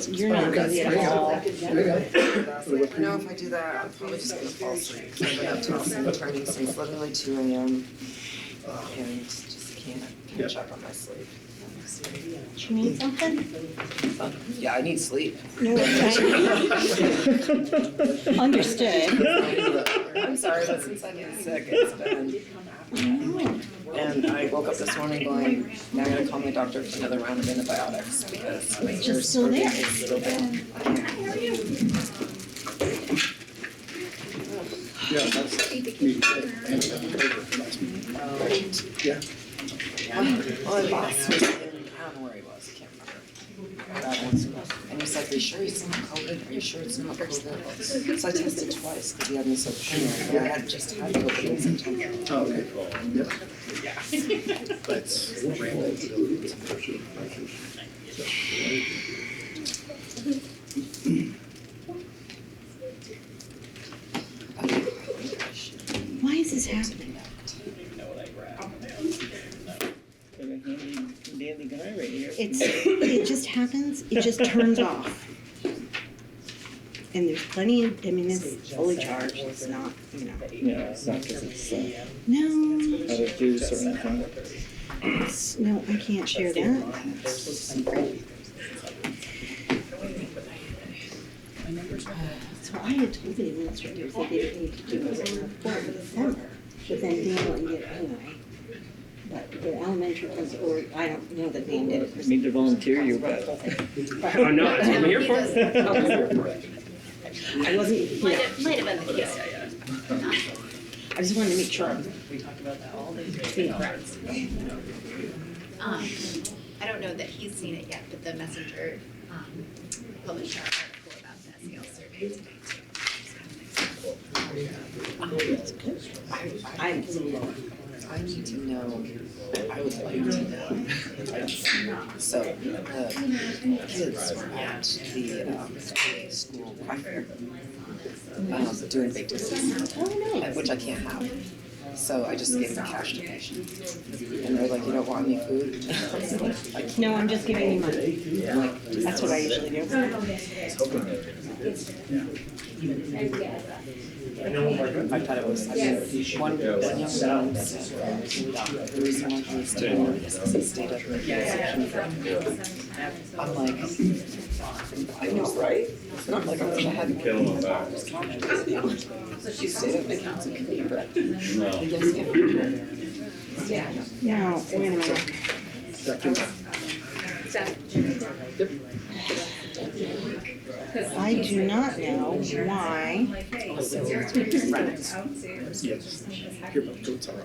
You're not busy at all. You know, if I do that, I'm probably just gonna fall asleep. I've been up till 7:30 since literally 2 a.m. And just can't catch up on my sleep. Do you need something? Yeah, I need sleep. Understood. I'm sorry, but since I've been sick, it's been. And I woke up this morning going, now I gotta call my doctor for another round of antibiotics because my ears still there. a little bit. Yeah, that's me. Yeah. Well, my boss was in town where he was, I can't remember. And he's like, are you sure it's not COVID? Are you sure it's not COVID? So I tested twice because he had me so paranoid, but I had just had COVID in September. Oh, okay. Yep. That's Why is this happening? Daily guy right here. It just happens, it just turns off. And there's plenty of, I mean, it's fully charged, it's not, you know. Yeah, it's not because it's No, out of juice or anything. no, I can't share that. So I had told the administrators that they didn't need to do it on the 4th of December, but then Dan wouldn't get it anyway. But the elementary ones, or I don't know that Dan did it. Need to volunteer you, but. Oh, no, that's what I'm here for. I wasn't, Might yeah, have been the case. I just wanted to make sure. We talked about that all day. I don't know that he's seen it yet, but the Messenger published our article about the SEL survey today too. I need to know, I would like to know. So the kids were at the school choir doing big dishes, which I can't have. So I just gave them cash donation. And they're like, you don't want any food? No, I'm just giving you money. That's what I usually do. I thought it was, one young man said, the reason why he was staying is because he stayed at the I'm like, I know, right? It's not like I wish I hadn't killed him back. She stayed at the council committee, but No, wait a minute. I do not know why. yes. Here, but goats are.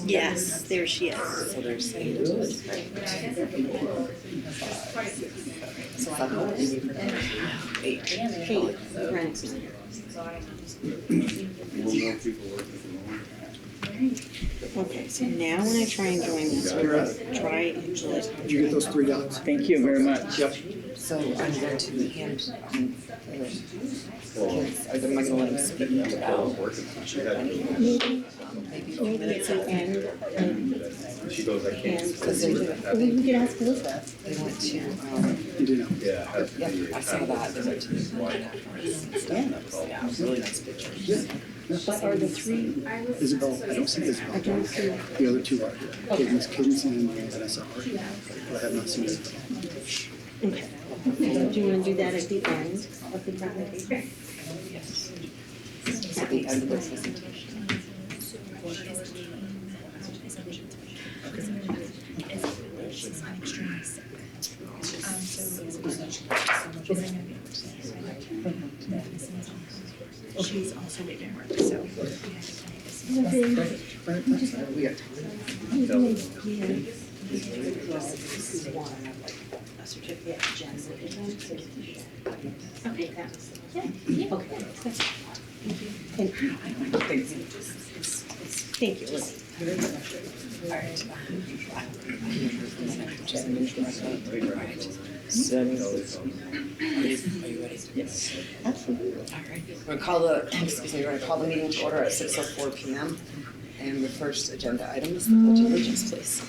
Yes, there she is. so they're saying to us, Eight, right. Okay, so now when I try and join this, we're gonna try actually. Did you get those 3 dots? Thank you very much. Yep. So I'm going to hand the kids, am I gonna let them speak about Maybe it's the end. She goes, I can't. because they We could ask Elizabeth. went to, You do know. yeah, I saw that, they went to the one afterwards and stuff, yeah, really nice pictures. What are the three? Isabel, I don't see Isabel. I don't see. The other 2 are. Cadence and Vanessa are. But I have not seen Isabel. Okay. Do you want to do that at the end of the presentation? Yes. At the end of the presentation. She's also been at work, so we have to kind of We got A certificate, Jen's Okay. Okay. Thank you, Lizzie. All right. Are you ready? Yes. Absolutely. All right. We're gonna call the, excuse me, we're gonna call the meeting to order at 6:04 p.m. And the first agenda item is the Pledge of Allegiance, please.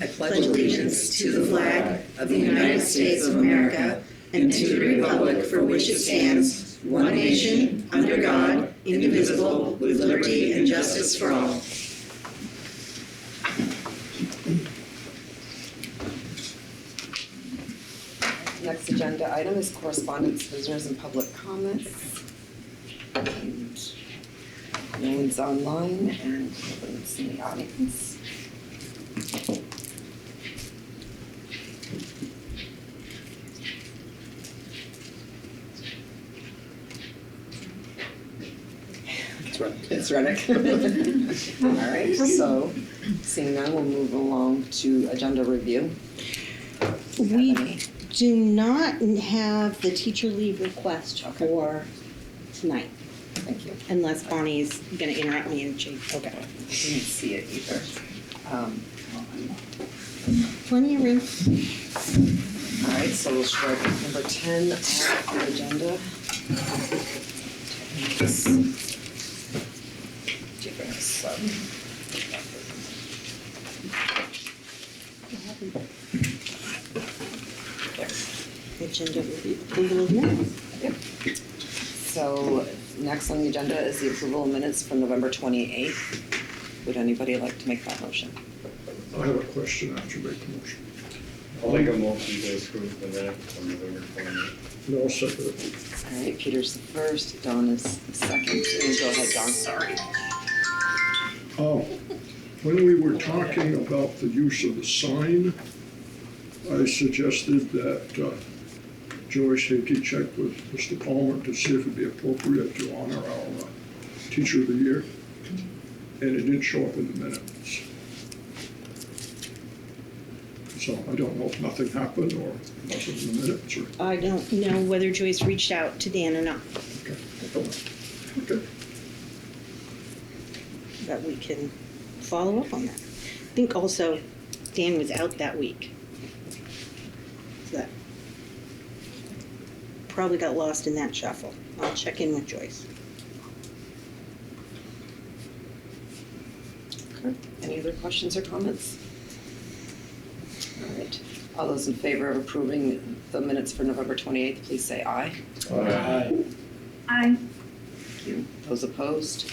I pledge allegiance to the flag of the United States of America and to the republic for which it stands, one nation, under God, indivisible, with liberty and justice for all. Next agenda item is correspondence, visitors, and public comments. And no one's online and no one's in the audience. It's Reddick. All right, so seeing none, we'll move along to agenda review. We do not have the teacher leave request Okay. for tonight, Thank you. unless Bonnie's gonna interrupt me and change. Okay. I didn't see it either. Plenty of room. All right, so we'll start with number 10 on the agenda. Agenda review, approval of minutes. Yep. So next on the agenda is the approval of minutes from November 28th. Would anybody like to make that motion? I have a question after you make the motion. I'll make a motion to approve the minutes from November 28th. No, second. All right, Peter's the first, Dawn is the second. And go ahead, Dawn. Sorry. When we were talking about the use of the sign, I suggested that Joyce Hickey check with Mr. Palmer to see if it'd be appropriate to honor our Teacher of the Year. And it didn't show up in the minutes. So I don't know if nothing happened or wasn't in the minutes or. I don't know whether Joyce reached out to Dan or not, Okay. Okay. but we can follow up on that. I think also Dan was out that week. So that probably got lost in that shuffle. I'll check in with Joyce. Okay. Any other questions or comments? All right. All those in favor of approving the minutes for November 28th, please say aye. Aye. Aye. Thank you. Those opposed?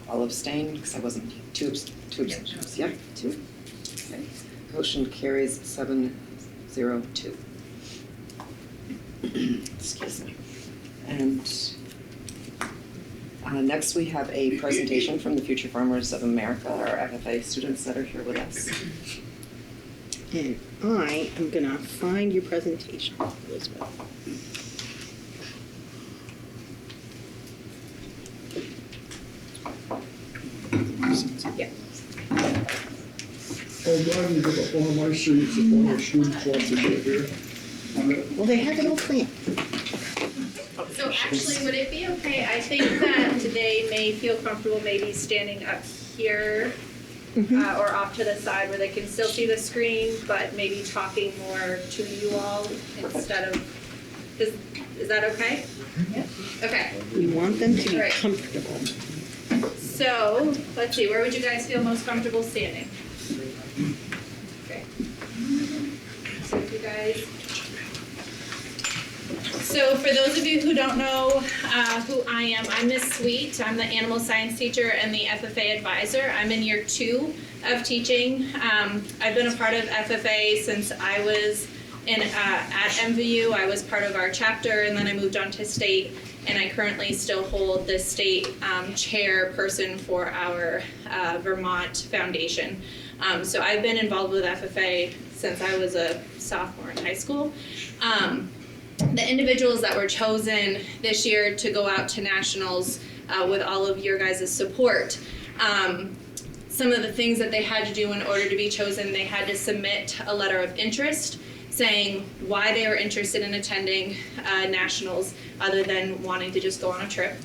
All abstained, because I wasn't, two abstentions. Yep, two. Okay. Motion carries 7-0-2. Excuse me. And next we have a presentation from the Future Farmers of America, our FFA students that are here with us. And I am gonna find your presentation, Elizabeth. Yeah. I'm glad you give up one of my seats if one of the students wants to get here. Well, they have it all planned. So actually, would it be okay, I think that they may feel comfortable maybe standing up here or off to the side where they can still see the screen, but maybe talking more to you all instead of, is that okay? Yeah. Okay, We want them to be Right. comfortable. so, let's see, where would you guys feel most comfortable standing? Okay. So if you guys. So for those of you who don't know who I am, I'm Miss Sweet. I'm the animal science teacher and the FFA advisor. I'm in year 2 of teaching. I've been a part of FFA since I was at MVU. I was part of our chapter, and then I moved on to state, and I currently still hold the state chairperson for our Vermont Foundation. So I've been involved with FFA since I was a sophomore in high school. The individuals that were chosen this year to go out to nationals with all of your guys' support, some of the things that they had to do in order to be chosen, they had to submit a letter of interest saying why they were interested in attending nationals other than wanting to just go on a trip.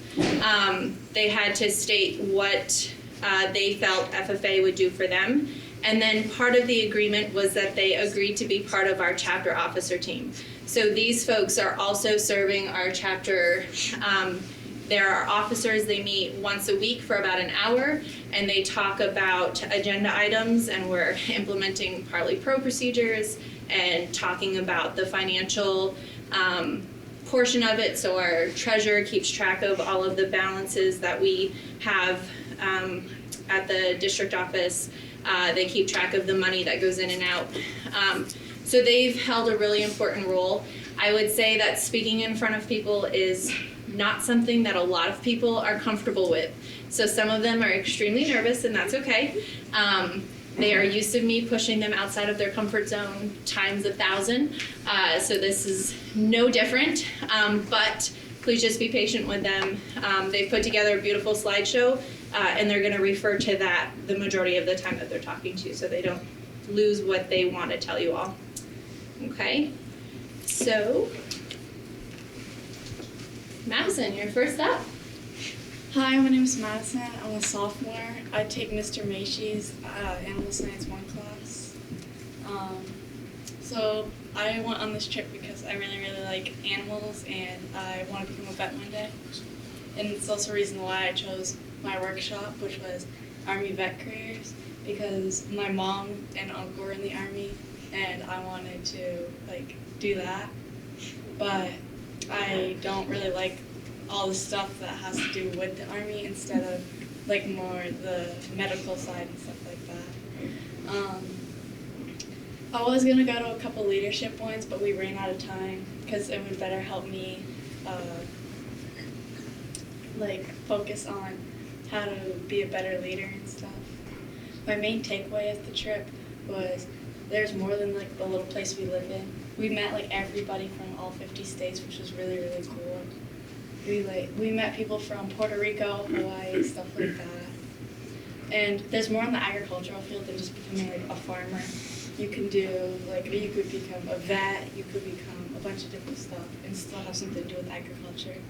They had to state what they felt FFA would do for them. And then part of the agreement was that they agreed to be part of our chapter officer team. So these folks are also serving our chapter. There are officers, they meet once a week for about an hour, and they talk about agenda items, and we're implementing Parley Pro procedures and talking about the financial portion of it. So our treasurer keeps track of all of the balances that we have at the district office. They keep track of the money that goes in and out. So they've held a really important role. I would say that speaking in front of people is not something that a lot of people are comfortable with. So some of them are extremely nervous, and that's okay. They are used to me pushing them outside of their comfort zone times 1,000. So this is no different, but please just be patient with them. They've put together a beautiful slideshow, and they're gonna refer to that the majority of the time that they're talking to, so they don't lose what they want to tell you all. Okay, so Madison, you're first up. Hi, my name is Madison. I'm a sophomore. I take Mr. Maishi's Animal Science 1 class. So I went on this trip because I really, really like animals and I want to become a vet one day. And it's also a reason why I chose my workshop, which was Army Vet Careers, because my mom and uncle were in the Army and I wanted to do that. But I don't really like all the stuff that has to do with the Army instead of more the medical side and stuff like that. I was gonna go to a couple leadership ones, but we ran out of time because it would better help me focus on how to be a better leader and stuff. My main takeaway of the trip was there's more than the little place we live in. We met everybody from all 50 states, which was really, really cool. We met people from Puerto Rico, Hawaii, stuff like that. And there's more in the agricultural field than just becoming a farmer. You can do you could become a vet, you could become a bunch of different stuff and still have something to do with agriculture.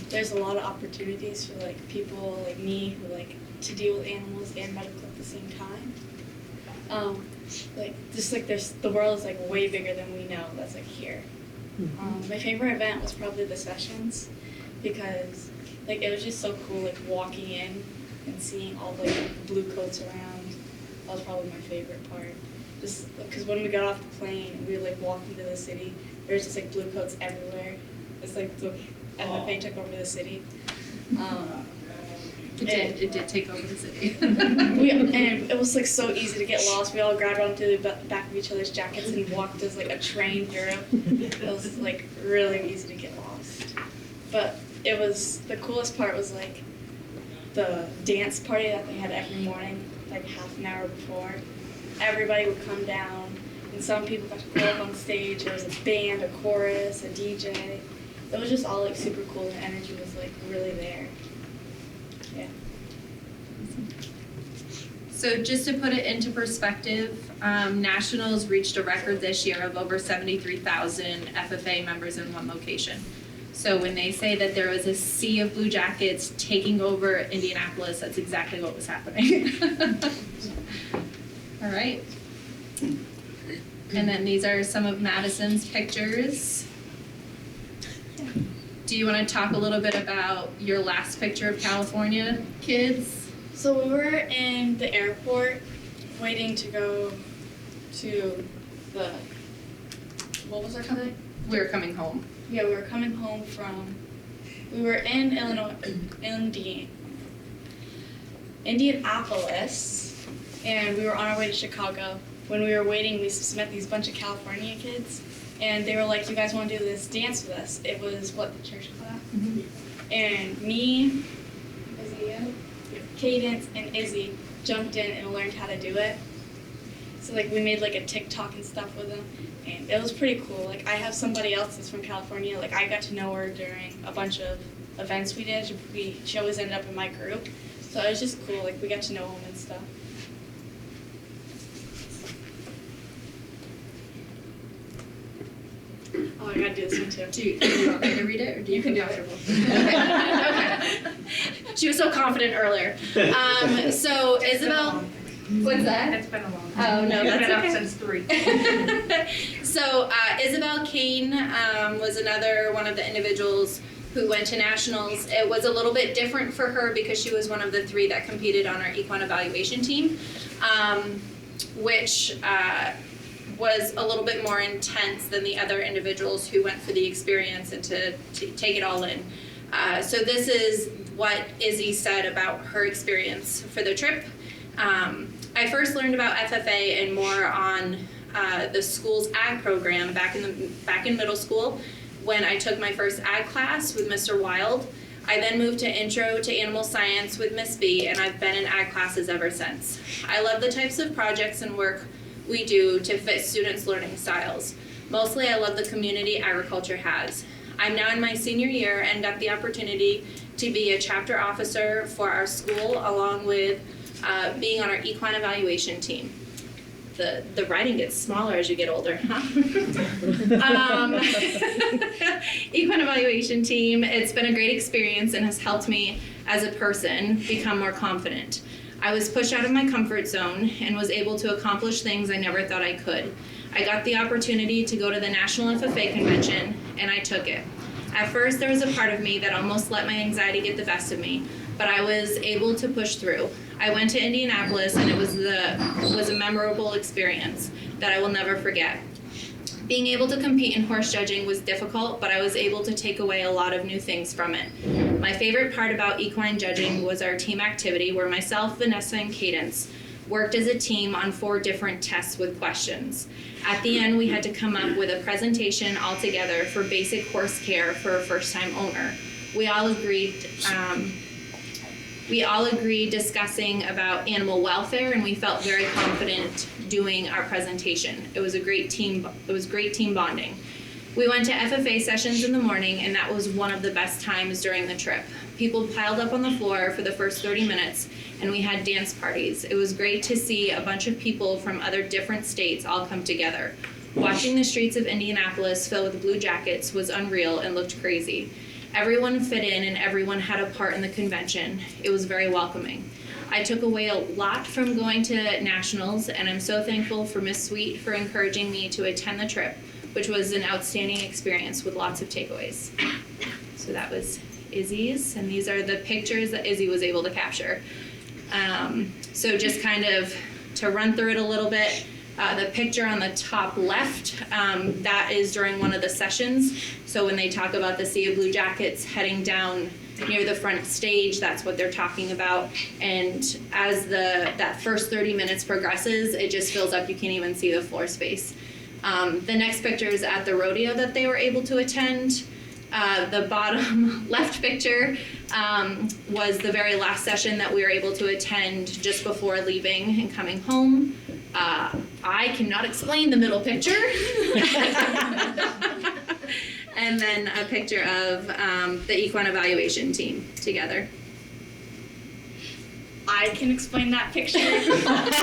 There's a lot of opportunities for people like me who to deal with animals and medical at the same time. The world is way bigger than we know that's here. My favorite event was probably the sessions because it was just so cool walking in and seeing all the blue coats around. That was probably my favorite part. Just because when we got off the plane and we were walking to the city, there was just blue coats everywhere. It's the FFA took over the city. It did take over the city. And it was so easy to get lost. We all grabbed onto the back of each other's jackets and walked as a train through. It was really easy to get lost. But it was the coolest part was the dance party that they had every morning, half an hour before. Everybody would come down, and some people got to go up on stage. There was a band, a chorus, a DJ. It was just all super cool. The energy was really there. Yeah. So just to put it into perspective, Nationals reached a record this year of over 73,000 FFA members in one location. So when they say that there was a sea of Blue Jackets taking over Indianapolis, that's exactly what was happening. All right. And then these are some of Madison's pictures. Do you want to talk a little bit about your last picture of California kids? So we were in the airport waiting to go to what was our company? We were coming home. Yeah, we were coming home we were in Indianapolis, and we were on our way to Chicago. When we were waiting, we met these bunch of California kids, and they were like, "You guys want to do this dance with us?" It was the church class. Mm-hmm. And me, Cadence, and Izzy jumped in and learned how to do it. So we made a TikTok and stuff with them, and it was pretty cool. I have somebody else that's from California. I got to know her during a bunch of events we did. She always ended up in my group, so it was just cool. We got to know them and stuff. Oh, I gotta do this one too. Do you want me to read it, or do you feel comfortable? Okay. She was so confident earlier. So Isabel, what's that? It's been a long time. Oh no, that's been okay. up since 3. So Isabel Kane was another one of the individuals who went to nationals. It was a little bit different for her because she was one of the 3 that competed on our equine evaluation team, which was a little bit more intense than the other individuals who went for the experience and to take it all in. So this is what Izzy said about her experience for the trip. I first learned about FFA and more on the school's ag program back in middle school when I took my first ag class with Mr. Wild. I then moved to Intro to Animal Science with Miss B, and I've been in ag classes ever since. I love the types of projects and work we do to fit students' learning styles. Mostly I love the community agriculture has. I'm now in my senior year and got the opportunity to be a chapter officer for our school along with being on our equine evaluation team. The writing gets smaller as you get older, huh? Equine evaluation team, it's been a great experience and has helped me as a person become more confident. I was pushed out of my comfort zone and was able to accomplish things I never thought I could. I got the opportunity to go to the National FFA Convention, and I took it. At first, there was a part of me that almost let my anxiety get the best of me, but I was able to push through. I went to Indianapolis, and it was a memorable experience that I will never forget. Being able to compete in horse judging was difficult, but I was able to take away a lot of new things from it. My favorite part about equine judging was our team activity where myself, Vanessa, and Cadence worked as a team on 4 different tests with questions. At the end, we had to come up with a presentation all together for basic horse care for a first-time owner. We all agreed discussing about animal welfare, and we felt very confident doing our presentation. It was great team bonding. We went to FFA sessions in the morning, and that was one of the best times during the trip. People piled up on the floor for the first 30 minutes, and we had dance parties. It was great to see a bunch of people from other different states all come together. Watching the streets of Indianapolis filled with blue jackets was unreal and looked crazy. Everyone fit in and everyone had a part in the convention. It was very welcoming. I took away a lot from going to nationals, and I'm so thankful for Miss Sweet for encouraging me to attend the trip, which was an outstanding experience with lots of takeaways. So that was Izzy's, and these are the pictures that Izzy was able to capture. So just kind of to run through it a little bit, the picture on the top left, that is during one of the sessions. So when they talk about the sea of blue jackets heading down near the front stage, that's what they're talking about. And as that first 30 minutes progresses, it just fills up, you can't even see the floor space. The next picture is at the rodeo that they were able to attend. The bottom left picture was the very last session that we were able to attend just before leaving and coming home. I cannot explain the middle picture. And then a picture of the equine evaluation team together. I can explain that picture.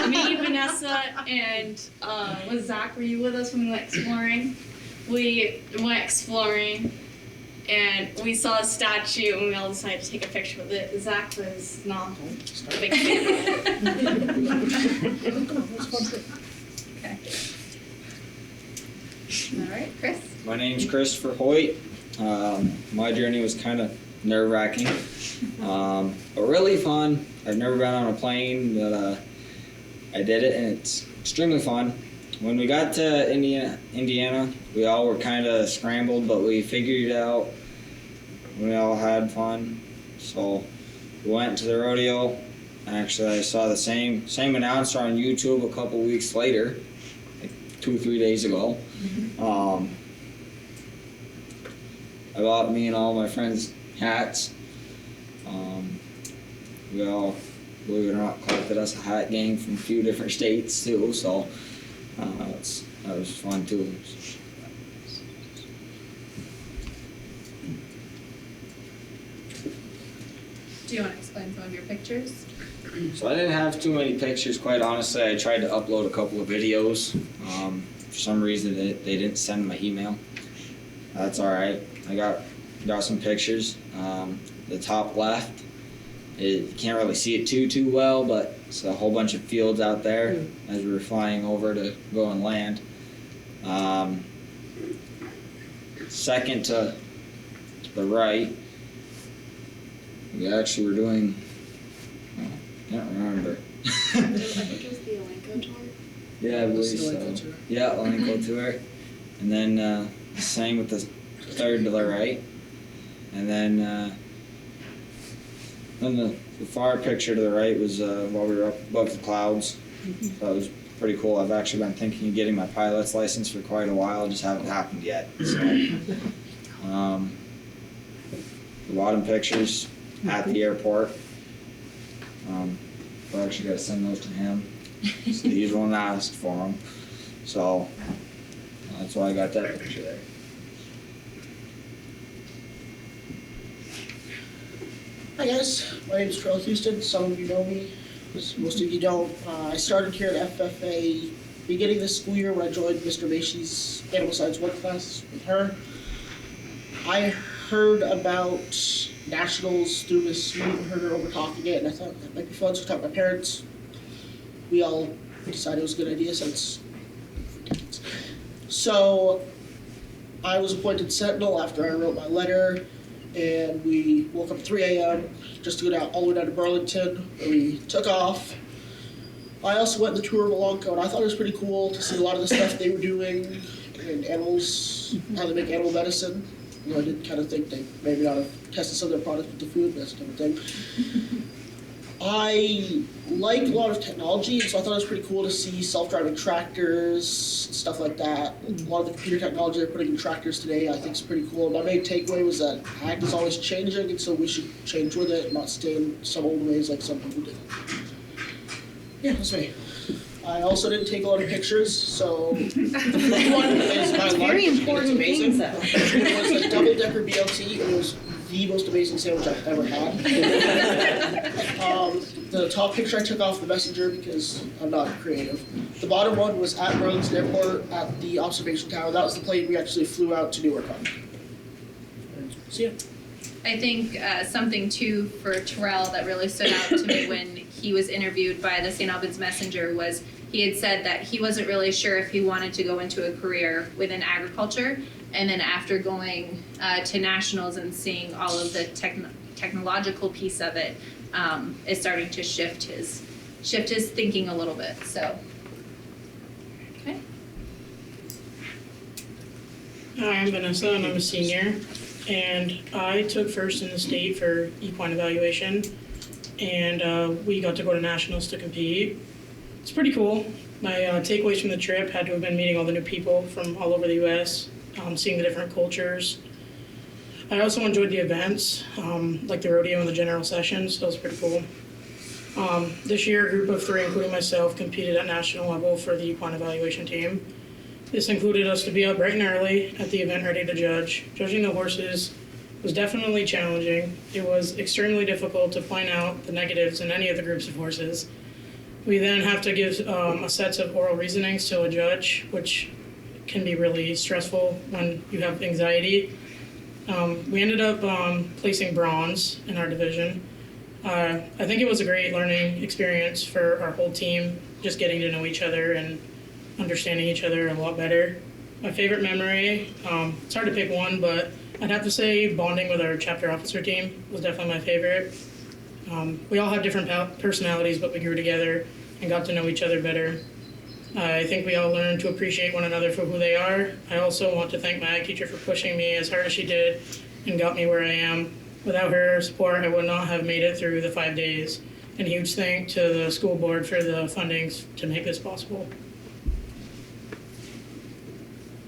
Me, Vanessa, and was Zach, were you with us when we went exploring? We went exploring and we saw a statue and we all decided to take a picture with it. Zach was not a big fan of it. Okay. All right, Chris. My name's Christopher Hoyt. My journey was kind of nerve-wracking, but really fun. I've never been on a plane, but I did it, and it's extremely fun. When we got to Indiana, we all were kind of scrambled, but we figured it out. We all had fun, so we went to the rodeo. Actually, I saw the same announcer on YouTube a couple weeks later, like 2 or 3 days ago. I bought me and all my friends hats. We all, believe it or not, collected us a hat gang from a few different states too, so that was fun too. Do you want to explain some of your pictures? So I didn't have too many pictures, quite honestly. I tried to upload a couple of videos. For some reason, they didn't send my email. That's all right. I got some pictures. The top left, you can't really see it too well, but it's a whole bunch of fields out there as we were flying over to go and land. Second to the right, we actually were doing, I can't remember. I think it was the Elanco tour. Yeah, I believe so. Yeah, Elanco tour. And then same with the third to the right. And then the far picture to the right was while we were up above the clouds. So that was pretty cool. I've actually been thinking of getting my pilot's license for quite a while, just haven't happened yet. So, the bottom pictures at the airport. I actually got to send those to him. So he's the one that asked for them. So that's why I got that picture there. Hi guys, my name is Charles Houston. Some of you know me, most of you don't. I started here at FFA beginning this school year when I joined Mr. Macy's Animal Science 1 class with her. I heard about nationals through Miss Sweet and heard her over talking it, and I thought that might be fun, so I talked to my parents. We all decided it was a good idea since decades. So I was appointed sentinel after I wrote my letter, and we woke up at 3 a.m. just to go down all the way down to Burlington, where we took off. I also went on the tour of Elanco, and I thought it was pretty cool to see a lot of the stuff they were doing and animals, how they make animal medicine. You know, I did kind of think they maybe ought to have tested some of their products with the food and that kind of thing. I like a lot of technology, so I thought it was pretty cool to see self-driving tractors, stuff like that. A lot of the computer technology they're putting in tractors today I think is pretty cool. My main takeaway was that ag is always changing, and so we should change with it, not stay in some old ways like some people do. Yeah, that's me. I also didn't take a lot of pictures, so the first one is my lunch. Very important it's things, amazing. though. It was a double-decker BLT, and it was the most amazing sandwich I've ever had. The top picture I took off the messenger because I'm not creative. The bottom one was at Burlington Airport at the observation tower. That was the plane we actually flew out to Newark on. See ya. I think something too for Terrell that really stood out to me when he was interviewed by the St. Albans Messenger was he had said that he wasn't really sure if he wanted to go into a career within agriculture, and then after going to nationals and seeing all of the technological piece of it, is starting to shift his thinking a little bit. So, okay. Hi, I'm Vanessa, and I'm a senior, and I took first in the state for equine evaluation, and we got to go to nationals to compete. It's pretty cool. My takeaways from the trip had to have been meeting all the new people from all over the U.S., seeing the different cultures. I also enjoyed the events, like the rodeo and the general sessions. That was pretty cool. This year, a group of 3, including myself, competed at national level for the equine evaluation team. This included us to be up bright and early at the event ready to judge. Judging the horses was definitely challenging. It was extremely difficult to point out the negatives in any of the groups of horses. We then have to give a set of oral reasonings to a judge, which can be really stressful when you have anxiety. We ended up placing bronze in our division. I think it was a great learning experience for our whole team, just getting to know each other and understanding each other a lot better. My favorite memory, it's hard to pick one, but I'd have to say bonding with our chapter officer team was definitely my favorite. We all have different personalities, but we grew together and got to know each other better. I think we all learned to appreciate one another for who they are. I also want to thank my ag teacher for pushing me as hard as she did and got me where I am. Without her support, I would not have made it through the 5 days. And a huge thank to the school board for the fundings to make this possible.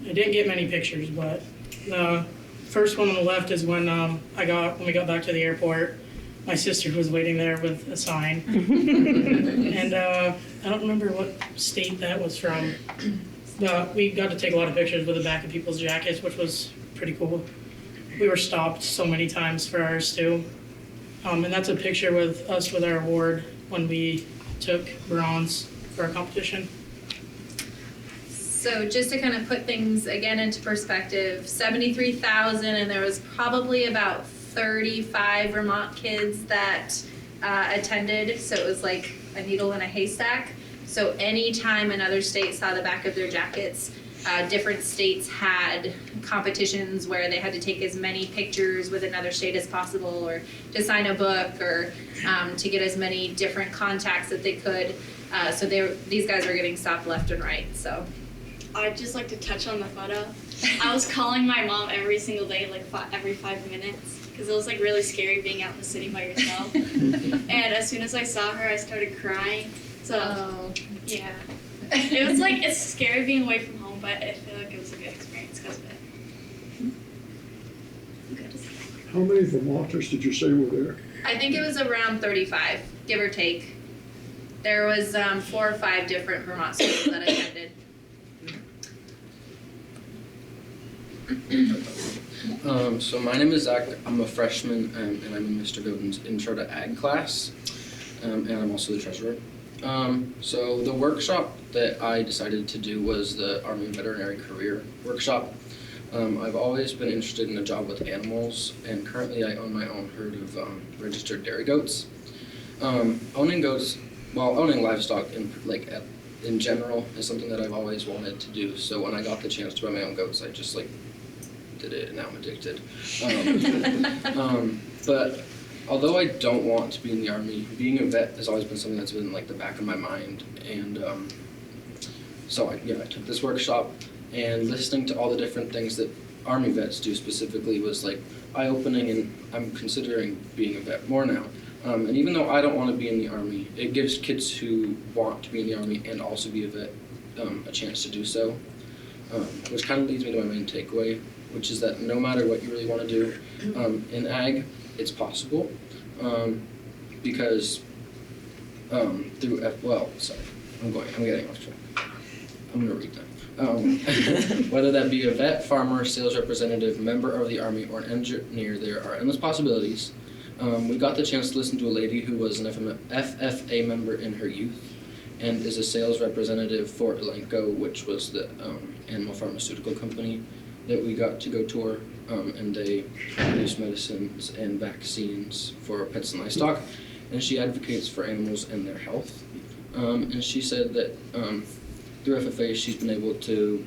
I didn't get many pictures, but the first one on the left is when we got back to the airport. My sister was waiting there with a sign. And I don't remember what state that was from. But we got to take a lot of pictures with the back of people's jackets, which was pretty cool. We were stopped so many times for ours too. And that's a picture with us with our award when we took bronze for our competition. So just to kind of put things again into perspective, 73,000, and there was probably about 35 Vermont kids that attended, so it was like a needle in a haystack. So anytime another state saw the back of their jackets, different states had competitions where they had to take as many pictures with another state as possible, or to sign a book, or to get as many different contacts that they could. So these guys are getting stopped left and right. So I'd just like to touch on the photo. I was calling my mom every single day, like every 5 minutes, because it was like really scary being out in the city by yourself. And as soon as I saw her, I started crying. So yeah, it was like, it's scary being away from home, but I feel like it was a good experience because of it. How many Vermonters did you say were there? I think it was around 35, give or take. There was 4 or 5 different Vermont schools that attended. So my name is Zach. I'm a freshman, and I'm in Mr. Godin's Intro to Ag class, and I'm also the treasurer. So the workshop that I decided to do was the Army Veterinary Career Workshop. I've always been interested in a job with animals, and currently I own my own herd of registered dairy goats. Owning goats, well, owning livestock in general is something that I've always wanted to do. So when I got the chance to buy my own goats, I just did it, and now I'm addicted. But although I don't want to be in the Army, being a vet has always been something that's been the back of my mind. And so I took this workshop, and listening to all the different things that Army vets do specifically was eye-opening, and I'm considering being a vet more now. And even though I don't want to be in the Army, it gives kids who want to be in the Army and also be a vet a chance to do so, which kind of leads me to my main takeaway, which is that no matter what you really want to do in ag, it's possible, because I'm getting off track. I'm going to read that. Whether that be a vet, farmer, sales representative, member of the Army, or an engineer, there are endless possibilities. We got the chance to listen to a lady who was an FFA member in her youth and is a sales representative for Elanco, which was the animal pharmaceutical company that we got to go tour, and they produce medicines and vaccines for pets and livestock, and she advocates for animals and their health. And she said that through FFA she's been able to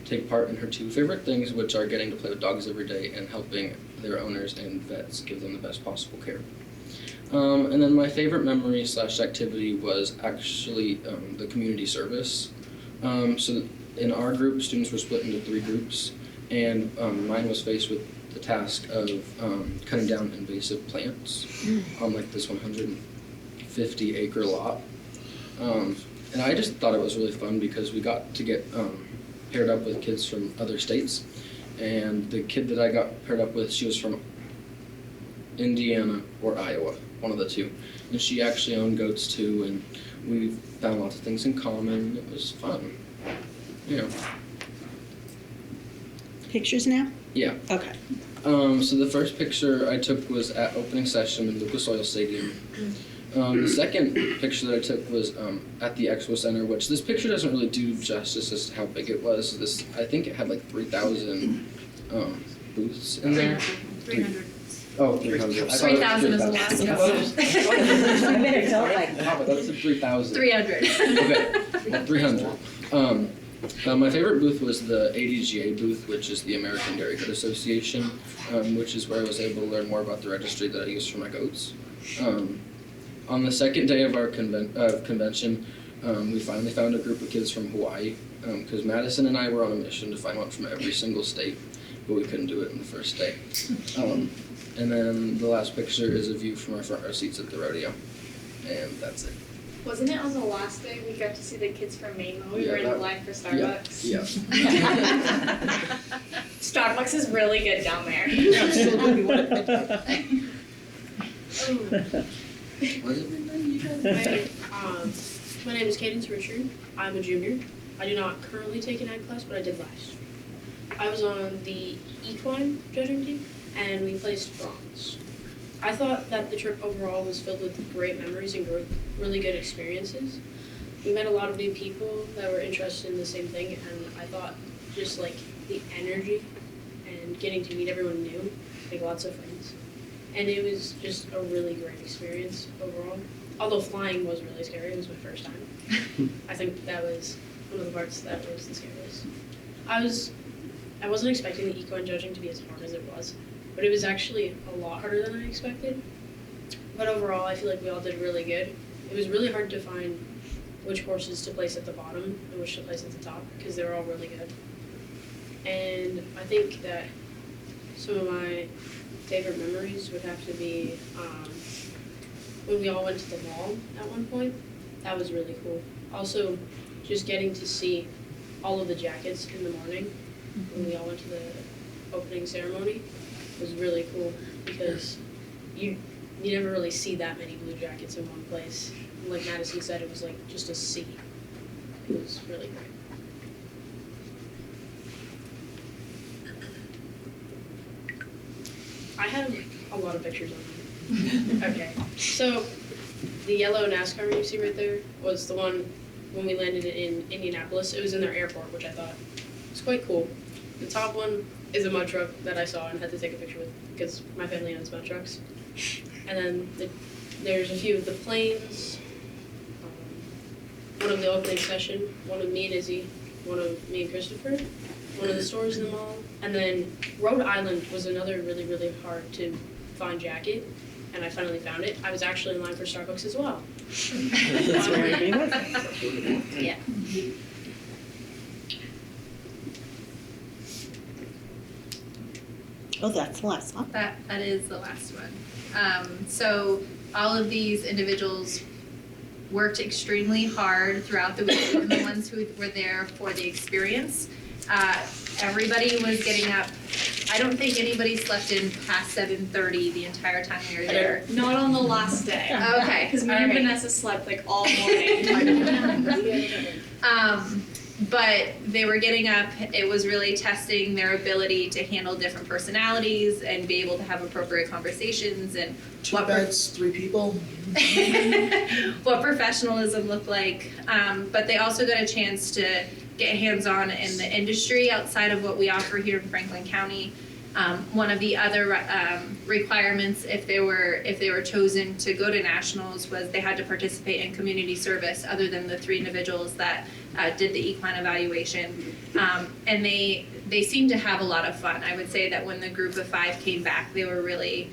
take part in her 2 favorite things, which are getting to play with dogs every day and helping their owners and vets give them the best possible care. And then my favorite memory / activity was actually the community service. So in our group, students were split into 3 groups, and mine was faced with the task of cutting down invasive plants on this 150-acre lot. And I just thought it was really fun because we got to get paired up with kids from other states, and the kid that I got paired up with, she was from Indiana or Iowa, one of the 2, and she actually owned goats too, and we found lots of things in common. It was fun. Pictures now? Yeah. Okay. So the first picture I took was at opening session in Lucas Oil Stadium. The second picture that I took was at the Expo Center, which this picture doesn't really do justice as to how big it was. I think it had 3,000 booths in there. 300. Oh, 300. 3,000 is a lot. I better tell that's 3,000. 300. Okay, well, 300. My favorite booth was the ADGA booth, which is the American Dairy Good Association, which is where I was able to learn more about the registry that I use for my goats. On the second day of our convention, we finally found a group of kids from Hawaii, because Madison and I were on a mission to find one from every single state, but we couldn't do it in the first day. And then the last picture is a view from our front row seats at the rodeo, and that's it. Wasn't it on the last day we got to see the kids from Maine when we were in the line for Starbucks? Yeah. Starbucks is really good down there. My name is Cadence Richard. I'm a junior. I do not currently take an ag class, but I did last. I was on the equine judging team, and we placed bronze. I thought that the trip overall was filled with great memories and really good experiences. We met a lot of new people that were interested in the same thing, and I thought just the energy and getting to meet everyone new, lots of friends. And it was just a really great experience overall. Although flying was really scary, it was my first time. I think that was one of the parts that was the scariest. I wasn't expecting the equine judging to be as hard as it was, but it was actually a lot harder than I expected. But overall, I feel like we all did really good. It was really hard to find which horses to place at the bottom and which to place at the top because they were all really good. And I think that some of my favorite memories would have to be when we all went to the mall at one point. That was really cool. Also, just getting to see all of the jackets in the morning when we all went to the opening ceremony was really cool because you never really see that many blue jackets in one place. And like Madison said, it was like just a sea. It was really great. I have a lot of pictures on them. Okay, so the yellow NASCAR you see right there was the one when we landed in Indianapolis. It was in their airport, which I thought was quite cool. The top one is a mud truck that I saw and had to take a picture with because my family owns mud trucks. And then there's a few of the planes, one of the opening session, one of me and Izzy, one of me and Christopher, one of the stores in the mall, and then Rhode Island was another really, really hard to find jacket, and I finally found it. I was actually in line for Starbucks as well. That's where I'd be with. Yeah. Oh, that's the last one. That is the last one. So all of these individuals worked extremely hard throughout the week, even the ones who were there for the experience. Everybody was getting up. I don't think anybody slept in past 7:30 the entire time we were there. Not on the last day. Okay. Because me and All right. Vanessa slept like all morning. But they were getting up. It was really testing their ability to handle different personalities and be able to have appropriate conversations and Two beds, 3 people. what professionalism looked like. But they also got a chance to get hands-on in the industry outside of what we offer here in Franklin County. One of the other requirements, if they were chosen to go to nationals, was they had to participate in community service, other than the 3 individuals that did the equine evaluation. And they seemed to have a lot of fun. I would say that when the group of 5 came back, they were really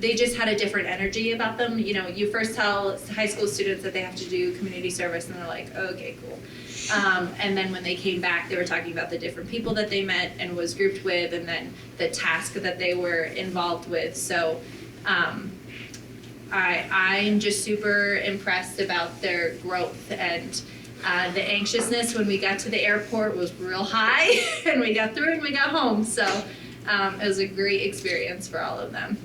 they just had a different energy about them. You know, you first tell high school students that they have to do community service, and they're like, okay, cool. And then when they came back, they were talking about the different people that they met and was grouped with, and then the task that they were involved with. So I'm just super impressed about their growth, and the anxiousness when we got to the airport was real high, and we got through and we got home. So it was a great experience for all of them.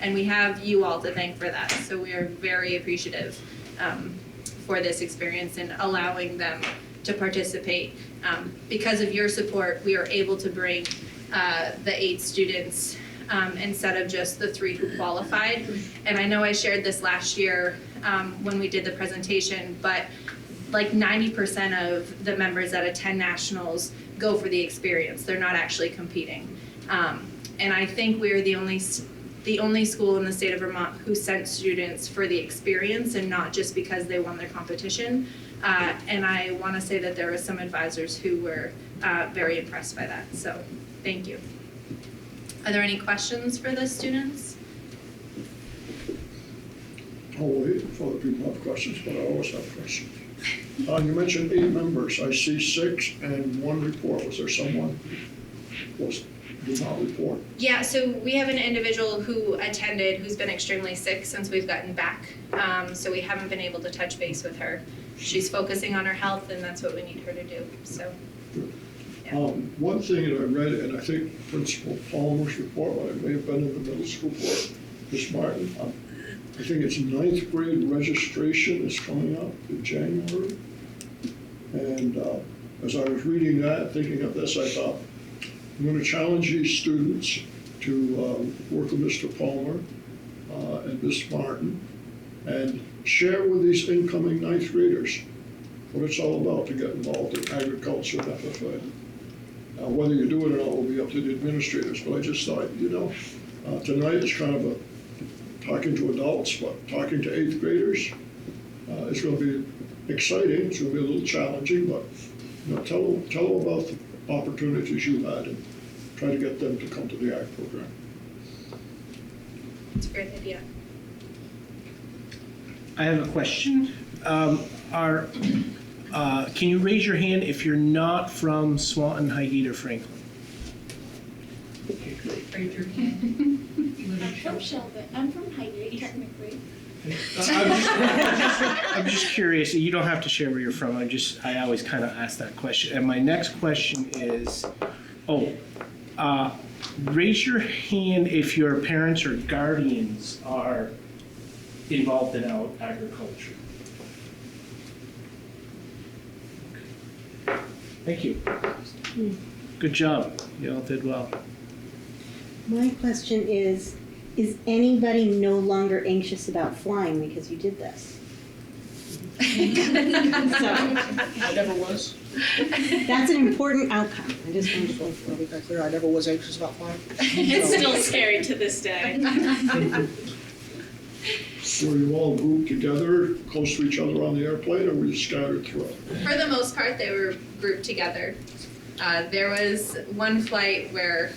And we have you all to thank for that. So we are very appreciative for this experience and allowing them to participate. Because of your support, we are able to bring the 8 students instead of just the 3 who qualified. And I know I shared this last year when we did the presentation, but like 90% of the members that attend nationals go for the experience. They're not actually competing. And I think we're the only school in the state of Vermont who sent students for the experience and not just because they won their competition. And I want to say that there were some advisors who were very impressed by that. So thank you. Are there any questions for the students? I'll wait for the people who have questions, but I always have questions. You mentioned 8 members. I see 6 and 1 report. Was there someone who did not report? Yeah, so we have an individual who attended who's been extremely sick since we've gotten back. So we haven't been able to touch base with her. She's focusing on her health, and that's what we need her to do. So. Yeah. One thing that I read, and I think Principal Palmer's report, well, it may have been in the middle school report, Ms. Martin, I think it's 9th grade registration is coming up in January. And as I was reading that, thinking of this, I thought, I'm going to challenge these students to work with Mr. Palmer and Ms. Martin and share with these incoming 9th graders what it's all about to get involved in agriculture and FFA. Now, whether you do it or not will be up to the administrators, but I just thought, tonight is kind of talking to adults, but talking to 8th graders, it's going to be exciting. It's going to be a little challenging, but Now, tell them about the opportunities you had and try to get them to come to the ag program. It's a great idea. I have a question. Can you raise your hand if you're not from Swanton, Highgate, or Franklin? Raise your hand. I'm from Shelby. I'm from Highgate, technically. I'm just curious. You don't have to share where you're from. I always kind of ask that question. And my next question is, raise your hand if your parents or guardians are involved in agriculture. Thank you. Good job. You all did well. My question is anybody no longer anxious about flying because you did this? I never was. That's an important outcome. I just wanted to go I'll be clear, I never was anxious about flying. It's still scary to this day. Were you all grouped together, close to each other on the airplane, or were you scattered throughout? For the most part, they were grouped together. There was one flight where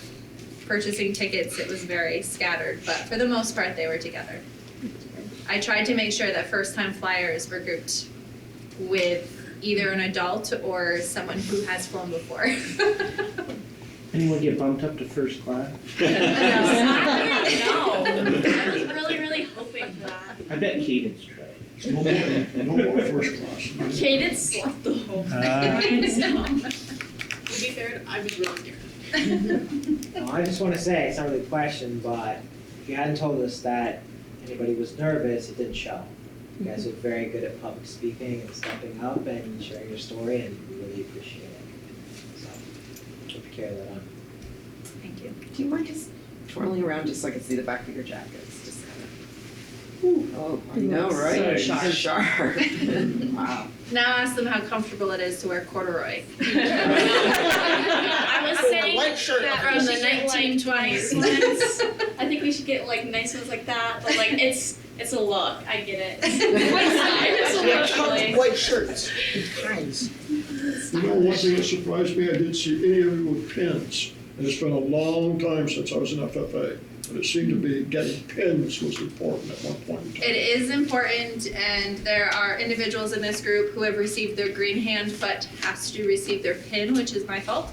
purchasing tickets, it was very scattered, but for the most part, they were together. I tried to make sure that first-time flyers were grouped with either an adult or someone who has flown before. Anyone get bumped up to first class? No. I'm really hoping for that. I bet Cadence tried. No more first class. Cadence slept the whole Ah. time. To be fair, I was really scared. No, I just want to say, it's not really a question, but if you hadn't told us that anybody was nervous, it didn't show. You guys are very good at public speaking and stepping up and sharing your story, and we really appreciate it. So, hope you carry that on. Thank you. Do you mind just twirling around just so I can see the back of your jackets? Just kind of. Oh, I know, right? Sharp. Wow. Now ask them how comfortable it is to wear corduroy. I was saying White shirt. that From the we should get, like, 1920s. nice ones. I think we should get like nice ones like that, but like it's a look. I get it. Yeah, white shirts, ties. You know, one thing that surprised me, I didn't see any of you with pins. And it's been a long time since I was in FFA. But it seemed to be getting pins was important at one point in time. It is important, and there are individuals in this group who have received their green hand but has to receive their pin, which is my fault.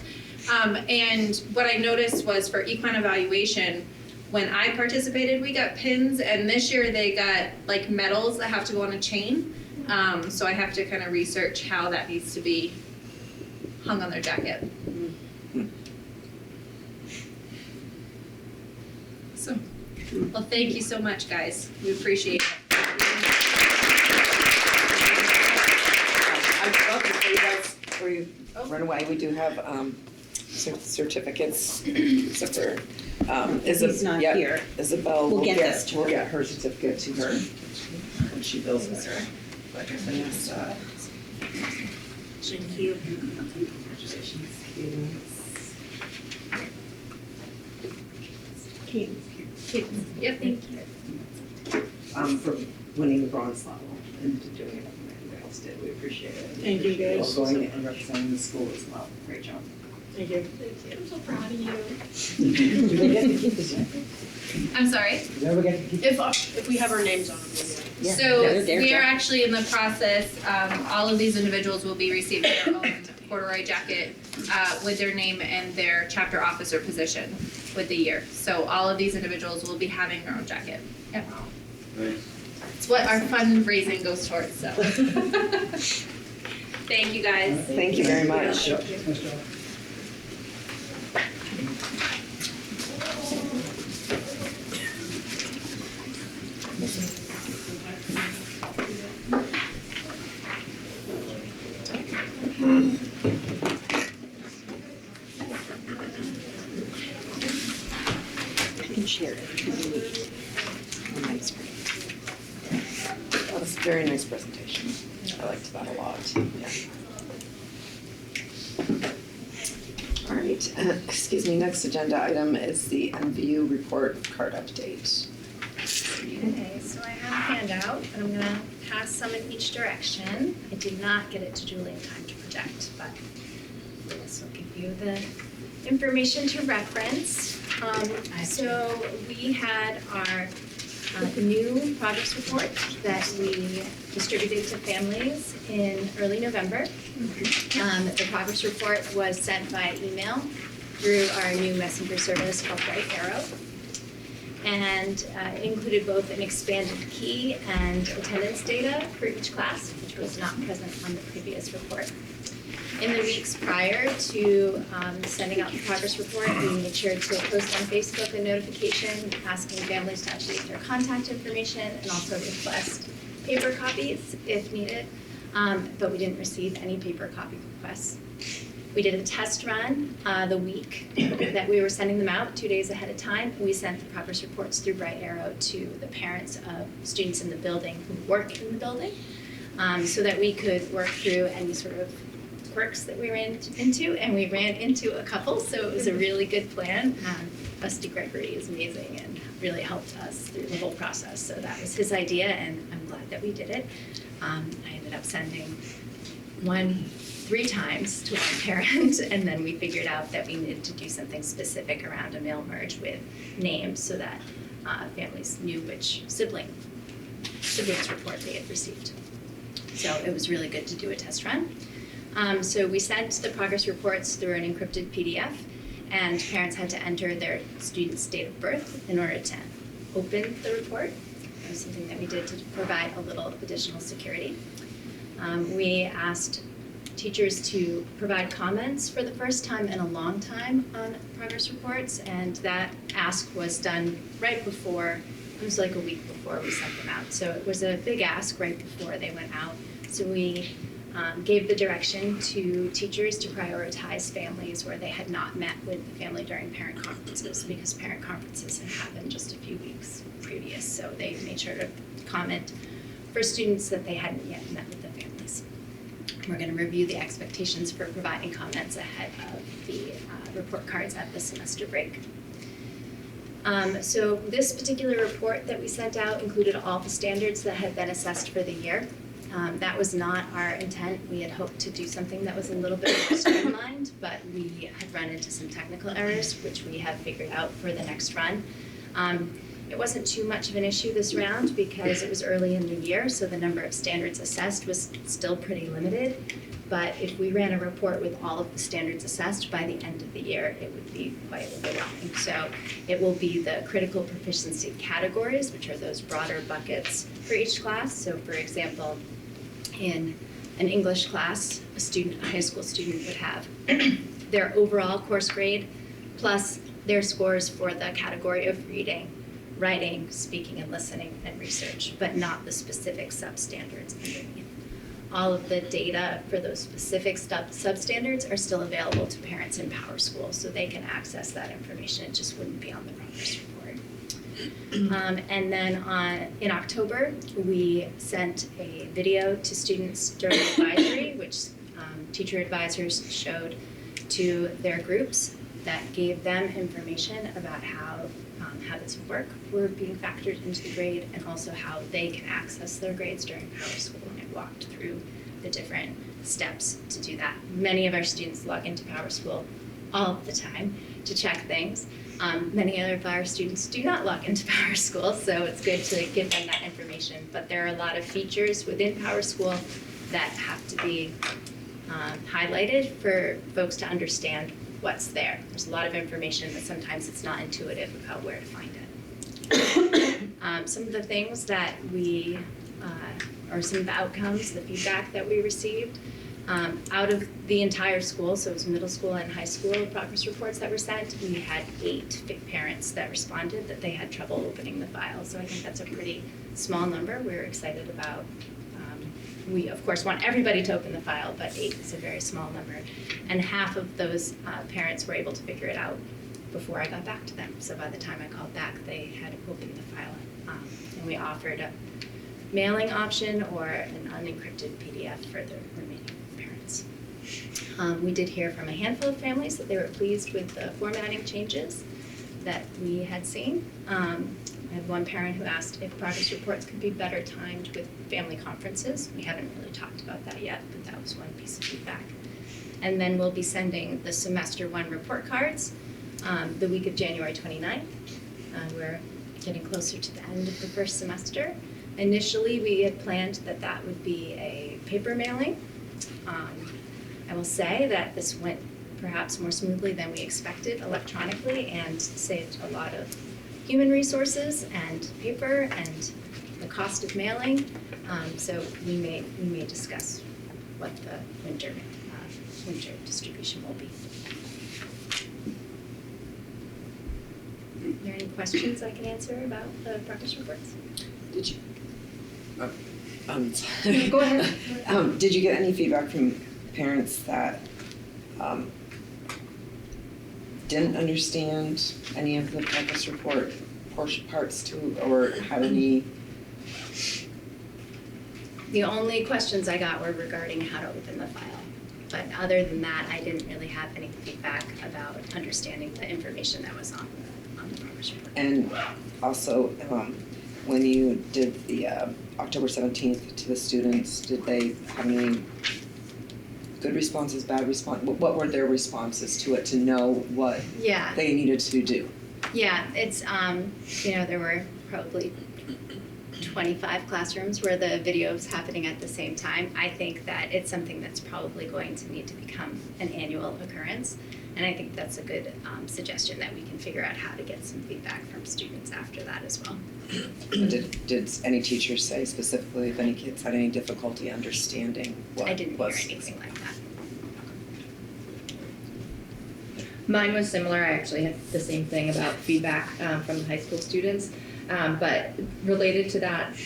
And what I noticed was for equine evaluation, when I participated, we got pins, and this year they got like medals that have to go on a chain. So I have to kind of research how that needs to be hung on their jacket. So, well, thank you so much, guys. We appreciate it. I forgot before you run away, we do have certificates, except for He's not here. Isabel. We'll get this to her. We'll get her certificate to her when she bills us. Like I said, Thank you. Yep, thank you. for winning the bronze level and to doing it like you guys did. We appreciate it. Thank you, guys. Also going and representing the school as well. Great job. Thank you. I'm so proud of you. Do they get to keep this? I'm sorry? Do they ever get to keep If we have our names on them. Yeah. So they're we are jackets. actually in the process, all of these individuals will be receiving their own corduroy jacket with their name and their chapter officer position with the year. So all of these individuals will be having their own jacket. Yep. Nice. It's what our fundraising goes towards, so. Thank you, guys. Thank you very much. Nice job. I can share it. On my screen. That was a very nice presentation. I liked that a lot. Yeah. All right, excuse me, next agenda item is the MVU report card update. Okay, so I have a handout, and I'm gonna pass some in each direction. I did not get it to Julie in time to project, but This will give you the information to reference. So we had our new progress report that we distributed to families in early November. The progress report was sent by email through our new messenger service called Bright Arrow. And it included both an expanded key and attendance data for each class, which was not present on the previous report. In the weeks prior to sending out the progress report, we made sure to post on Facebook a notification asking families to update their contact information and also request paper copies if needed, but we didn't receive any paper copy requests. We did a test run the week that we were sending them out, 2 days ahead of time. We sent the progress reports through Bright Arrow to the parents of students in the building who work in the building so that we could work through any sort of quirks that we ran into, and we ran into a couple, so it was a really good plan. Rusty Gregory is amazing and really helped us through the whole process, so that was his idea, and I'm glad that we did it. I ended up sending 3 times to one parent, and then we figured out that we needed to do something specific around a mail merge with names so that families knew which siblings report they had received. So it was really good to do a test run. So we sent the progress reports through an encrypted PDF, and parents had to enter their student's date of birth in order to open the report. That was something that we did to provide a little additional security. We asked teachers to provide comments for the first time in a long time on progress reports, and that ask was done right before, it was like a week before we sent them out. So it was a big ask right before they went out. So we gave the direction to teachers to prioritize families where they had not met with the family during parent conferences, because parent conferences had happened just a few weeks previous. So they made sure to comment for students that they hadn't yet met with the families. We're going to review the expectations for providing comments ahead of the report cards at the semester break. So this particular report that we sent out included all the standards that had been assessed for the year. That was not our intent. We had hoped to do something that was a little bit more streamlined, but we had run into some technical errors, which we have figured out for the next run. It wasn't too much of an issue this round because it was early in the year, so the number of standards assessed was still pretty limited. But if we ran a report with all of the standards assessed by the end of the year, it would be quite overwhelming. So it will be the critical proficiency categories, which are those broader buckets for each class. So for example, in an English class, a high school student would have their overall course grade plus their scores for the category of reading, writing, speaking and listening, and research, but not the specific substandards underneath. All of the data for those specific substandards are still available to parents in PowerSchool, so they can access that information. It just wouldn't be on the progress report. And then in October, we sent a video to students during advisory, which teacher advisors showed to their groups that gave them information about how habits of work were being factored into the grade, and also how they can access their grades during PowerSchool. And it walked through the different steps to do that. Many of our students log into PowerSchool all the time to check things. Many other of our students do not log into PowerSchool, so it's good to give them that information. But there are a lot of features within PowerSchool that have to be highlighted for folks to understand what's there. There's a lot of information, but sometimes it's not intuitive about where to find it. Some of the things that or some of the outcomes, the feedback that we received out of the entire school, so it was middle school and high school progress reports that were sent, we had 8 parents that responded that they had trouble opening the file. So I think that's a pretty small number. We're excited about. We, of course, want everybody to open the file, but 8 is a very small number. And half of those parents were able to figure it out before I got back to them. So by the time I called back, they had opened the file. And we offered a mailing option or an unencrypted PDF for the remaining parents. We did hear from a handful of families that they were pleased with the formatting changes that we had seen. I had one parent who asked if progress reports could be better timed with family conferences. We haven't really talked about that yet, but that was one piece of feedback. And then we'll be sending the semester 1 report cards the week of January 29th. We're getting closer to the end of the first semester. Initially, we had planned that that would be a paper mailing. I will say that this went perhaps more smoothly than we expected electronically and saved a lot of human resources and paper and the cost of mailing. So we may discuss what the winter distribution will be. Are there any questions I can answer about the progress reports? Did you? Sorry. Go ahead. Did you get any feedback from parents that didn't understand any of the progress report parts to, or had any? The only questions I got were regarding how to open the file. But other than that, I didn't really have any feedback about understanding the information that was on the progress report. And also, when you did the October 17th to the students, did they have any good responses, bad response? What were their responses to it to know what they needed to do? Yeah, it's, there were probably 25 classrooms where the video is happening at the same time. I think that it's something that's probably going to need to become an annual occurrence. And I think that's a good suggestion that we can figure out how to get some feedback from students after that as well. Did any teachers say specifically if any kids had any difficulty understanding what I didn't was hear anything like that. Mine was similar. I actually had the same thing about feedback from the high school students. But related to that,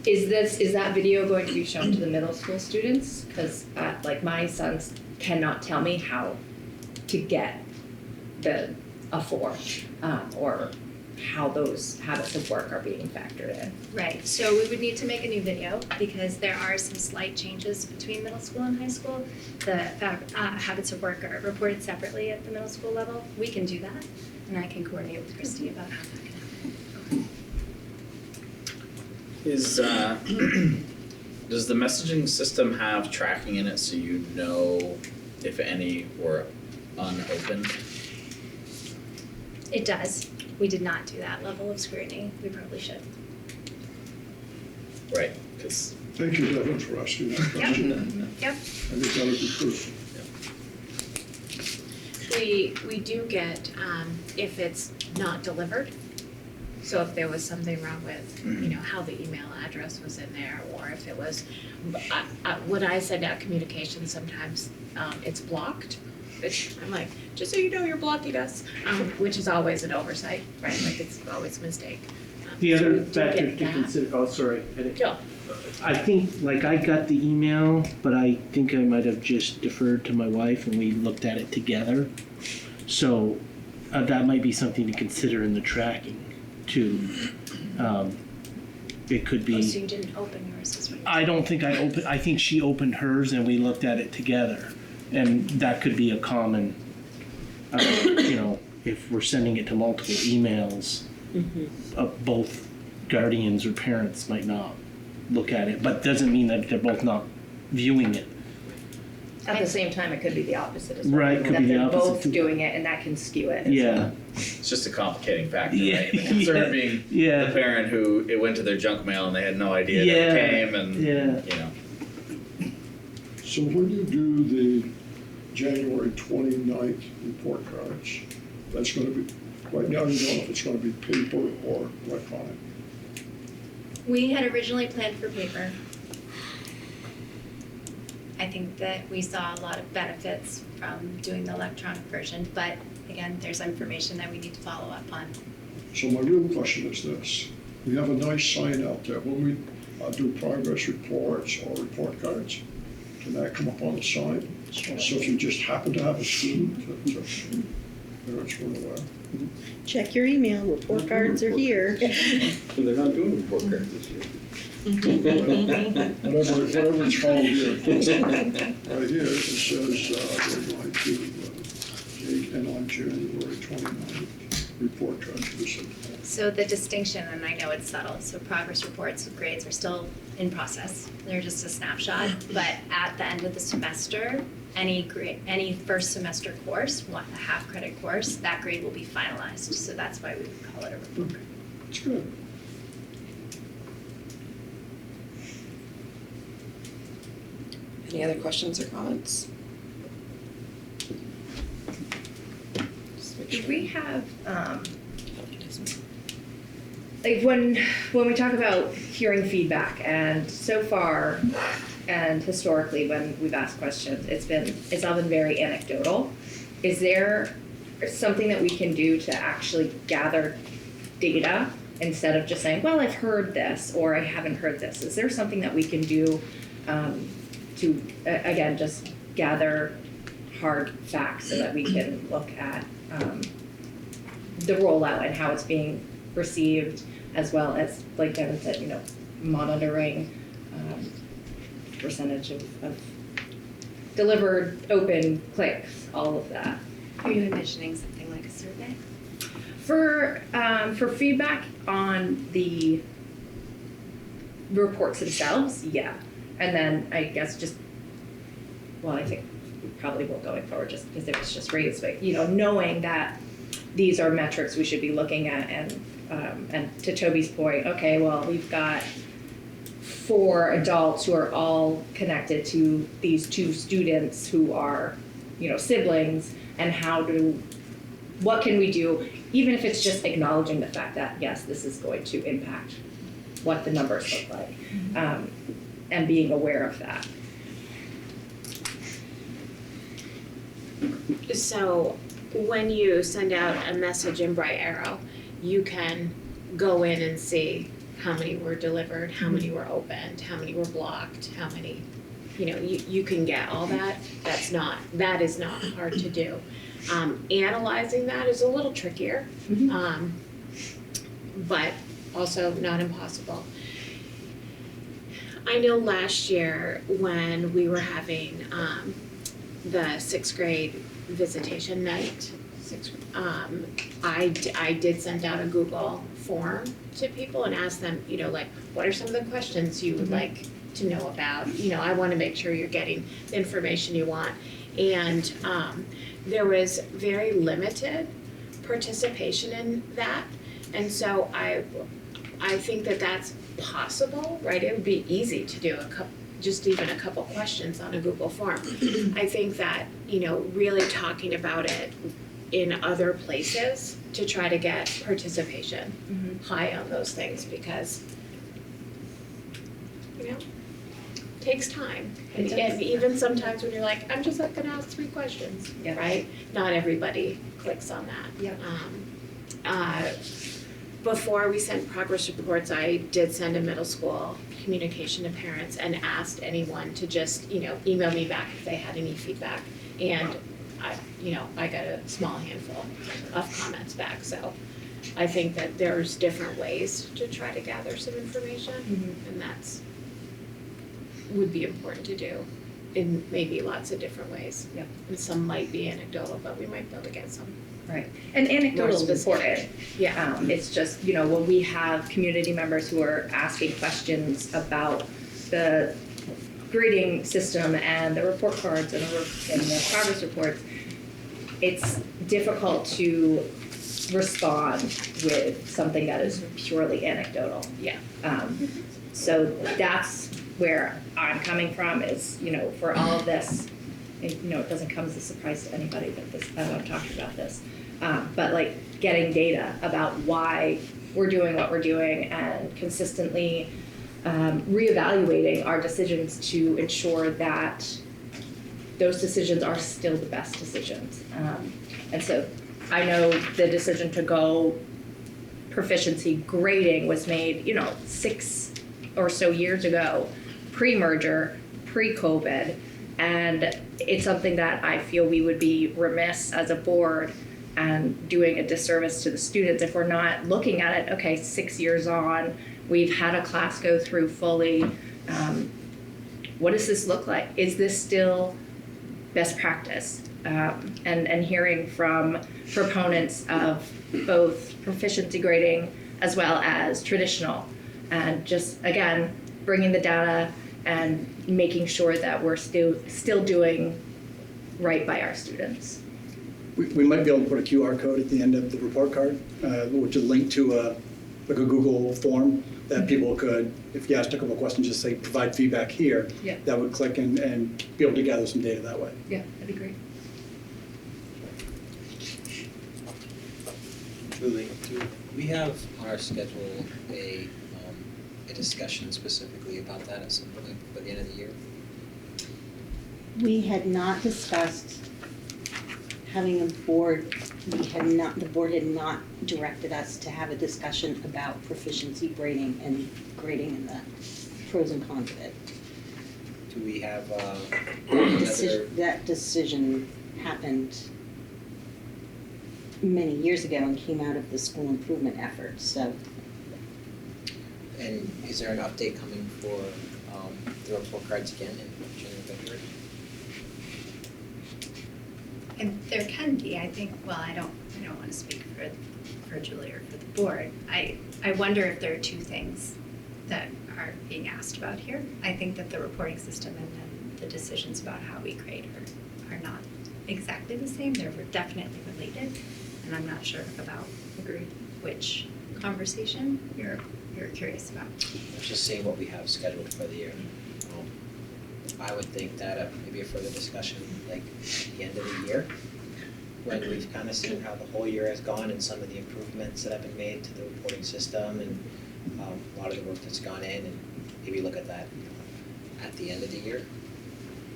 is that video going to be shown to the middle school students? Because like my sons cannot tell me how to get a 4 or how those habits of work are being factored in. Right, so we would need to make a new video because there are some slight changes between middle school and high school. The habits of work are reported separately at the middle school level. We can do that, and I can coordinate with Christy about how that can happen. Does the messaging system have tracking in it so you know if any were unopened? It does. We did not do that level of scrutiny. We probably should. Right, because. Thank you, Devin, for asking that question. Yep. I think that would be crucial. We do get, if it's not delivered, so if there was something wrong with, how the email address was in there, or if it was, when I send out communications, sometimes it's blocked. I'm like, just so you know, you're blocking us, which is always an oversight, right? Like it's always a mistake. The So other we do factor get to that. consider, sorry. Yeah. I think, I got the email, but I think I might have just deferred to my wife and we looked at it together. So that might be something to consider in the tracking too. It could be. Oh, so you didn't open yours as well? I don't think I opened, I think she opened hers and we looked at it together. And that could be a common, if we're sending it to multiple emails, both guardians or parents might not look at it, but doesn't mean that they're both not viewing it. At the same time, it could be the opposite as well. Right, could that be the they're opposite both too. doing it, and that can skew it. as Yeah. well. It's just a complicating factor, Yeah, right? The concern being the parent who it went to their junk mail and they had no idea that it came and, So when you do the January 29th report cards, that's going to be, right now you don't know if it's going to be paper or electronic. We had originally planned for paper. I think that we saw a lot of benefits from doing the electronic version, but again, there's information that we need to follow up on. So my real question is this. We have a nice sign out there. When we do progress reports or report cards, can that come up on the sign? Sure. So if you just happen to have a student that parents weren't aware. Check your email, report cards are here. So they're not doing report cards this year. Whatever it's called here. Right here, it says, they're going to, and on January 29th. report card to the city. So the distinction, and I know it's subtle, so progress reports, grades are still in process. They're just a snapshot, but at the end of the semester, any first semester course, a half credit course, that grade will be finalized. So that's why we would call it a report card. That's good. Any other questions or comments? Do we have, like when we talk about hearing feedback, and so far and historically when we've asked questions, it's all been very anecdotal. Is there something that we can do to actually gather data instead of just saying, well, I've heard this or I haven't heard this? Is there something that we can do to, again, just gather hard facts so that we can look at the rollout and how it's being received, as well as, like Devin said, monitoring percentage of delivered, open, clicks, all of that. Are you envisioning something like a survey? For feedback on the reports themselves, yeah. And then I guess I think we probably will going forward just because it was just raised, but knowing that these are metrics we should be looking at, and to Toby's point, okay, well, we've got 4 adults who are all connected to these 2 students who are, siblings, and what can we do, even if it's just acknowledging the fact that, yes, this is going to impact what the numbers look like, and being aware of that. So when you send out a message in Bright Arrow, you can go in and see how many were delivered, how many were opened, how many were blocked, how many, you can get all that. That is not hard to do. Analyzing that is a little trickier, but also not impossible. I know last year when we were having the 6th grade visitation night, I did send out a Google form to people and ask them, what are some of the questions you would like to know about? I want to make sure you're getting the information you want. And there was very limited participation in that. And so I think that that's possible, right? It would be easy to do even a couple questions on a Google form. I think that, really talking about it in other places to try to get participation high on those things, because, it takes time. And even sometimes when you're like, I'm just gonna ask 3 questions, right? Not everybody clicks on that. Before we sent progress reports, I did send a middle school communication to parents and asked anyone to just, email me back if they had any feedback. And I got a small handful of comments back. So I think that there's different ways to try to gather some information, and that's would be important to do in maybe lots of different ways. Yep. And some might be anecdotal, but we might be able to get some. Right, and anecdotal is important. Yeah. It's just, when we have community members who are asking questions about the grading system and the report cards and the progress reports, it's difficult to respond with something that is purely anecdotal. Yeah. So that's where I'm coming from is, for all of this, it doesn't come as a surprise to anybody that I'm talking about this. But like getting data about why we're doing what we're doing and consistently reevaluating our decisions to ensure that those decisions are still the best decisions. And so I know the decision to go proficiency grading was made, 6 or so years ago, pre-merger, pre-COVID, and it's something that I feel we would be remiss as a board and doing a disservice to the students if we're not looking at it, okay, 6 years on, we've had a class go through fully, what does this look like? Is this still best practice? and hearing from proponents of both proficiency grading as well as traditional. And just, again, bringing the data and making sure that we're still doing right by our students. We might be able to put a QR code at the end of the report card, which is linked to like a Google form that people could, if you asked a couple of questions, just say provide feedback here. Yeah. That would click and be able to gather some data that way. Yeah, that'd be great. Julie, do we have on our schedule a discussion specifically about that at some point by the end of the year? We had not discussed having a board, the board had not directed us to have a discussion about proficiency grading and the pros and cons of it. Do we have That decision happened many years ago and came out of the school improvement efforts, so. And is there an update coming for the report cards again in January, February? And there can be, I think, well, I don't want to speak for Julie or for the board. I wonder if there are two things that are being asked about here. I think that the reporting system and then the decisions about how we grade are not exactly the same. They're definitely related, and I'm not sure about which conversation you're curious about. Let's just see what we have scheduled for the year. I would think that maybe a further discussion like at the end of the year, when we've kind of seen how the whole year has gone and some of the improvements that have been made to the reporting system and a lot of the work that's gone in, and maybe look at that at the end of the year.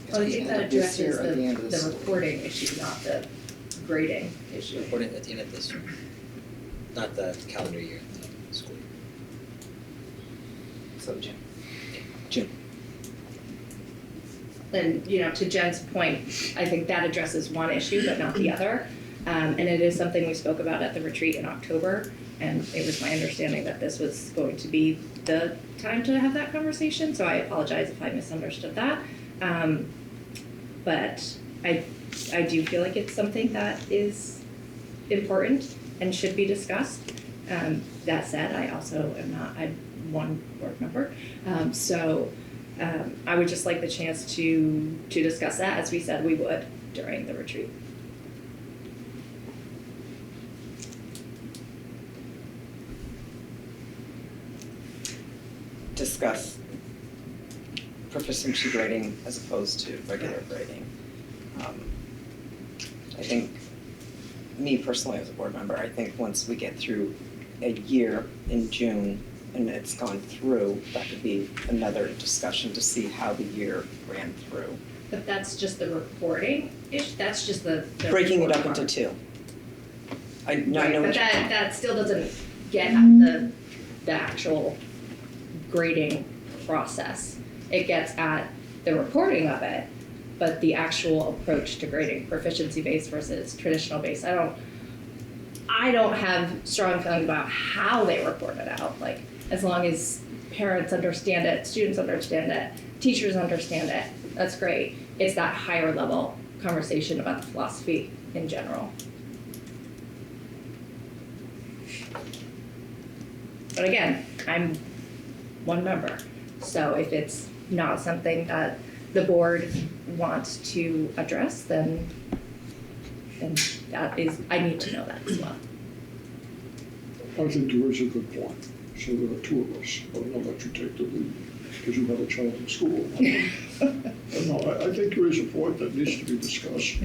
Well, I think that addresses the reporting issue, not the grading issue. Reporting at the end of this year, not the calendar year, the school year. So Jim. And, to Jen's point, I think that addresses one issue, but not the other. And it is something we spoke about at the retreat in October. And it was my understanding that this was going to be the time to have that conversation. So I apologize if I misunderstood that. But I do feel like it's something that is important and should be discussed. That said, I also I'm one board member. I would just like the chance to discuss that, as we said we would during the retreat. Discuss proficiency grading as opposed to regular grading. I think, me personally as a board member, I think once we get through a year in June and it's gone through, that could be another discussion to see how the year ran through. But that's just the reporting issue, that's just the Breaking it up report into two. I part. know Right, what but you're that still doesn't get at the actual grading process. It gets at the reporting of it, but the actual approach to grading, proficiency-based versus traditional-based, I don't have strong feelings about how they report it out. Like, as long as parents understand it, students understand it, teachers understand it, that's great. It's that higher level conversation about the philosophy in general. But again, I'm one member, so if it's not something that the board wants to address, then that is, I need to know that as well. I think there is a good point. So there are two of us. I'll let you take the lead because you have a child in school. I think there is a point that needs to be discussed.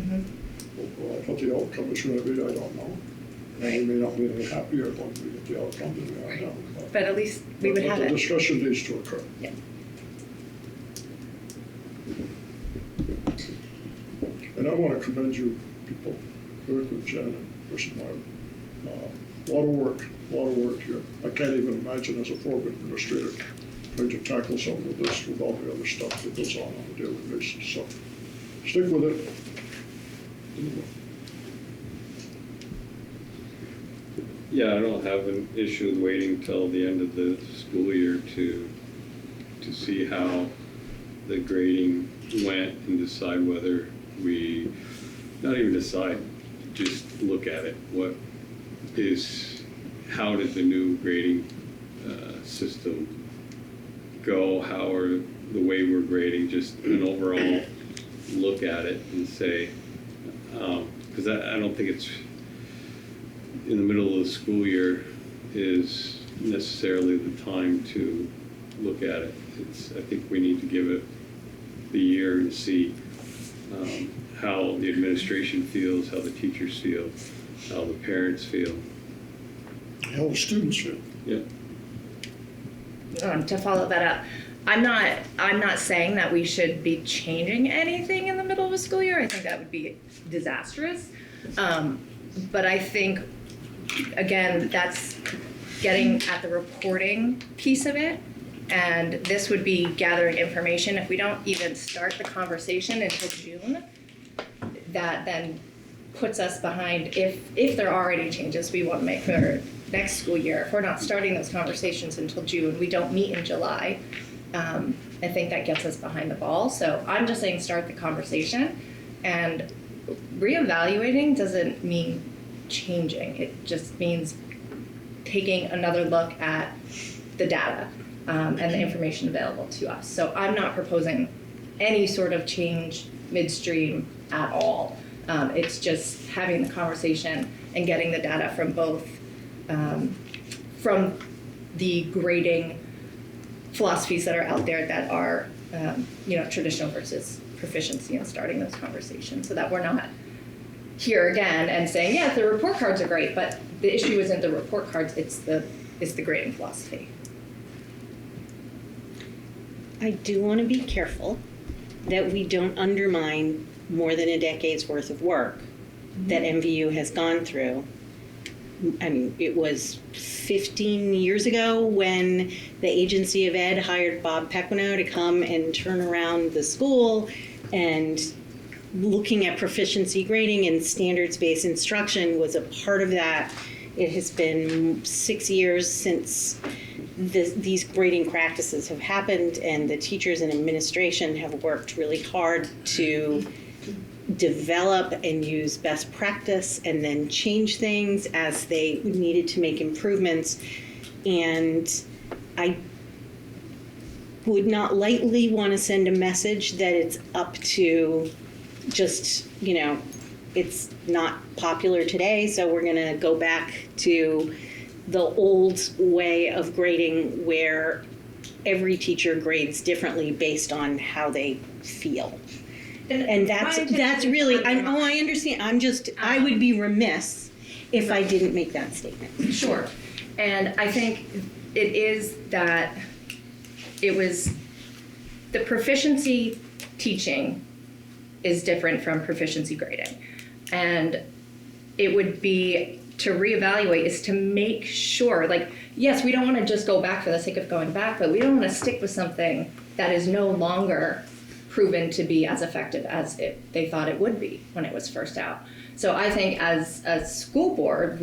What the outcome is going to be, I don't know. We may not be any happier when we get the outcome than we are now. But at least we would have the it. discussion needs to occur. Yeah. And I want to commend you people, Eric and Jen and Chris and Mark. A lot of work here. I can't even imagine as a program administrator trying to tackle something like this with all the other stuff that goes on a daily basis. So stick with it. Yeah, I don't have an issue with waiting till the end of the school year to see how the grading went and decide whether we not even decide, just look at it. How did the new grading system go? How are the way we're grading, just an overall look at it and say, because I don't think it's in the middle of the school year is necessarily the time to look at it. I think we need to give it the year and see how the administration feels, how the teachers feel, how the parents feel. How the students feel. Yeah. To follow that up, I'm not saying that we should be changing anything in the middle of a school year. I think that would be disastrous. But I think, again, that's getting at the reporting piece of it. And this would be gathering information. If we don't even start the conversation until June, that then puts us behind if there are any changes we want to make for next school year. If we're not starting those conversations until June, we don't meet in July, I think that gets us behind the ball. So I'm just saying start the conversation, and reevaluating doesn't mean changing. It just means taking another look at the data and the information available to us. So I'm not proposing any sort of change midstream at all. It's just having the conversation and getting the data from both, from the grading philosophies that are out there that are, traditional versus proficiency, and starting those conversations so that we're not here again and saying, yeah, the report cards are great, but the issue isn't the report cards, it's the grading philosophy. I do want to be careful that we don't undermine more than a decade's worth of work that MVU has gone through. I mean, it was 15 years ago when the Agency of Ed hired Bob Pequeno to come and turn around the school, and looking at proficiency grading and standards-based instruction was a part of that. It has been 6 years since these grading practices have happened, and the teachers and administration have worked really hard to develop and use best practice and then change things as they needed to make improvements. And I would not lightly want to send a message that it's up to just, it's not popular today, so we're going to go back to the old way of grading where every teacher grades differently based on how they feel. And that's really, I understand. I would be remiss if I didn't make that statement. Sure. And I think it is that it was the proficiency teaching is different from proficiency grading. And it would be to reevaluate is to make sure, yes, we don't want to just go back for the sake of going back, but we don't want to stick with something that is no longer proven to be as effective as they thought it would be when it was first out. So I think as a school board,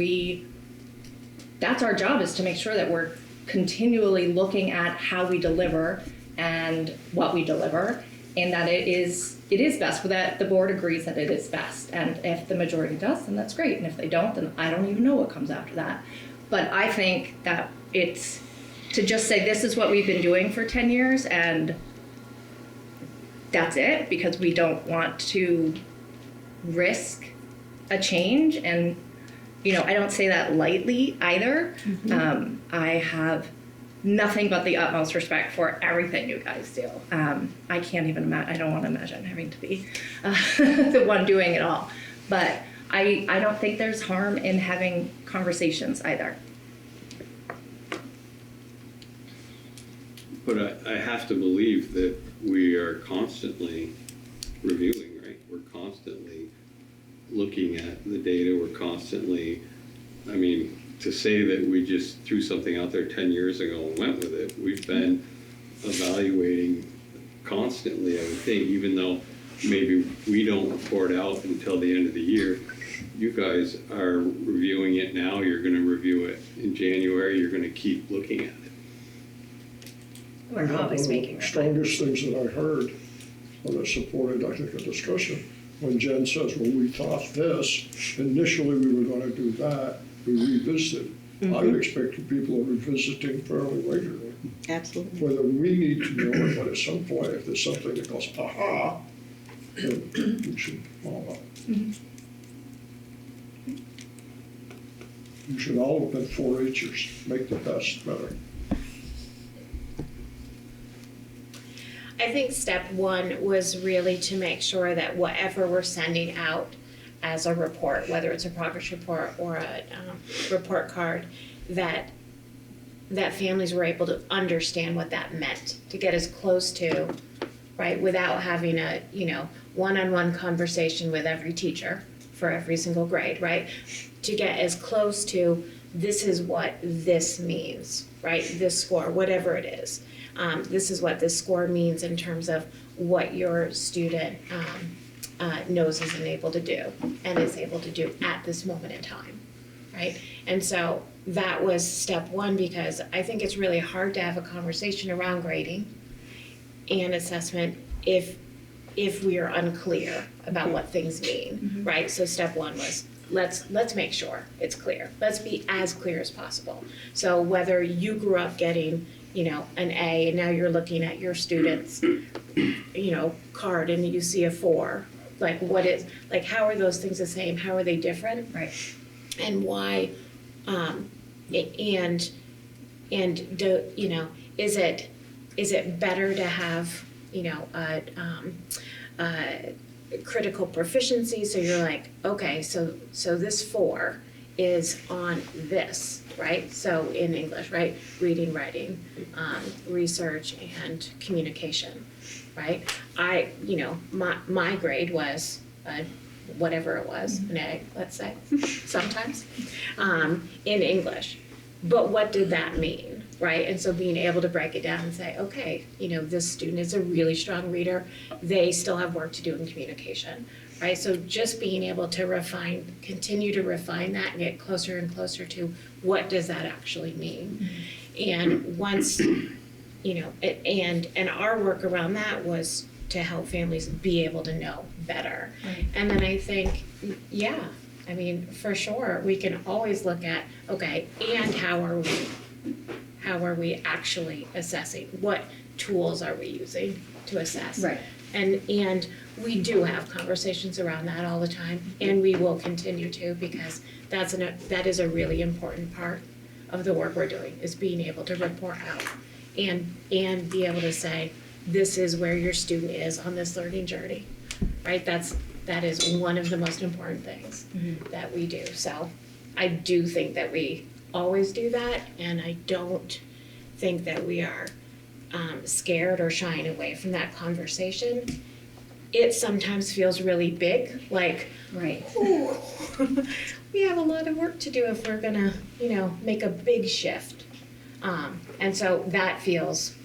that's our job, is to make sure that we're continually looking at how we deliver and what we deliver, and that it is best, that the board agrees that it is best. And if the majority does, then that's great. And if they don't, then I don't even know what comes after that. But I think that it's to just say this is what we've been doing for 10 years and that's it, because we don't want to risk a change. And, I don't say that lightly either. Mm-hmm. I have nothing but the utmost respect for everything you guys do. I can't even imagine, I don't want to imagine having to be the one doing it all. But I don't think there's harm in having conversations either. But I have to believe that we are constantly reviewing, right? We're constantly looking at the data. We're constantly, to say that we just threw something out there 10 years ago and went with it, we've been evaluating constantly, I would think, even though maybe we don't report out until the end of the year. You guys are reviewing it now. You're going to review it in January. You're going to keep looking at it. We're always making the strongest things that I heard when I supported, I think, a discussion when Jen says, well, we thought this, initially we were gonna do that, we revisited. I would expect the people are revisiting fairly regularly. Absolutely. Whether we need to know it, but at some point, if there's something that goes, aha, then we should follow up. You should all have been 4-Hers, make the best better. I think step one was really to make sure that whatever we're sending out as a report, whether it's a progress report or a report card, that families were able to understand what that meant, to get as close to, right, without having a, one-on-one conversation with every teacher for every single grade, right? To get as close to, this is what this means, right? This score, whatever it is. This is what this score means in terms of what your student knows is able to do and is able to do at this moment in time, right? And so that was step one, because I think it's really hard to have a conversation around grading and assessment if we are unclear about what things mean, right? So step one was, let's make sure it's clear. Let's be as clear as possible. So whether you grew up getting, an A, and now you're looking at your student's, card and you see a 4, like how are those things the same? How are they different? Right. And why, and do, is it better to have, critical proficiency, so you're like, okay, so this 4 is on this, right? So in English, right? Reading, writing, research, and communication, right? My grade was whatever it was, an A, let's say, sometimes, in English. But what did that mean, right? And so being able to break it down and say, okay, this student is a really strong reader. They still have work to do in communication, right? So just being able to continue to refine that and get closer and closer to what does that actually mean. And once, and our work around that was to help families be able to know better. Right. And then I think, for sure, we can always look at, okay, and how are we actually assessing? What tools are we using to assess? Right. And we do have conversations around that all the time, and we will continue to, because that is a really important part of the work we're doing, is being able to report out and be able to say, this is where your student is on this learning journey, right? That is one of the most important things that we do. So I do think that we always do that, and I don't think that we are scared or shying away from that conversation. It sometimes feels really big, like, right. Ooh, we have a lot of work to do if we're gonna, make a big shift. And so that feels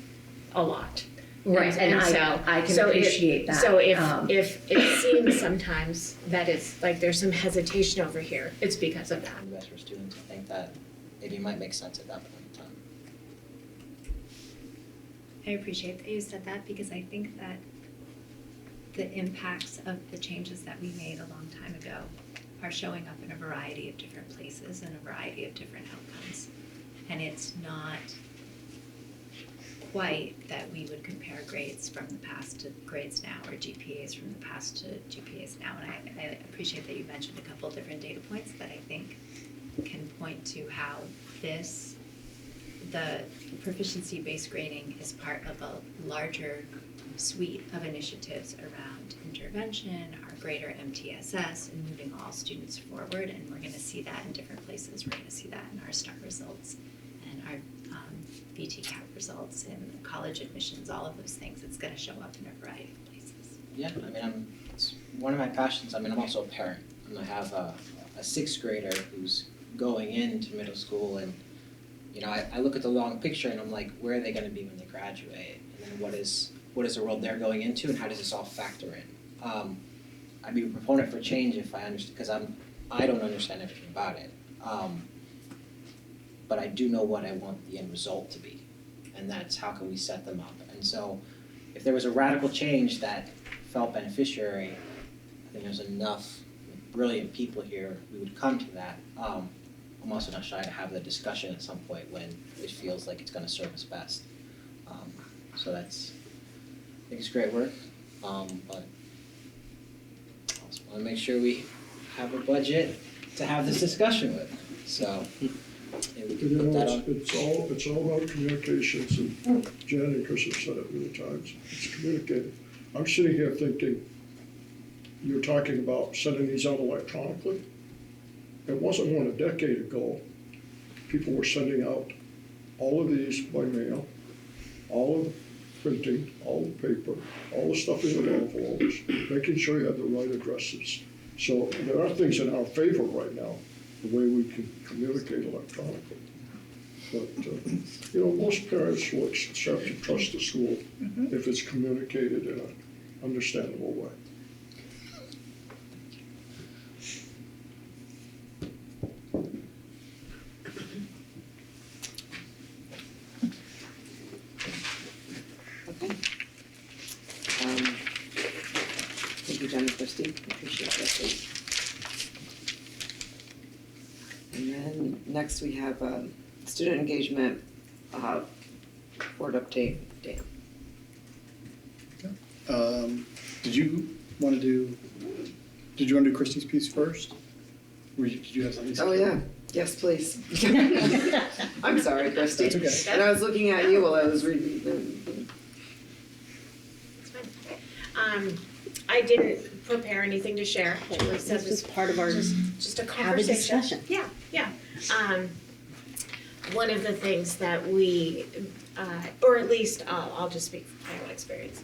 a lot. Right, and I can appreciate that. So if it seems sometimes that it's like there's some hesitation over here, it's because of that. Best for students, I think that maybe it might make sense at that point in time. I appreciate that you said that, because I think that the impacts of the changes that we made a long time ago are showing up in a variety of different places and a variety of different outcomes. And it's not quite that we would compare grades from the past to grades now, or GPAs from the past to GPAs now. And I appreciate that you mentioned a couple different data points that I think can point to how the proficiency-based grading is part of a larger suite of initiatives around intervention, our greater MTSS, and moving all students forward. And we're going to see that in different places. We're going to see that in our STAR results and our VTCAP results and college admissions, all of those things. It's going to show up in a variety of places. Yeah, it's one of my passions. I'm also a parent. I have a 6th grader who's going into middle school, and I look at the long picture and I'm like, where are they going to be when they graduate? And then what is the world they're going into, and how does this all factor in? I'd be a proponent for change if I understand, because I don't understand everything about it. But I do know what I want the end result to be, and that's how can we set them up. And so if there was a radical change that felt beneficiary, I think there's enough brilliant people here, we would come to that. I'm also not shy to have the discussion at some point when it feels like it's gonna serve us best. So that's, I think it's great work, but I also wanna make sure we have a budget to have this discussion with, so maybe we can You put know, that on. it's all about communications, and Jen and Chris have said it many times, it's communicated. I'm sitting here thinking, you're talking about sending these out electronically. It wasn't more than a decade ago, people were sending out all of these by mail, all of the printing, all the paper, all the stuff in the envelopes, making sure you had the right addresses. So there are things in our favor right now, the way we can communicate electronically. But, you know, most parents will accept and trust the school if it's communicated in an understandable way. Okay. Thank you, Jen and Christie, appreciate that. And then next we have student engagement board update, Dan. Did you want to do Christie's piece first? Or did you have something? Oh, yeah, yes, please. I'm sorry, Christie. That's okay. And I was looking at you while I was reading the. I didn't prepare anything to share. This is part of our just a have a conversation. discussion. Yeah. One of the things that we, or at least I'll just speak from my own experience,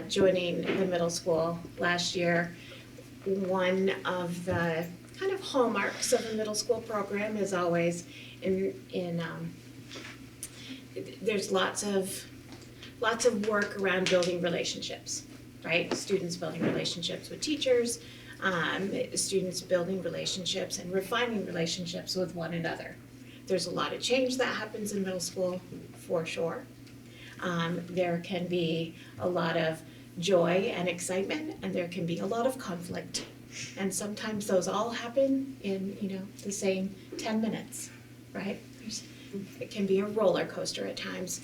joining the middle school last year, one of the kind of hallmarks of a middle school program is always there's lots of work around building relationships, right? Students building relationships with teachers, students building relationships and refining relationships with one another. There's a lot of change that happens in middle school, for sure. There can be a lot of joy and excitement, and there can be a lot of conflict. And sometimes those all happen in, the same 10 minutes, right? It can be a roller coaster at times.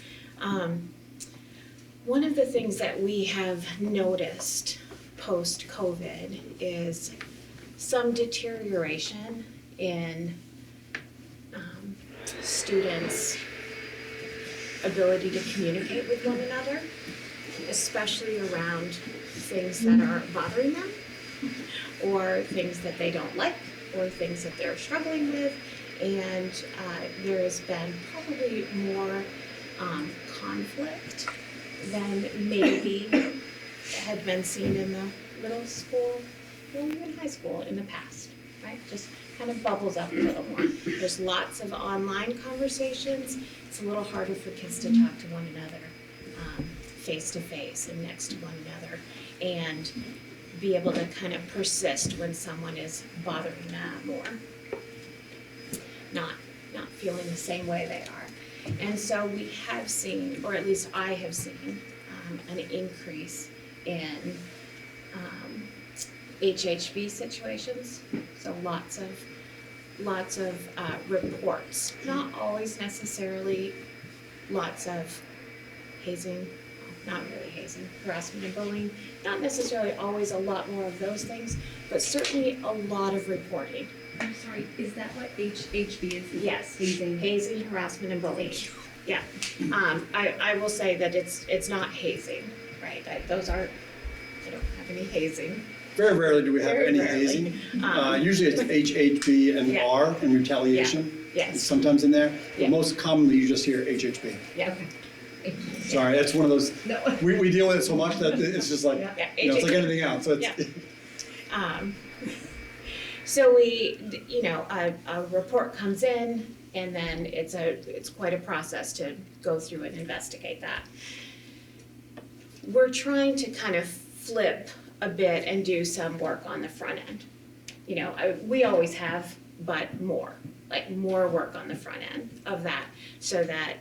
One of the things that we have noticed post-COVID is some deterioration in students' ability to communicate with one another, especially around things that are bothering them, or things that they don't like, or things that they're struggling with. And there has been probably more conflict than maybe had been seen in the middle school or even high school in the past, right? Just kind of bubbles up a little more. There's lots of online conversations. It's a little harder for kids to talk to one another face to face and next to one another, and be able to kind of persist when someone is bothering them or not feeling the same way they are. And so we have seen, or at least I have seen, an increase in HHB situations. So lots of reports, not always necessarily lots of hazing, not really hazing, harassment and bullying, not necessarily always a lot more of those things, but certainly a lot of reporting. I'm sorry, is that what HHB is? Yes, hazing, harassment and bullying. Yeah, I will say that it's not hazing, right? I don't have any hazing. Very rarely do we have Very any rarely. hazing. Usually it's HHB and Yeah. R and retaliation. Yes. Sometimes in there. Yeah. But most commonly you just hear HHB. Yeah. Sorry, that's one of those, No. we deal with it so much that it's just like, Yeah. it's like anything else. So it's, Yeah. So we, a report comes in, and then it's quite a process to go through and investigate that. We're trying to kind of flip a bit and do some work on the front end. We always have, but more work on the front end of that, so that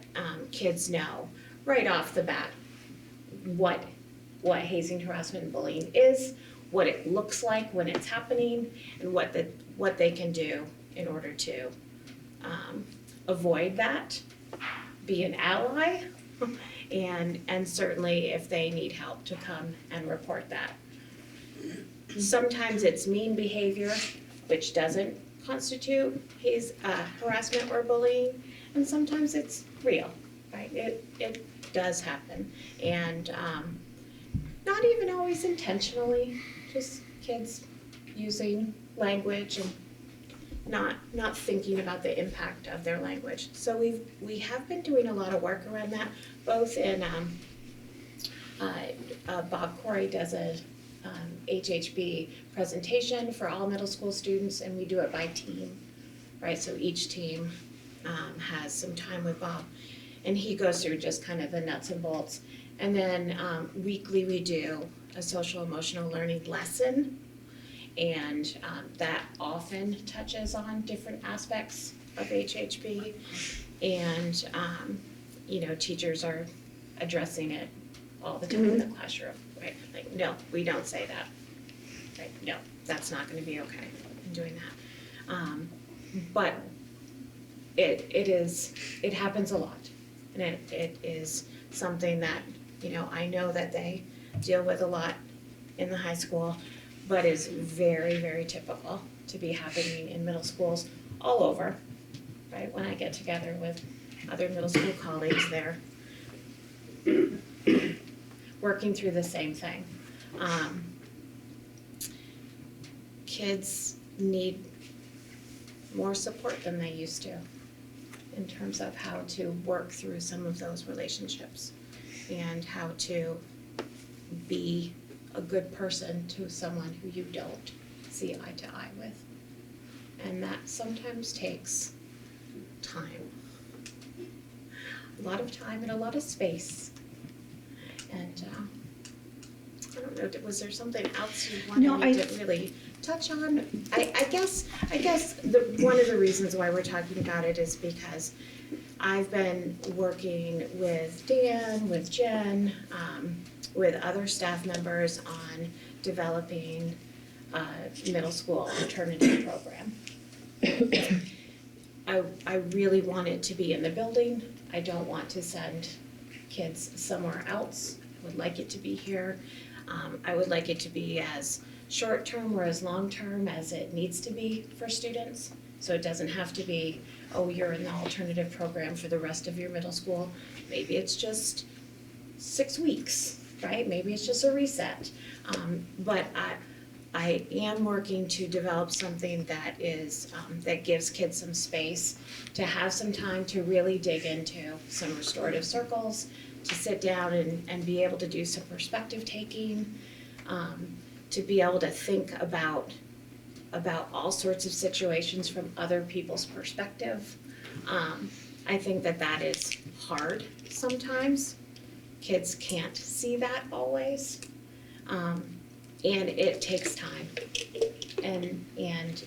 kids know right off the bat what hazing, harassment, and bullying is, what it looks like when it's happening and what they can do in order to avoid that, be an ally, and certainly if they need help to come and report that. Sometimes it's mean behavior, which doesn't constitute harassment or bullying, and sometimes it's real, right? It does happen, and not even always intentionally, just kids using language and not thinking about the impact of their language. So we have been doing a lot of work around that, both in Bob Corey does a HHB presentation for all middle school students, and we do it by team, right? So each team has some time with Bob, and he goes through just kind of the nuts and bolts. And then weekly we do a social emotional learning lesson, and that often touches on different aspects of HHB, and teachers are addressing it all the time in the classroom, right? Like, no, we don't say that, right? No, that's not going to be okay in doing that. But it happens a lot, and it is something that I know that they deal with a lot in the high school, but is very, very typical to be happening in middle schools all over, right? When I get together with other middle school colleagues, they're working through the same thing. Kids need more support than they used to in terms of how to work through some of those relationships and how to be a good person to someone who you don't see eye to eye with. And that sometimes takes time. A lot of time and a lot of space. And I don't know, was there something else you wanted me to really touch on? I guess one of the reasons why we're talking about it is because I've been working with Dan, with Jen, with other staff members on developing a middle school alternative program. I really want it to be in the building. I don't want to send kids somewhere else. I would like it to be here. I would like it to be as short-term or as long-term as it needs to be for students. So it doesn't have to be, oh, you're in the alternative program for the rest of your middle school. Maybe it's just 6 weeks, right? Maybe it's just a reset. But I am working to develop something that is that gives kids some space to have some time to really dig into some restorative circles, to sit down and be able to do some perspective taking, to be able to think about all sorts of situations from other people's perspective. I think that is hard sometimes. Kids can't see that always. And it takes time. And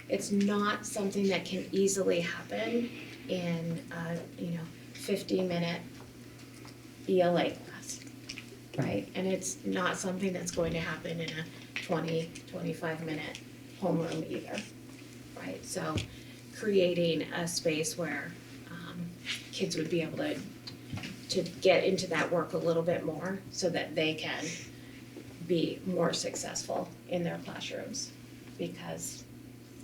it's not something that can easily happen in a 15-minute ELA class, right? And it's not something that's going to happen in a 25-minute homeroom either, right? So creating a space where kids would be able to get into that work a little bit more so that they can be more successful in their classrooms. Because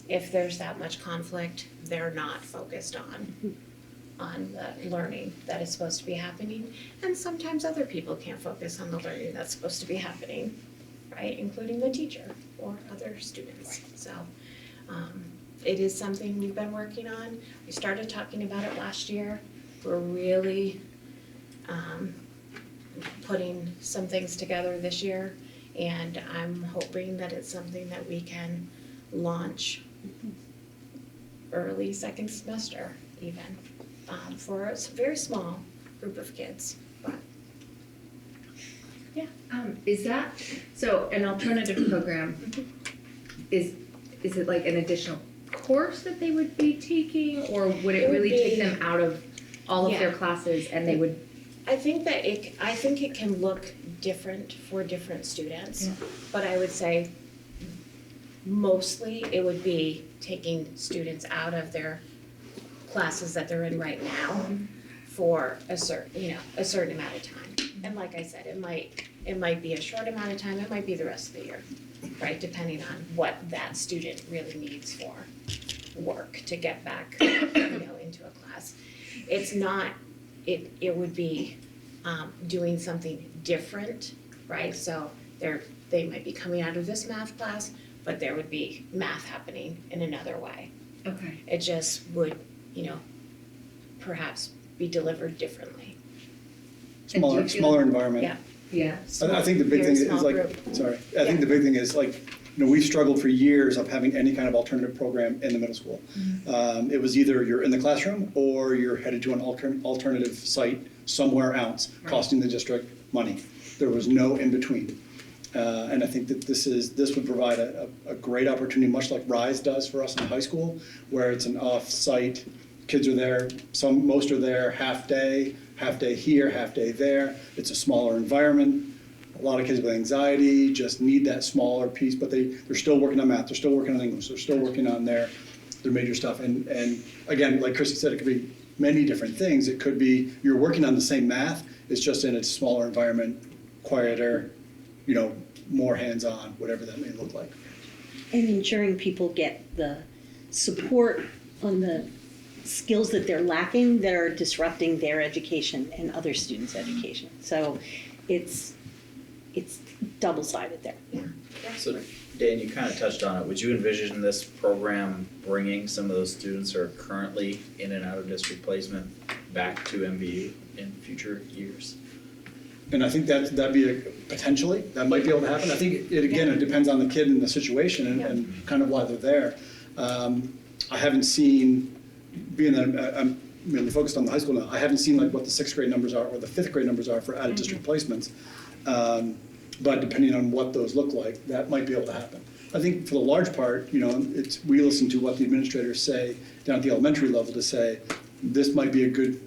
if there's that much conflict, they're not focused on the learning that is supposed to be happening. And sometimes other people can't focus on the learning that's supposed to be happening, right? Including the teacher or other students. So it is something we've been working on. We started talking about it last year. We're really putting some things together this year, and I'm hoping that it's something that we can launch early second semester even, for a very small group of kids. But yeah. Is that, so an alternative program, is it like an additional course that they would be taking, or would it really take them out of all of their classes and they would? I think it can look different for different students. But I would say mostly it would be taking students out of their classes that they're in right now for a certain amount of time. And like I said, it might be a short amount of time, it might be the rest of the year, right? Depending on what that student really needs for work to get back, into a class. It's not, it would be doing something different, right? So they might be coming out of this math class, but there would be math happening in another way. Okay. It just would, perhaps be delivered differently. Smaller environment. Yeah. Yeah. I think the big thing is like, I think the big thing is like, we've struggled for years of having any kind of alternative program in the middle school. It was either you're in the classroom or you're headed to an alternative site somewhere else, costing the district money. There was no in between. And I think that this would provide a great opportunity, much like RISE does for us in high school, where it's an off-site, kids are there, most are there half day here, half day there. It's a smaller environment. A lot of kids with anxiety just need that smaller piece, but they're still working on math, they're still working on English, they're still working on their major stuff. And again, like Chrissy said, it could be many different things. It could be you're working on the same math, it's just in a smaller environment, quieter, more hands-on, whatever that may look like. And ensuring people get the support on the skills that they're lacking that are disrupting their education and other students' education. So it's double-sided there. So Dan, you kind of touched on it. Would you envision this program bringing some of those students who are currently in and out of district placement back to MVU in future years? And I think that'd be potentially, that might be able to happen. I think it depends on the kid and the situation and kind of why they're there. I haven't seen, being that I'm mainly focused on the high school now, I haven't seen like what the 6th grade numbers are or the 5th grade numbers are for out of district placements. But depending on what those look like, that might be able to happen. I think for the large part, we listen to what the administrators say down at the elementary level to say, this might be a good,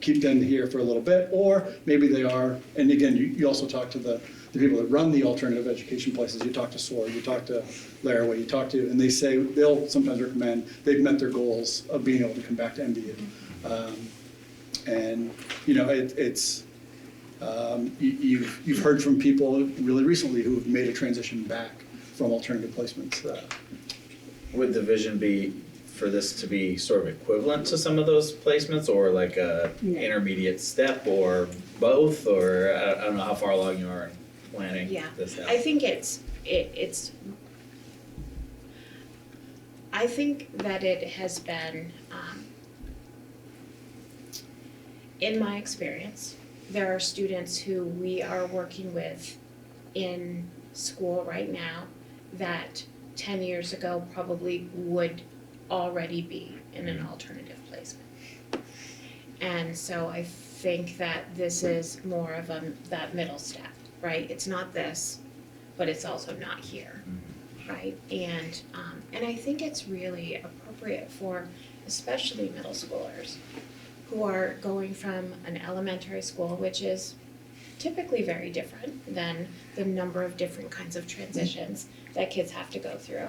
keep them here for a little bit, or maybe they are, and again, you also talk to the people that run the alternative education places. You talk to SOAR, you talk to Laraway, you talk to, and they say they'll sometimes recommend they've met their goals of being able to come back to MVU. You've heard from people really recently who have made a transition back from alternative placements. Would the vision be for this to be sort of equivalent to some of those placements, or like a intermediate step, or both, or I don't know how far along you are in planning this out? I think I think that it has been, in my experience, there are students who we are working with in school right now that 10 years ago probably would already be in an alternative placement. And so I think that this is more of that middle step, right? It's not this, but it's also not here, right? And I think it's really appropriate for especially middle schoolers who are going from an elementary school, which is typically very different than the number of different kinds of transitions that kids have to go through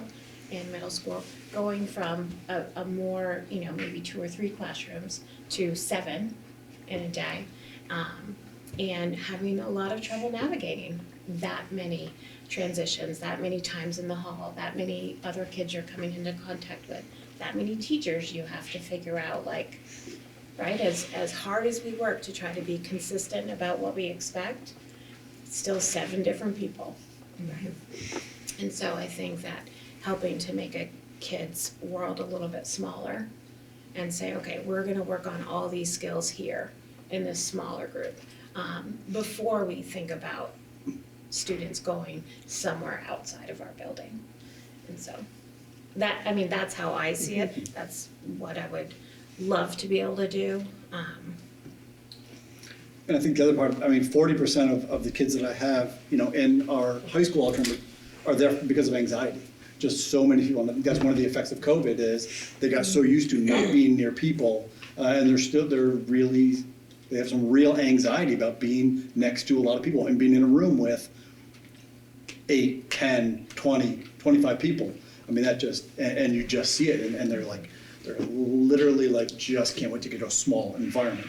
in middle school, going from a more, maybe 2 or 3 classrooms to 7 in a day, and having a lot of trouble navigating that many transitions, that many times in the hall, that many other kids you're coming into contact with, that many teachers you have to figure out, like, right, as hard as we work to try to be consistent about what we expect, it's still 7 different people, right? And so I think that helping to make a kid's world a little bit smaller and say, okay, we're gonna work on all these skills here in this smaller group, before we think about students going somewhere outside of our building. And so that's how I see it. That's what I would love to be able to do. And I think the other part, 40% of the kids that I have, in our high school alternative are there because of anxiety. Just so many people, and that's one of the effects of COVID is they got so used to not being near people, and they're really They have some real anxiety about being next to a lot of people and being in a room with 8, 10, 20, 25 people. I mean, that just, and you just see it, and they're like, they're literally like, just can't wait to get to a small environment.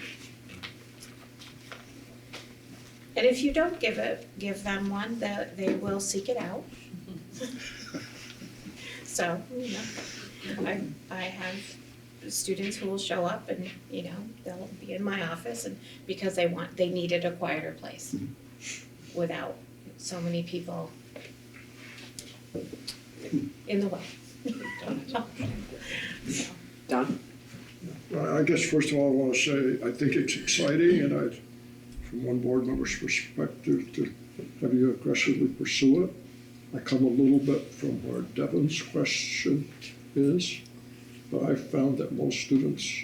And if you don't give them one, they will seek it out. So, you know, I have students who will show up and, you know, they'll be in my office and because they needed a quieter place without so many people in the way. Don? I guess first of all, I want to say, I think it's exciting, and from one board member's perspective, to have you aggressively pursue it. I come a little bit from where Devin's question is, but I've found that most students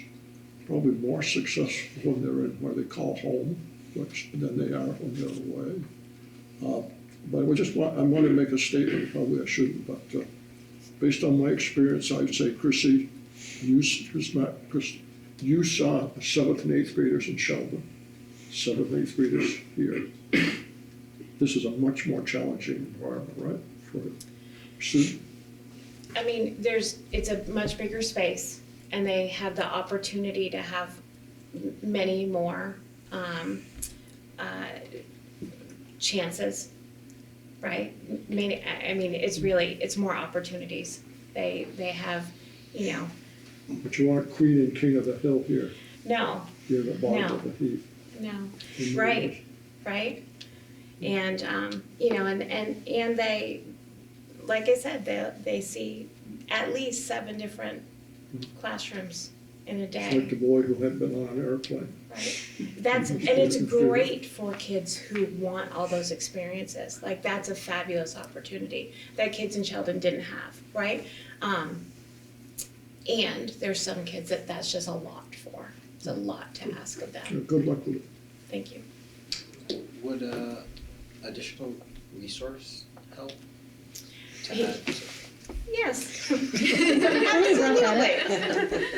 probably more successful when they're in where they call home, than they are when they're away. But I want to make a statement, probably I shouldn't, but based on my experience, I'd say, Chrissy, you saw 7th and 8th graders in Sheldon, 7th and 8th graders here. This is a much more challenging environment, right, for a student? I mean, it's a much bigger space and they have the opportunity to have many more chances, right? I mean, it's more opportunities. They have, you know. But you aren't queen and king of the hill here. No. You're the bottom No. of the heap. No, right. And, you know, and they, like I said, they see at least 7 different classrooms in a It's day. like the boy who had been on an airplane. Right. And it's great for kids who want all those experiences. Like, that's a fabulous opportunity that kids in Sheldon didn't have, right? And there's some kids that's just a lot for. It's a lot to ask of them. Good luck with it. Thank you. Would additional resource help? Yes. Absolutely.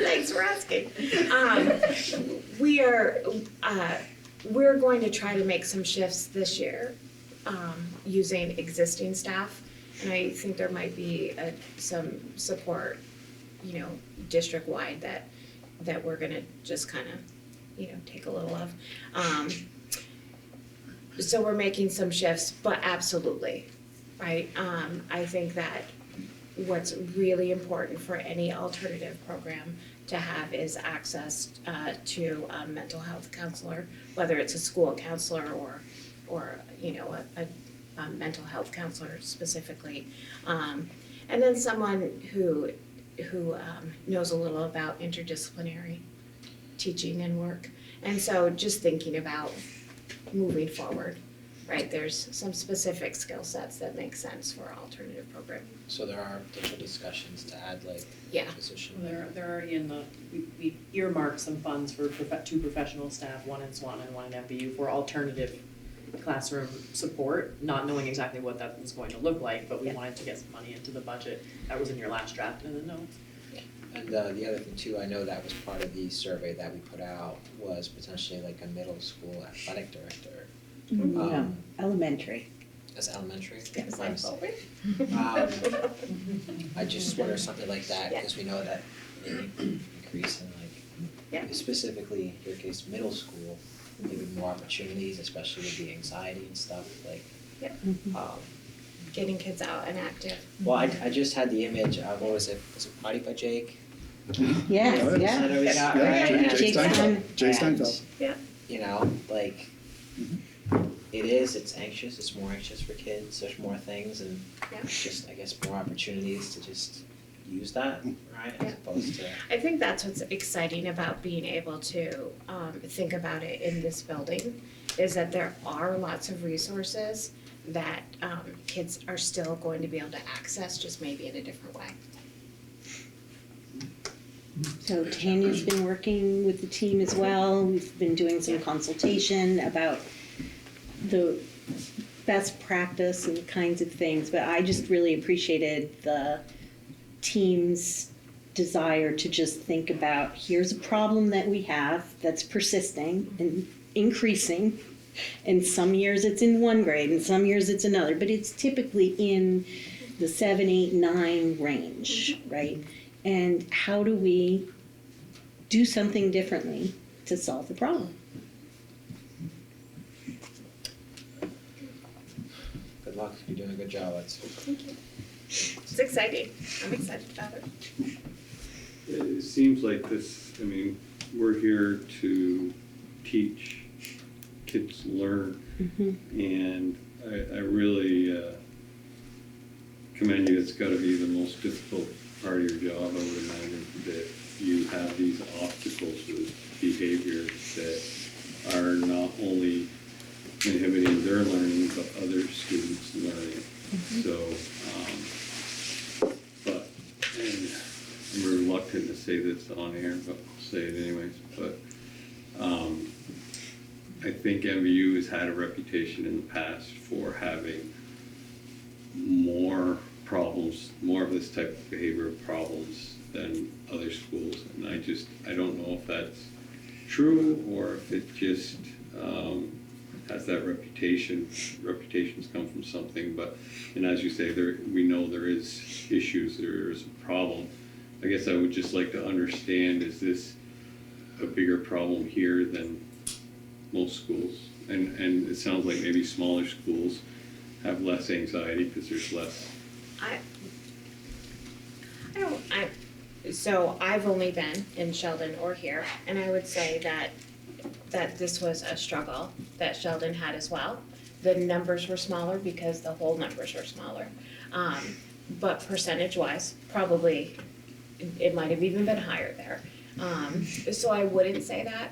Thanks for asking. We're going to try to make some shifts this year using existing staff. And I think there might be some support, you know, district-wide that we're gonna just kind of, you know, take a little of. So we're making some shifts, but absolutely, right? I think that what's really important for any alternative program to have is access to a mental health counselor, whether it's a school counselor or you know, a mental health counselor specifically. And then someone who knows a little about interdisciplinary teaching and work. And so just thinking about moving forward, right? There's some specific skill sets that make sense for alternative programming. So there are potential discussions to add like position. They're already in we earmarked some funds for 2 professional staff, 1 in SWAN and 1 in MVU for alternative classroom support, not knowing exactly what that was going to look like, but we wanted to get some money into the budget. That was in your last draft in the notes. And the other thing too, I know that was part of the survey that we put out, was potentially like a middle school athletic director. No, elementary. As elementary? Yes, My I mistake. I just wonder something like that, because we know that maybe increase in like, specifically in your case, middle school, maybe more opportunities, especially with the anxiety and stuff, like. Getting kids out and active. Well, I just had the image of, what was it Party by Jake? Yes, The yeah. center we got, Yeah. right? And- Jake Steinfeld. Jake Steinfeld. Yeah. You know, like, it's anxious, it's more anxious for kids, there's more things, and just, I guess, more opportunities to just use that, right, as opposed to. I think that's what's exciting about being able to think about it in this building, is that there are lots of resources that kids are still going to be able to access, just maybe in a different way. So Tanya's been working with the team as well. We've been doing some consultation about the best practice and kinds of things, but I just really appreciated the team's desire to just think about, here's a problem that we have that's persisting and increasing. And some years it's in one grade and some years it's another, but it's typically in the 7, 8, 9 range, right? And how do we do something differently to solve the problem? Good luck. You're doing a good job. Thank you. It's exciting. I'm excited about it. It seems like this, I mean, we're here to teach, kids learn, and I really commend you. It's got to be the most difficult part of your job, I would imagine, that you have these obstacles with behavior that are not only inhibiting their learning, but other students' learning. So, but, and I'm reluctant to say this on air, but I'll say it anyways, but I think MVU has had a reputation in the past for having more problems, more of this type of behavioral problems than other schools. And I don't know if that's true or if it just has that reputation. Reputations come from something, but, and as you say, we know there is issues, there is a problem. I guess I would just like to understand, is this a bigger problem here than most schools? And it sounds like maybe smaller schools have less anxiety because there's less. So I've only been in Sheldon or here, and I would say that this was a struggle that Sheldon had as well. The numbers were smaller because the whole numbers were smaller. But percentage-wise, probably it might have even been higher there. So I wouldn't say that.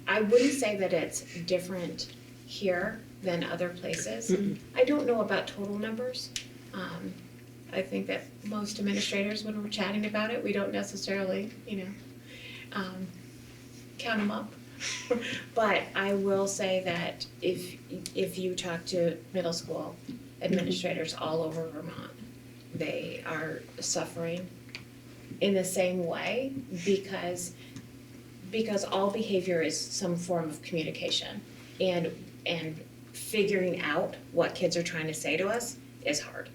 I wouldn't say that it's different here than other places. I don't know about total numbers. I think that most administrators, when we're chatting about it, we don't necessarily, count them up. But I will say that if you talk to middle school administrators all over Vermont, they are suffering in the same way because all behavior is some form of communication, and figuring out what kids are trying to say to us is hard.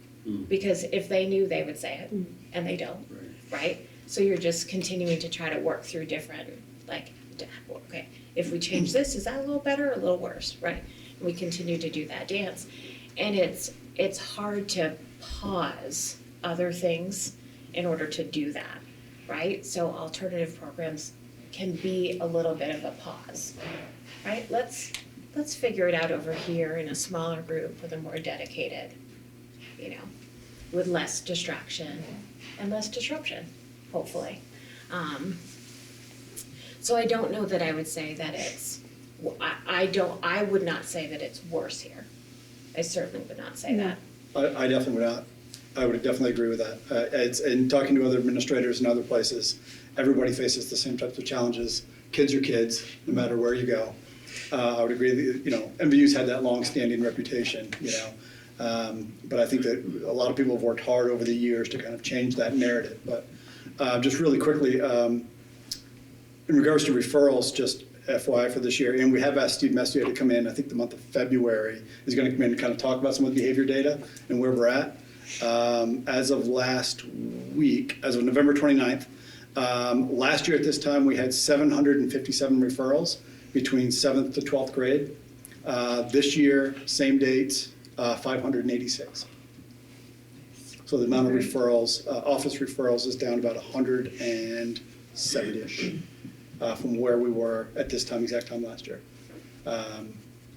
Because if they knew, they would say it, and they don't, right? So you're just continuing to try to work through different, okay, if we change this, is that a little better or a little worse, right? And we continue to do that dance. And it's hard to pause other things in order to do that, right? So alternative programs can be a little bit of a pause, right? Let's figure it out over here in a smaller group with a more dedicated, with less distraction and less disruption, hopefully. So I don't know that I would say that it's, I would not say that it's worse here. I certainly would not say that. I definitely would not. I would definitely agree with that. And talking to other administrators in other places, everybody faces the same types of challenges. Kids are kids, no matter where you go. I would agree that, MVU's had that long-standing reputation, but I think that a lot of people have worked hard over the years to kind of change that narrative. But just really quickly, in regards to referrals, just FYI for this year, and we have asked Steve Messier to come in, I think the month of February, he's going to come in and kind of talk about some of the behavior data and where we're at. As of last week, as of November 29th, last year at this time we had 757 referrals between 7th to 12th grade. This year, same dates, 586. So the amount of referrals, office referrals is down about 170-ish from where we were at this time, exact time last year.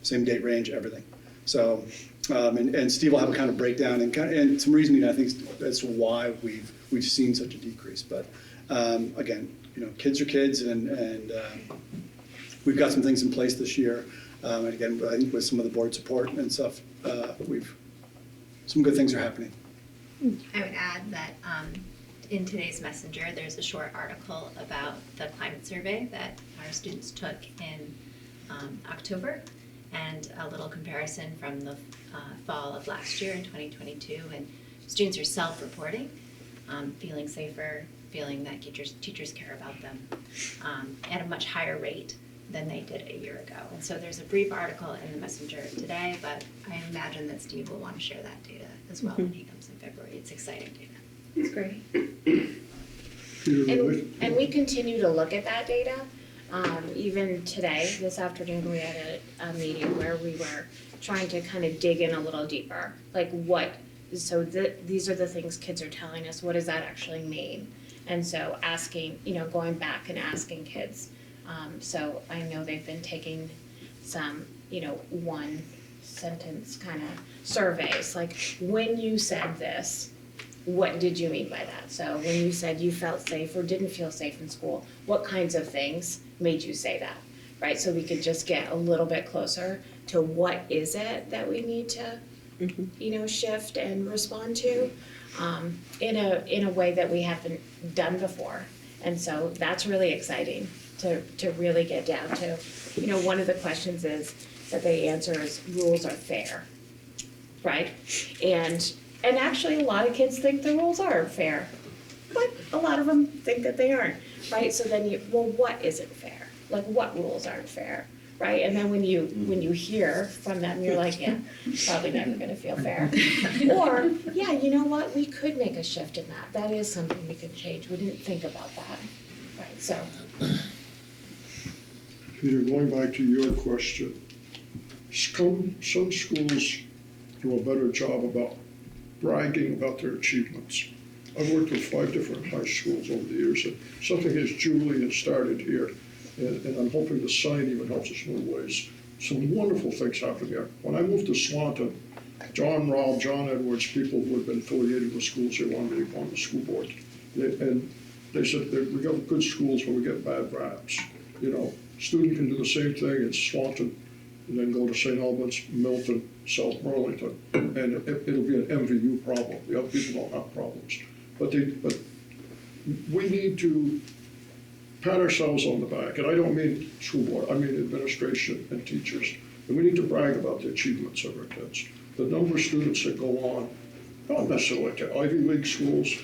Same date range, everything. So, and Steve will have a kind of breakdown and some reasoning, I think, as to why we've seen such a decrease. But again, kids are kids, and we've got some things in place this year. And again, I think with some of the board support and stuff, some good things are happening. I would add that in today's Messenger, there's a short article about the climate survey that our students took in October, and a little comparison from the fall of last year in 2022. And students are self-reporting, feeling safer, feeling that teachers care about them at a much higher rate than they did a year ago. And so there's a brief article in the Messenger today, but I imagine that Steve will want to share that data as well when he comes in February. It's exciting data. It's great. And we continue to look at that data. Even today, this afternoon, we had a meeting where we were trying to kind of dig in a little deeper. Like these are the things kids are telling us. What does that actually mean? And so asking, going back and asking kids. So I know they've been taking some, one sentence kind of surveys, like when you said this, what did you mean by that? So when you said you felt safe or didn't feel safe in school, what kinds of things made you say that, right? So we could just get a little bit closer to what is it that we need to, shift and respond to in a way that we haven't done before. And so that's really exciting to really get down to. One of the questions is that they answer is rules are fair, right? And actually a lot of kids think the rules are fair, but a lot of them think that they aren't, right? So then what isn't fair? Like what rules aren't fair, right? And then when you hear from them, you're like, yeah, probably never gonna feel fair. Or, yeah, you know what, we could make a shift in that. That is something we could change. We didn't think about that, right? So. Peter, going back to your question, some schools do a better job about bragging about their achievements. I've worked with 5 different high schools over the years, and something has Julian started here, and I'm hoping the sign even helps us move ways. Some wonderful things happen here. When I moved to Swanton, John Rowell, John Edwards, people who had been affiliated with schools, they wanted me to go on the school board. And they said, we got good schools, but we get bad raps. Student can do the same thing in Swanton, and then go to St. Albans, Milton, South Burlington, and it'll be an MVU problem. The other people don't have problems. But we need to pat ourselves on the back, and I don't mean school board, I mean administration and teachers. And we need to brag about the achievements of our kids. The number of students that go on, not necessarily to Ivy League schools,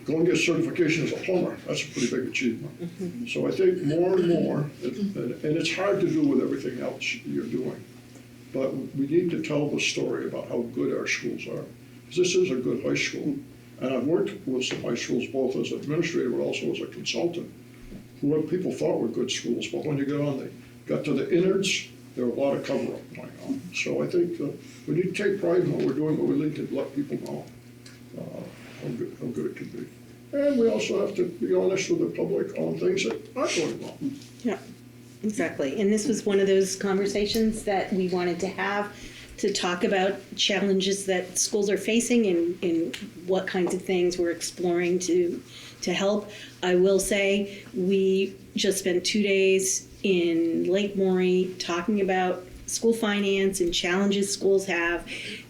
go and get certification as a plumber, that's a pretty big achievement. So I think more and more, and it's hard to do with everything else you're doing, but we need to tell the story about how good our schools are. Because this is a good high school. And I've worked with some high schools both as an administrator but also as a consultant, who people thought were good schools, but when you got to the innards, there were a lot of cover-up going on. So I think we need to take pride in what we're doing, but we need to let people know how good it can be. And we also have to be honest with the public on things that aren't going wrong. Yeah, exactly. And this was one of those conversations that we wanted to have to talk about challenges that schools are facing and what kinds of things we're exploring to help. I will say we just spent 2 days in Lake Maury talking about school finance and challenges schools have,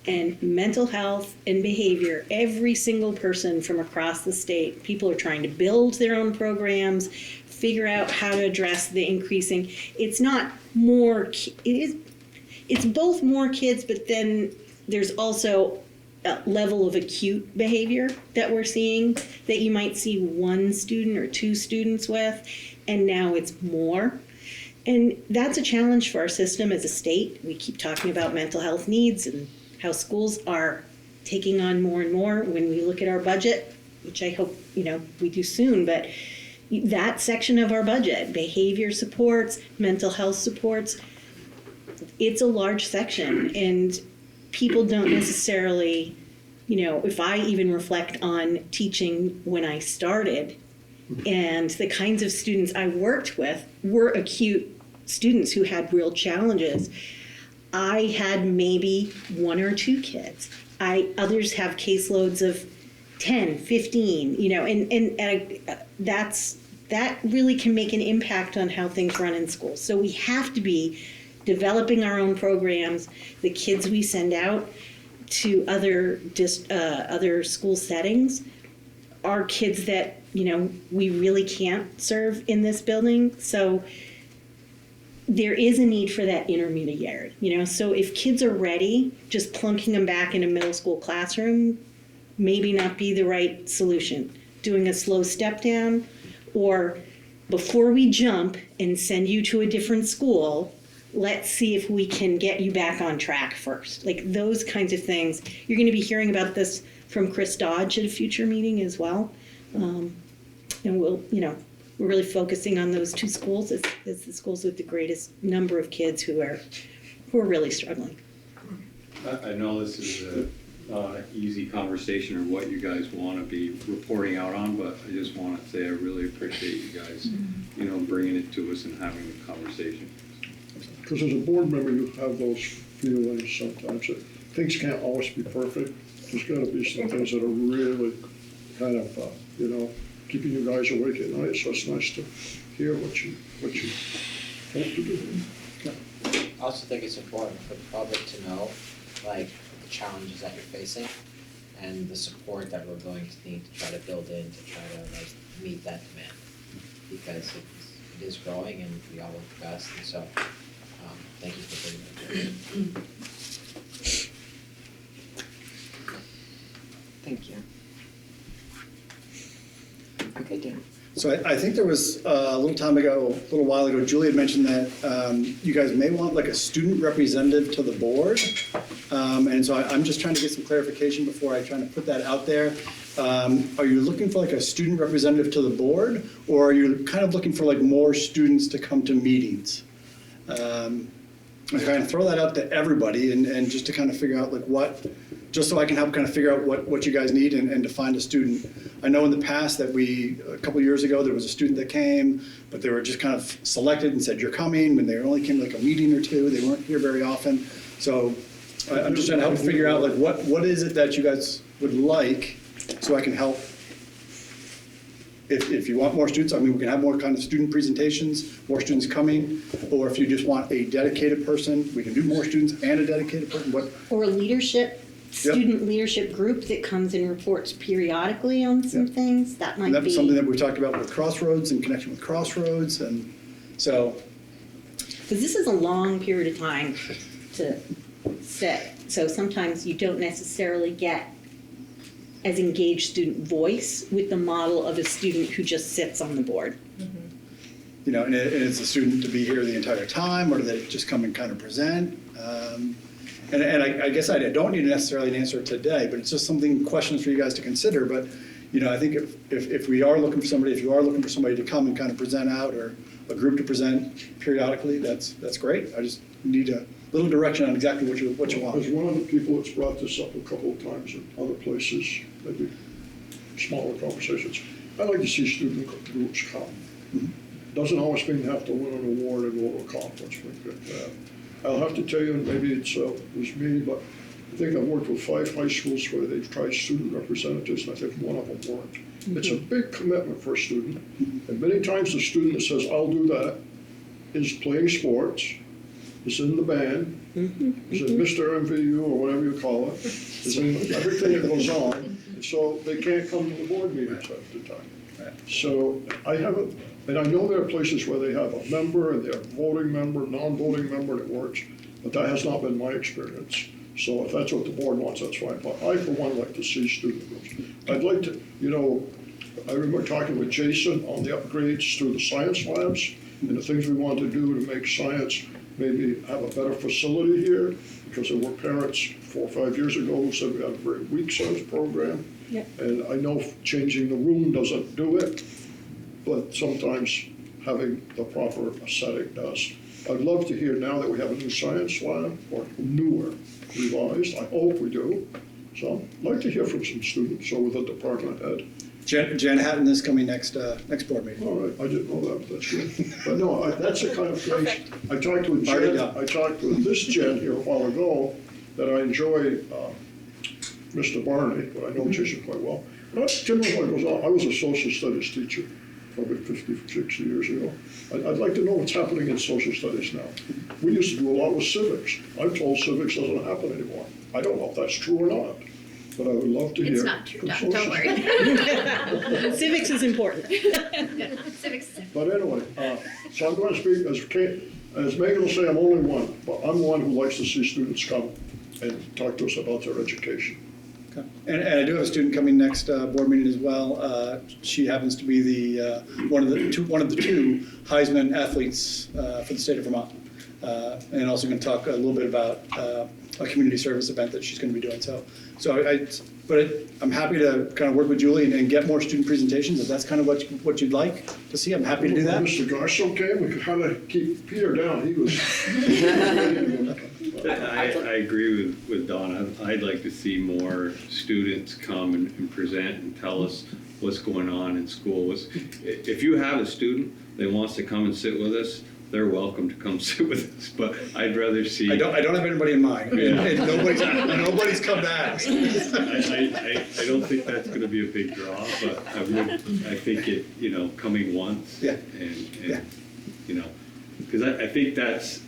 and mental health and behavior. Every single person from across the state, people are trying to build their own programs, figure out how to address the increasing. It's not more, it's both more kids, but then there's also a level of acute behavior that we're seeing that you might see 1 student or 2 students with, and now it's more. And that's a challenge for our system as a state. We keep talking about mental health needs and how schools are taking on more and more. When we look at our budget, which I hope we do soon, but that section of our budget, behavior supports, mental health supports, it's a large section, and people don't necessarily, if I even reflect on teaching when I started, and the kinds of students I worked with were acute students who had real challenges. I had maybe 1 or 2 kids. Others have caseloads of 10, 15, and that really can make an impact on how things run in schools. So we have to be developing our own programs. The kids we send out to other school settings are kids that we really can't serve in this building. So there is a need for that intermediary. So if kids are ready, just plunking them back in a middle school classroom maybe not be the right solution. doing a slow step down, or before we jump and send you to a different school, let's see if we can get you back on track first. Like those kinds of things. You're going to be hearing about this from Chris Dodge at a future meeting as well. And we'll, we're really focusing on those two schools as the schools with the greatest number of kids who are really struggling. I know this is a easy conversation or what you guys want to be reporting out on, but I just want to say I really appreciate you guys, bringing it to us and having the conversation. Because as a board member, you have those feelings sometimes that things can't always be perfect. There's got to be some things that are really kind of, keeping you guys awake at night. So it's nice to hear what you hope to do. I also think it's important for the public to know, like, the challenges that you're facing and the support that we're going to need to try to build in to try to meet that demand, because it is growing and we all want the best, and so thank you for bringing that. Thank you. Okay, Dan. So I think there was a little while ago, Julie had mentioned that you guys may want like a student representative to the board. And so I'm just trying to get some clarification before I try to put that out there. Are you looking for like a student representative to the board, or are you kind of looking for like more students to come to meetings? I kind of throw that out to everybody and just to kind of figure out like just so I can help kind of figure out what you guys need and to find a student. I know in the past that a couple years ago, there was a student that came, but they were just kind of selected and said, you're coming, when they only came to like a meeting or two. They weren't here very often. So I'm just trying to help figure out like what is it that you guys would like so I can help. If you want more students, I mean, we can have more kind of student presentations, more students coming, or if you just want a dedicated person, we can do more students and a dedicated person. Or a student leadership group that comes and reports periodically on some things. That might be. That's something that we talked about with Crossroads, in connection with Crossroads, and so. Because this is a long period of time to set, so sometimes you don't necessarily get as engaged student voice with the model of a student who just sits on the board. And it's a student to be here the entire time, or do they just come and kind of present? And I guess I don't need necessarily an answer today, but it's just questions for you guys to consider. But, I think if we are looking for somebody, if you are looking for somebody to come and kind of present out, or a group to present periodically, that's great. I just need a little direction on exactly what you want. As one of the people that's brought this up a couple of times in other places, maybe smaller conversations, I like to see student groups come. Doesn't always mean you have to win an award and go to a conference, things like that. I'll have to tell you, and maybe it was me, but I think I've worked with 5 high schools where they've tried student representatives, and I think one of them worked. It's a big commitment for a student, and many times the student that says, I'll do that, is playing sports, is in the band, is in Mr. MVU or whatever you call it, is in everything that goes on, and so they can't come to the board meetings half the time. So I haven't, and I know there are places where they have a member and they're a voting member, non-voting member, and it works, but that has not been my experience. So if that's what the board wants, that's fine. But I, for one, like to see student groups. I'd like to, I remember talking with Jason on the upgrades to the science labs and the things we want to do to make science maybe have a better facility here, because there were parents 4 or 5 years ago who said we had a very weak science program. Yep. And I know changing the room doesn't do it, but sometimes having the proper setting does. I'd love to hear now that we have a new science lab, or newer, revised, I hope we do. So I'd like to hear from some students, or with a department head. Jen Hatton is coming next board meeting. All right, I didn't know that, but that's good. But no, that's the kind of thing, I talked with this Jen here a while ago, that I enjoy Mr. Barney, but I know Jason quite well. But generally what goes on, I was a social studies teacher probably 50, 60 years ago. I'd like to know what's happening in social studies now. We used to do a lot with civics. I'm told civics doesn't happen anymore. I don't know if that's true or not, but I would love to hear. It's not true, don't worry. Civics is important. Civics is important. But anyway, so I'm going to speak, as Megan will say, I'm only one, but I'm one who likes to see students come and talk to us about their education. And I do have a student coming next board meeting as well. She happens to be the one of the two Heisman athletes for the state of Vermont, and also going to talk a little bit about a community service event that she's going to be doing. I'm happy to kind of work with Julie and get more student presentations if that's kind of what you'd like to see. I'm happy to do that. Mr. Gosh, okay, we could kind of keep Peter down. He was. I agree with Don. I'd like to see more students come and present and tell us what's going on in school. If you have a student that wants to come and sit with us, they're welcome to come sit with us, but I'd rather see. I don't have anybody in mind. Yeah. And nobody's come to ask. I don't think that's going to be a big draw, but I think it, coming once. Yeah. And because I think that's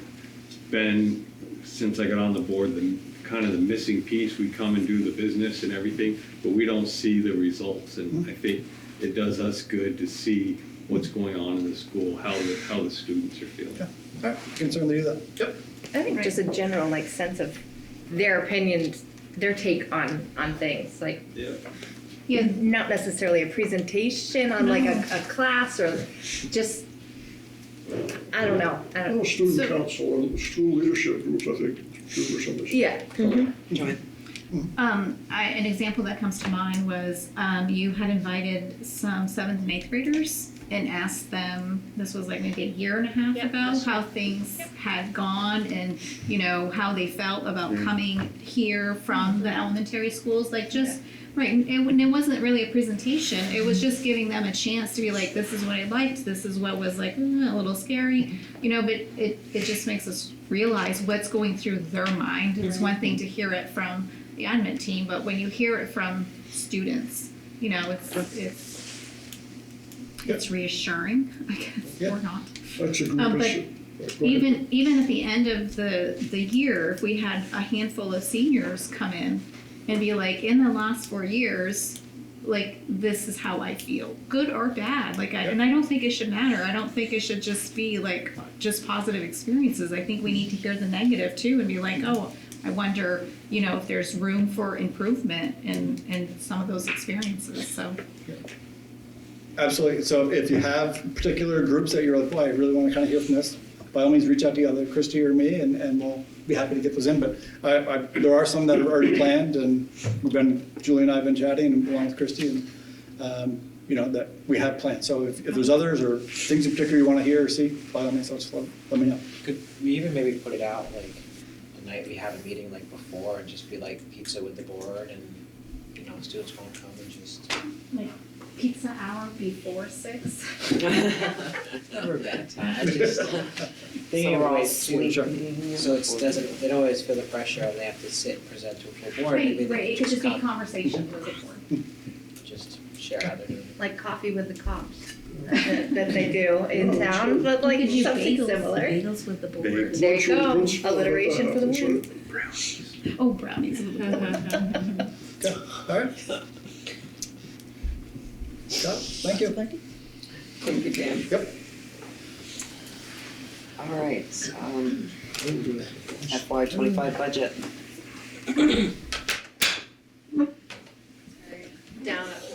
been, since I got on the board, the kind of the missing piece. We come and do the business and everything, but we don't see the results. And I think it does us good to see what's going on in the school, how the students are feeling. Yeah. All right, you can certainly do that. Yep. I think just a general sense of their opinions, their take on things, Yeah. Not necessarily a presentation on a class or just, I don't know. Well, student council and school leadership groups, I think, do some of this. Yeah. An example that comes to mind was you had invited some 7th and 8th graders and asked them, this was maybe a year and a half ago, how things had gone and how they felt about coming here from the elementary schools, right, and it wasn't really a presentation, it was just giving them a chance to be this is what I liked, this is what was a little scary, but it just makes us realize what's going through their mind. It's one thing to hear it from the admin team, but when you hear it from students, it's reassuring, I guess, or not. That's a group But even at the end of the year, if we had a handful of seniors come in and be in the last 4 years, this is how I feel, good or bad. And I don't think it should matter. I don't think it should just be just positive experiences. I think we need to hear the negative too and be oh, I wonder, if there's room for improvement in some of those experiences. So. Absolutely. So if you have particular groups that you're I really want to kind of hear from this, by all means, reach out to either Christy or me, and we'll be happy to get those in. But there are some that are already planned, and Julie and I have been chatting along with Christy, and that we have planned. So if there's others or things in particular you want to hear or see, by all means, just let me know. Could we even maybe put it out a night we have a meeting before and just be pizza with the board and students want to come and just. Pizza hour before 6. Never a bad time. I just thinking of ways too. So they don't always feel the pressure and they have to sit and present to a full board. Right. It could just be conversations with the board. Just share how they're doing. Like coffee with the cops that they do in town, but something similar. Bagels with the board. There you go. Alliteration for the word. Brownies. Oh, brownies. Okay. All right. Thank you. Thank you, Dan. Yep. All right, FY25 budget. Down. I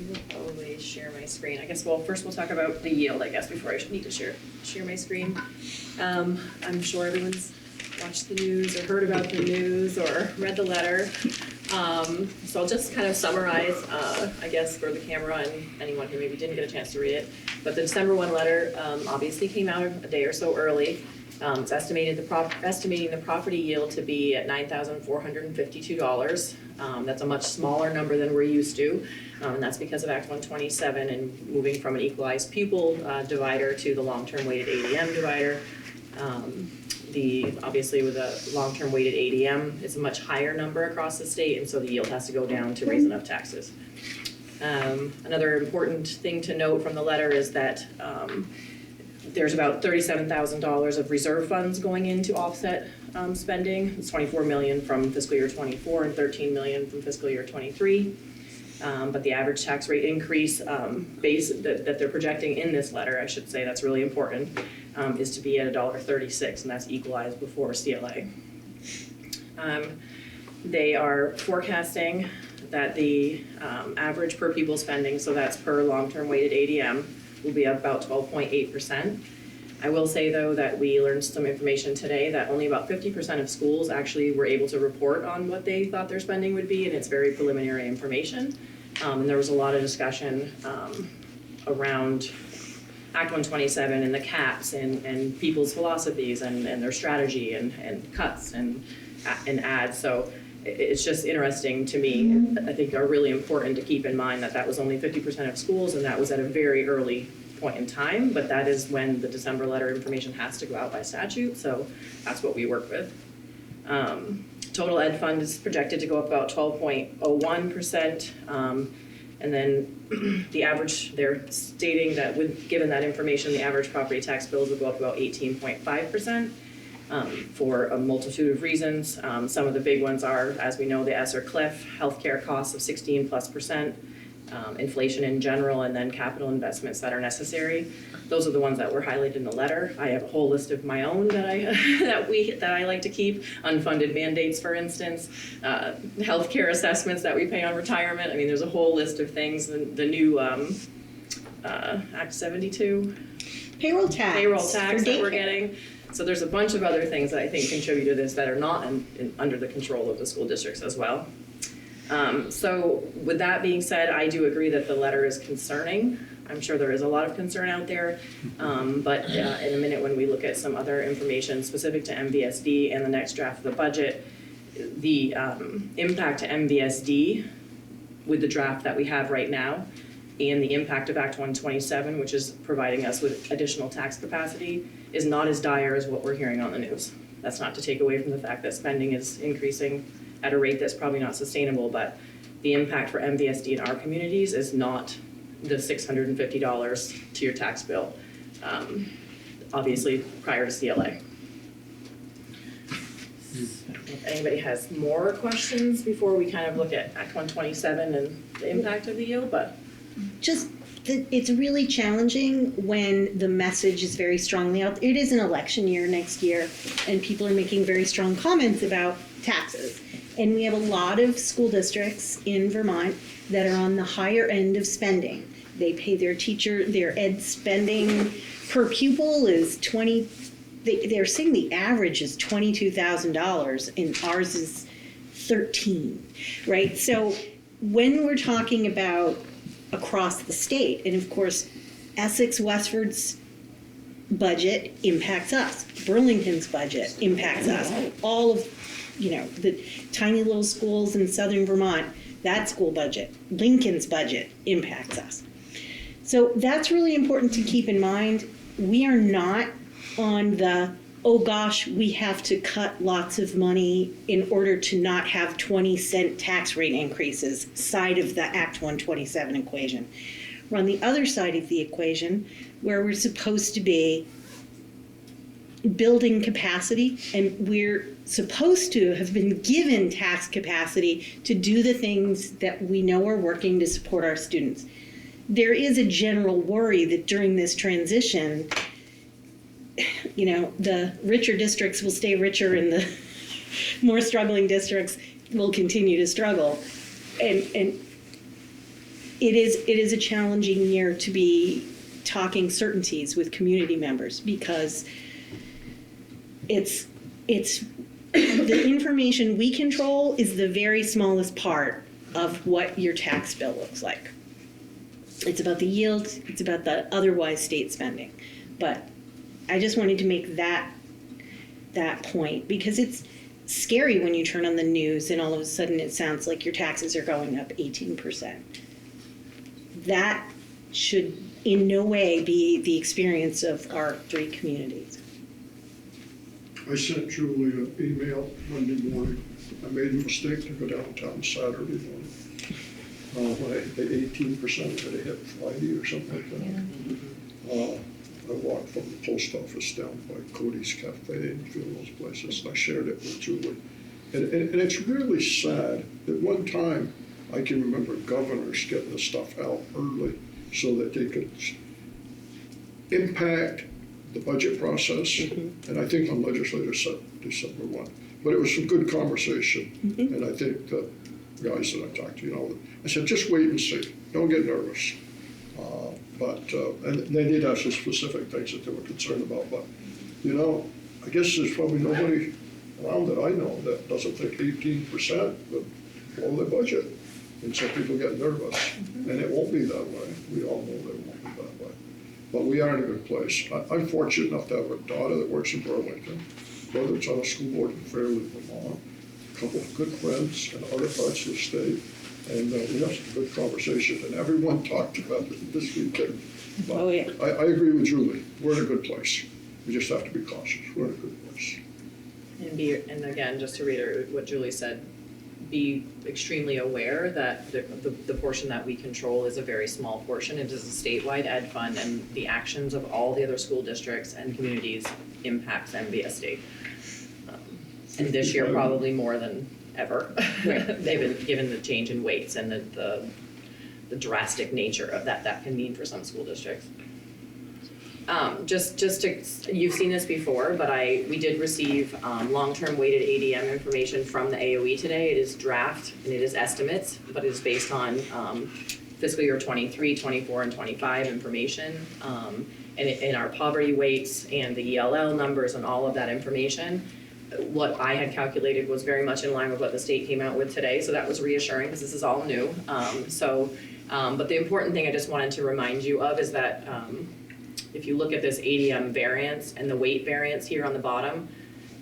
will probably share my screen. I guess, first we'll talk about the yield, before I need to share my screen. I'm sure everyone's watched the news or heard about the news or read the letter. So I'll just kind of summarize, for the camera and anyone who maybe didn't get a chance to read it. But the December 1 letter obviously came out a day or so early. It's estimating the property yield to be at $9,452. That's a much smaller number than we're used to, and that's because of Act 127 and moving from an equalized pupil divider to the long-term weighted ADM divider. Obviously with a long-term weighted ADM, it's a much higher number across the state, and so the yield has to go down to raise enough taxes. Another important thing to note from the letter is that there's about $37,000 of reserve funds going in to offset spending. It's $24 million from fiscal year 24 and $13 million from fiscal year 23. But the average tax rate increase that they're projecting in this letter, I should say, that's really important, is to be at $1.36, and that's equalized before CLA. They are forecasting that the average per pupil spending, so that's per long-term weighted ADM, will be about 12.8%. I will say though that we learned some information today that only about 50% of schools actually were able to report on what they thought their spending would be, and it's very preliminary information. And there was a lot of discussion around Act 127 and the caps and people's philosophies and their strategy and cuts and ads. So it's just interesting to me. I think are really important to keep in mind that was only 50% of schools, and that was at a very early point in time, but that is when the December letter information has to go out by statute, so that's what we work with. Total ed fund is projected to go up about 12.01%, and then the average, they're stating that given that information, the average property tax bills will go up about 18.5%. For a multitude of reasons. Some of the big ones are, as we know, the ESSER cliff, healthcare costs of 16+%, inflation in general, and then capital investments that are necessary. Those are the ones that were highlighted in the letter. I have a whole list of my own that I like to keep. Unfunded mandates, for instance, healthcare assessments that we pay on retirement. I mean, there's a whole list of things. The new Act 72 payroll tax that we're getting. So there's a bunch of other things that I think contribute to this that are not under the control of the school districts as well. So with that being said, I do agree that the letter is concerning. I'm sure there is a lot of concern out there, but in a minute when we look at some other information specific to MVSD and the next draft of the budget, the impact to MVSD with the draft that we have right now and the impact of Act 127, which is providing us with additional tax capacity, is not as dire as what we're hearing on the news. That's not to take away from the fact that spending is increasing at a rate that's probably not sustainable, but the impact for MVSD in our communities is not the $650 to your tax bill, obviously prior to CLA. If anybody has more questions before we kind of look at Act 127 and the impact of the yield, but. It's really challenging when the message is very strongly out. It is an election year next year, and people are making very strong comments about taxes. And we have a lot of school districts in Vermont that are on the higher end of spending. They pay their ed spending per pupil is they're saying the average is $22,000 and ours is $13,000, right? So when we're talking about across the state, and of course, Essex Westford's budget impacts us. Burlington's budget impacts us. All of, the tiny little schools in southern Vermont, that school budget, Lincoln's budget impacts us. So that's really important to keep in mind. We are not on the, oh gosh, we have to cut lots of money in order to not have 20-cent tax rate increases side of the Act 127 equation. We're on the other side of the equation where we're supposed to be building capacity, and we're supposed to have been given tax capacity to do the things that we know are working to support our students. There is a general worry that during this transition, the richer districts will stay richer and the more struggling districts will continue to struggle. And it is a challenging year to be talking certainties with community members because it's the information we control is the very smallest part of what your tax bill looks like. It's about the yield, it's about the otherwise state spending. But I just wanted to make that point because it's scary when you turn on the news and all of a sudden it sounds like your taxes are going up 18%. That should in no way be the experience of our three communities. I sent Julie an email Monday morning. I made a mistake to go downtown Saturday morning. When I paid 18%, that I hit Friday or something like that. I walked from the post office down by Cody's Cafe and a few of those places. I shared it with Julie. And it's really sad. At one time, I can remember governors getting the stuff out early so that they could impact the budget process. And I think the legislature said December 1. but it was a good conversation. And I think the guys that I talked to, I said, just wait and see. Don't get nervous. And they did have some specific things that they were concerned about. But, I guess there's probably nobody around that I know that doesn't think 18% would blow their budget. And so people get nervous. And it won't be that way. We all know that it won't be that way. But we are in a good place. I'm fortunate enough to have a daughter that works in Burlington, brother that's on a school board in Fairleigh, Vermont, a couple of good friends in other parts of the state. And we have some good conversations, and everyone talked about it this weekend. But Oh, yeah. I agree with Julie. We're in a good place. We just have to be cautious. We're in a good place. And again, just to reiterate what Julie said, be extremely aware that the portion that we control is a very small portion. It is a statewide ed fund, and the actions of all the other school districts and communities impacts MVSD. And this year probably more than ever. They've been given the change in weights and the drastic nature of that can mean for some school districts. You've seen this before, but we did receive long-term weighted ADM information from the AOE today. It is draft and it is estimates, but it is based on fiscal year 23, 24, and 25 information. And in our poverty weights and the ELL numbers and all of that information, what I had calculated was very much in line with what the state came out with today, so that was reassuring because this is all new. But the important thing I just wanted to remind you of is that if you look at this ADM variance and the weight variance here on the bottom,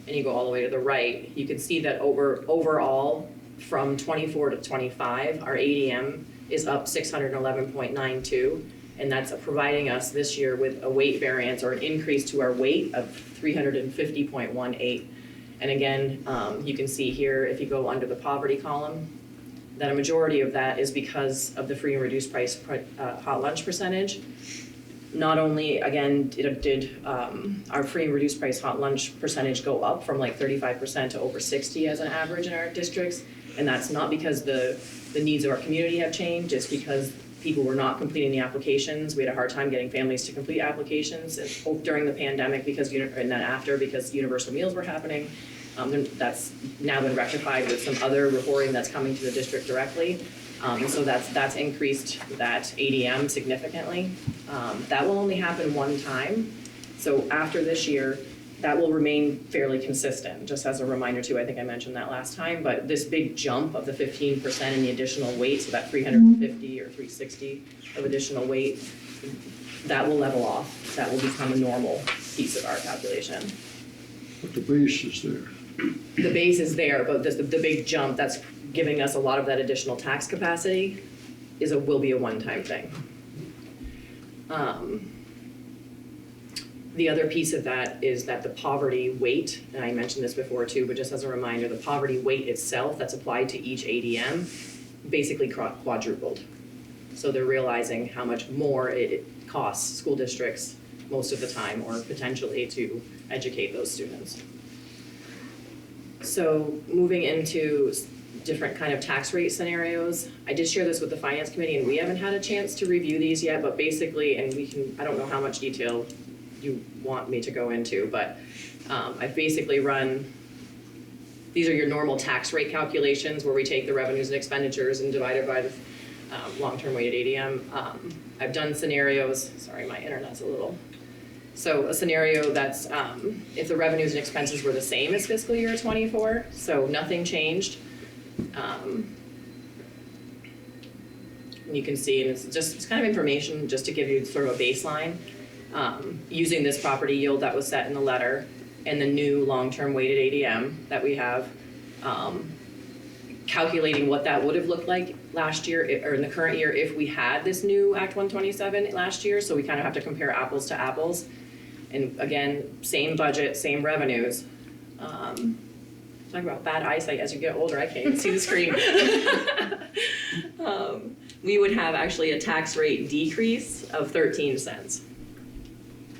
and you go all the way to the right, you can see that overall from 24 to 25, our ADM is up 611.92, and that's providing us this year with a weight variance or an increase to our weight of 350.18. And again, you can see here, if you go under the poverty column, that a majority of that is because of the free and reduced price hot lunch percentage. Not only, again, did our free and reduced price hot lunch percentage go up from like 35% to over 60 as an average in our districts, and that's not because the needs of our community have changed, it's because people were not completing the applications. We had a hard time getting families to complete applications during the pandemic and then after because universal meals were happening. That's now been rectified with some other reporting that's coming to the district directly. And so that's increased that ADM significantly. That will only happen one time. So after this year, that will remain fairly consistent. Just as a reminder too, I think I mentioned that last time, but this big jump of the 15% in the additional weight, so that 350 or 360 of additional weight, that will level off. That will become a normal piece of our calculation. But the base is there. The base is there, but the big jump that's giving us a lot of that additional tax capacity will be a one-time thing. The other piece of that is that the poverty weight, and I mentioned this before too, but just as a reminder, the poverty weight itself that's applied to each ADM basically quadrupled. So they're realizing how much more it costs school districts most of the time, or potentially, to educate those students. So moving into different kind of tax rate scenarios, I did share this with the finance committee, and we haven't had a chance to review these yet, but basically, and I don't know how much detail you want me to go into, but I've basically run, these are your normal tax rate calculations where we take the revenues and expenditures and divide it by the long-term weighted ADM. I've done scenarios, sorry, my internet's a little. So a scenario that's if the revenues and expenses were the same as fiscal year 24, so nothing changed. And you can see, and it's kind of information just to give you sort of a baseline. Using this property yield that was set in the letter and the new long-term weighted ADM that we have, calculating what that would have looked like last year or in the current year if we had this new Act 127 last year. So we kind of have to compare apples to apples. And again, same budget, same revenues. Talk about bad eyesight as you get older, I can't even see the screen. We would have actually a tax rate decrease of 13 cents,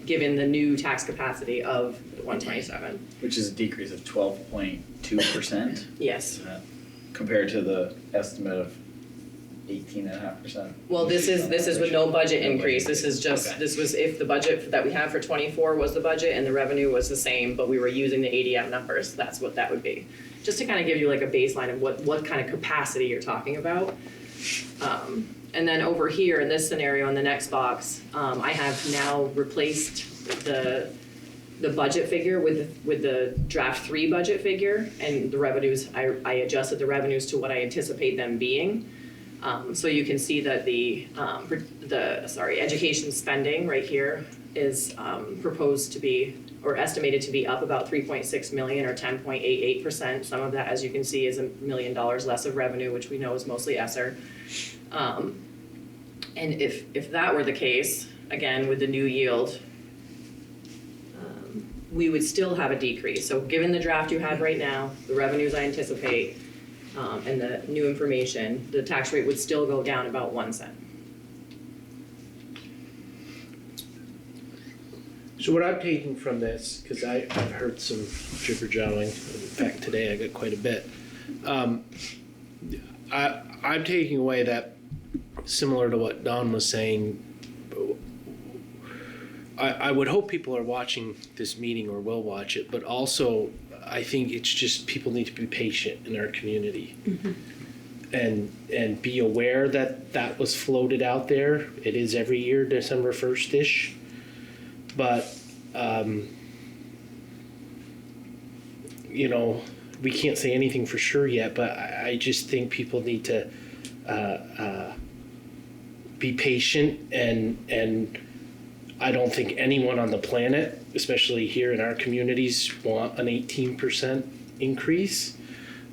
given the new tax capacity of 127. Which is a decrease of 12.2%? Yes. Compared to the estimate of 18.5%? Well, this is with no budget increase, this is just, Okay. this was if the budget that we have for '24 was the budget and the revenue was the same, but we were using the ADM numbers, that's what that would be. Just to kind of give you like a baseline of what kind of capacity you're talking about. And then over here in this scenario in the next box, I have now replaced the budget figure with the draft 3 budget figure, and the revenues, I adjusted the revenues to what I anticipate them being. So you can see that the education spending right here is proposed to be, or estimated to be up about 3.6 million or 10.88%. Some of that, as you can see, is $1 million less of revenue, which we know is mostly ESSER. And if that were the case, again, with the new yield, we would still have a decrease. So given the draft you have right now, the revenues I anticipate, and the new information, the tax rate would still go down about 1 cent. So what I'm taking from this, because I've heard some jibber-jawing, in fact today I got quite a bit. I'm taking away that, similar to what Don was saying, I would hope people are watching this meeting or will watch it, but also I think it's just people need to be patient in our community. And be aware that that was floated out there. It is every year, December 1st-ish. But, you know, we can't say anything for sure yet, but I just think people need to be patient, and I don't think anyone on the planet, especially here in our communities, want an 18% increase,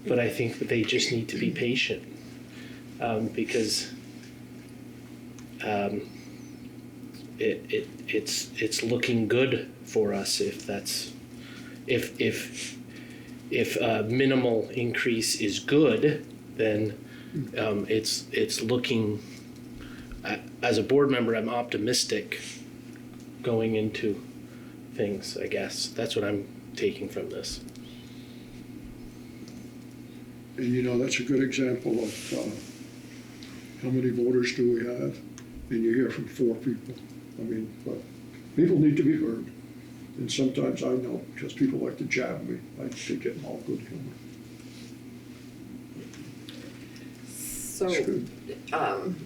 but I think that they just need to be patient, because it's looking good for us if a minimal increase is good, then it's looking. As a board member, I'm optimistic going into things, I guess. That's what I'm taking from this. And you know, that's a good example of how many voters do we have? And you hear from 4 people. I mean, but people need to be heard. And sometimes I know, because people like to jab me, I take it in all good humor. So,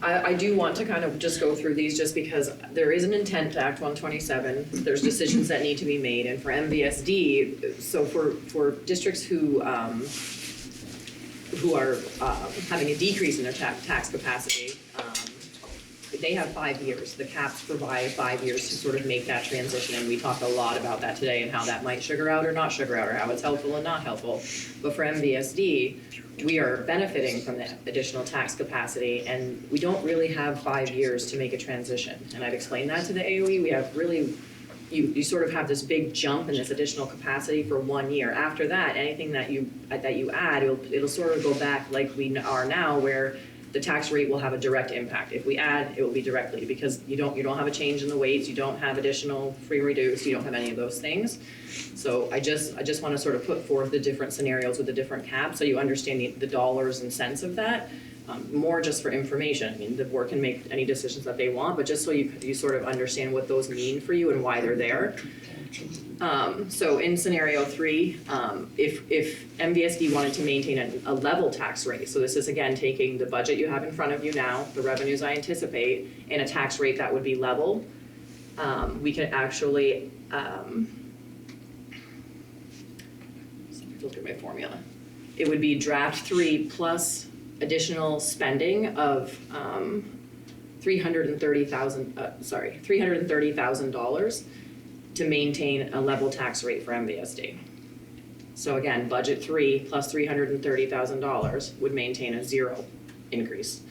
I do want to kind of just go through these just because there is an intent to Act 127. There's decisions that need to be made, and for MVSD, so for districts who are having a decrease in their tax capacity, they have 5 years. The caps provide 5 years to sort of make that transition, and we talked a lot about that today and how that might sugar out or not sugar out, or how it's helpful and not helpful. But for MVSD, we are benefiting from the additional tax capacity, and we don't really have 5 years to make a transition. And I've explained that to the AOE. We have really, you sort of have this big jump in this additional capacity for 1 year. After that, anything that you add, it'll sort of go back like we are now, where the tax rate will have a direct impact. If we add, it will be directly, because you don't have a change in the weights, you don't have additional free and reduced, you don't have any of those things. So I just want to sort of put forth the different scenarios with the different caps so you understand the dollars and cents of that. More just for information. I mean, the board can make any decisions that they want, but just so you sort of understand what those mean for you and why they're there. So in scenario 3, if MVSD wanted to maintain a level tax rate, so this is again taking the budget you have in front of you now, the revenues I anticipate, and a tax rate that would be level, we can actually, look at my formula. It would be draft 3 plus additional spending of $330,000 to maintain a level tax rate for MVSD. So again, budget 3 plus $330,000 would maintain a 0 increase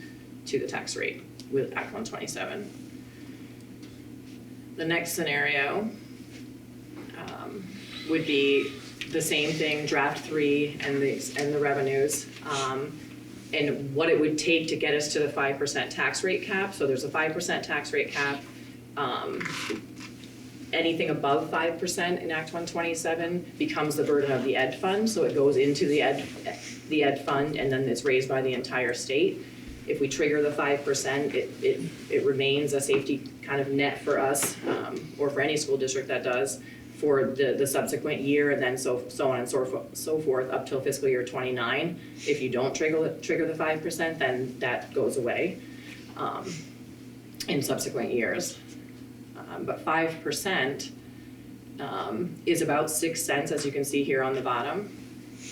to the tax rate with Act 127. The next scenario would be the same thing, draft 3 and the revenues, and what it would take to get us to the 5% tax rate cap. So there's a 5% tax rate cap. Anything above 5% in Act 127 becomes the burden of the ed fund, so it goes into the ed fund and then it's raised by the entire state. If we trigger the 5%, it remains a safety kind of net for us, or for any school district that does, for the subsequent year, and then so on and so forth up till fiscal year 29. If you don't trigger the 5%, then that goes away in subsequent years. But 5% is about 6 cents, as you can see here on the bottom.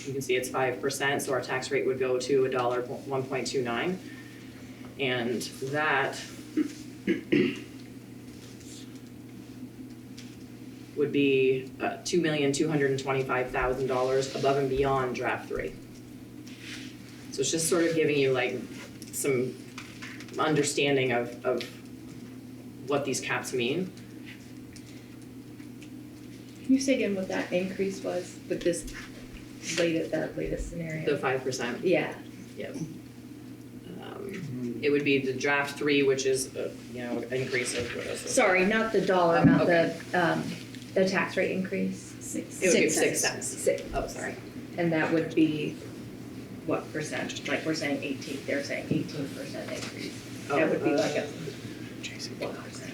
You can see it's 5%, so our tax rate would go to $1.29, and that would be $2,225,000 above and beyond draft 3. So it's just sort of giving you like some understanding of what these caps mean. Can you say again what that increase was with this latest scenario? The 5%. Yeah. Yep. It would be the draft 3, which is an increase of what is it? Sorry, not the dollar amount, okay. the tax rate increase. It would be 6 cents. Oh, sorry. And that would be what percent? Like we're saying 18, they're saying 18% increase. That would be like a 1%.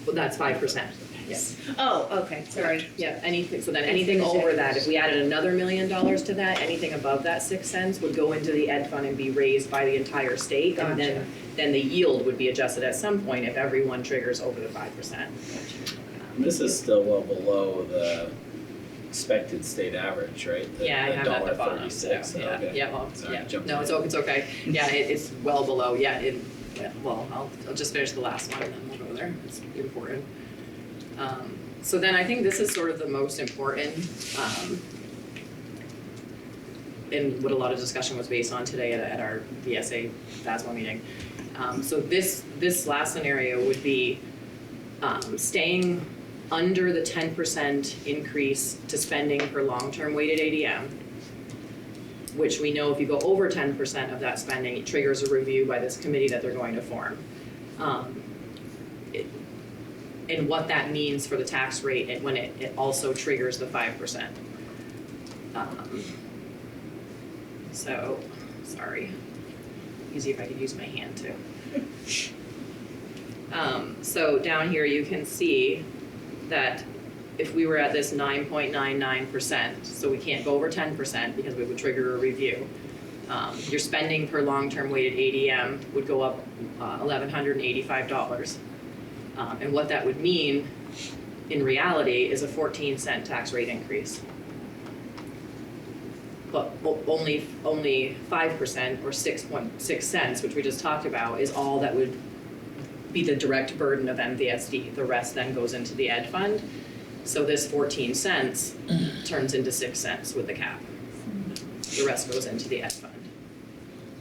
Well, that's 5%. Yes. Oh, okay, sorry. Yeah, anything, so then anything over that, if we added another $1 million to that, anything above that 6 cents would go into the ed fund and be raised by the entire state. And then the yield would be adjusted at some point if everyone triggers over the 5%. This is still well below the expected state average, right? Yeah, I have that at the bottom. $1.36. Yeah, Okay. yeah, well, Sorry, yeah. jumped No, in. it's okay. Yeah, it's well below, yeah, well, I'll just finish the last one and then we'll go there. It's important. So then I think this is sort of the most important, and what a lot of discussion was based on today at our VSA FASMO meeting. So this last scenario would be staying under the 10% increase to spending for long-term weighted ADM, which we know if you go over 10% of that spending, it triggers a review by this committee that they're going to form. And what that means for the tax rate and when it also triggers the 5%. So, sorry. Easy if I could use my hand too. So down here you can see that if we were at this 9.99%, so we can't go over 10% because we would trigger a review. Your spending per long-term weighted ADM would go up $1,185. And what that would mean in reality is a 14-cent tax rate increase. But only 5% or 6.6 cents, which we just talked about, is all that would be the direct burden of MVSD. The rest then goes into the ed fund. So this 14 cents turns into 6 cents with the cap. The rest goes into the ed fund.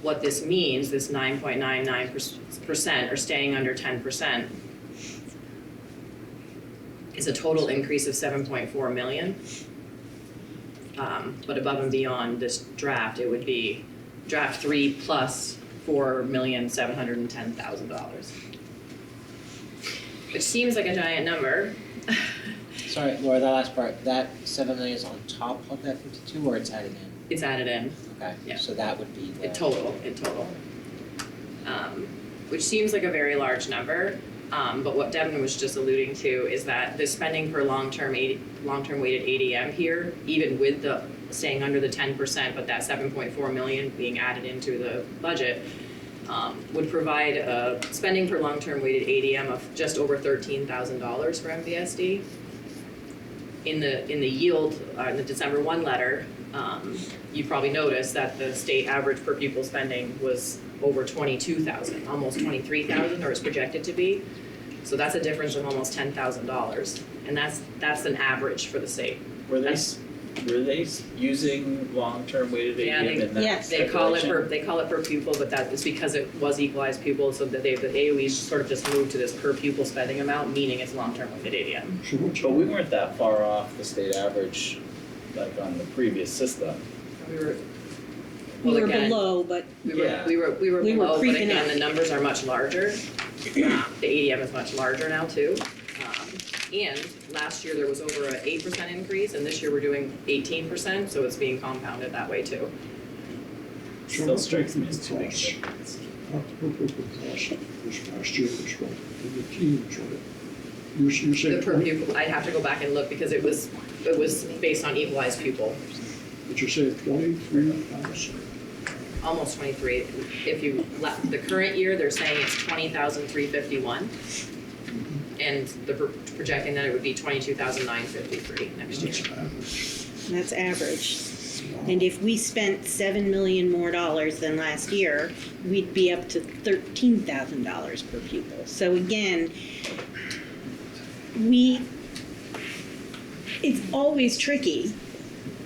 What this means, this 9.99% or staying under 10%, is a total increase of 7.4 million. But above and beyond this draft, it would be draft 3 plus $4,710,000. Which seems like a giant number. Sorry, Laura, that last part, that 7 million is on top of that 52 or it's added in? It's added in. Okay, Yeah. so that would be the. In total. Which seems like a very large number. But what Devin was just alluding to is that the spending per long-term weighted ADM here, even with the staying under the 10%, but that 7.4 million being added into the budget, would provide a spending per long-term weighted ADM of just over $13,000 for MVSD. In the yield, in the December 1 letter, you probably noticed that the state average per pupil spending was over 22,000, almost 23,000, or is projected to be. So that's a difference of almost $10,000, and that's an average for the state. Were they using long-term weighted ADM in that they call it calculation? per pupil, but that is because it was equalized pupil, so that the AOE sort of just moved to this per pupil spending amount, meaning it's long-term weighted ADM. But we weren't that far off the state average, like on the previous system. We were below, but we were below, but creeping again, up. the numbers are much larger. The ADM is much larger now too. And last year there was over an 8% increase, and this year we're doing 18%, so it's being compounded that way too. Still strikes me as too big. a difference. Per pupil cost this past year was what, in the teens, right? You say The per 20, pupil, I'd have to go back and look because it was based on equalized pupil, but you say 23,000? almost 23. If you left the current year, they're saying it's 20,351. And they're projecting that it would be 22,953 next year. That's average. And if we spent $7 million more than last year, we'd be up to $13,000 per pupil. So again, it's always tricky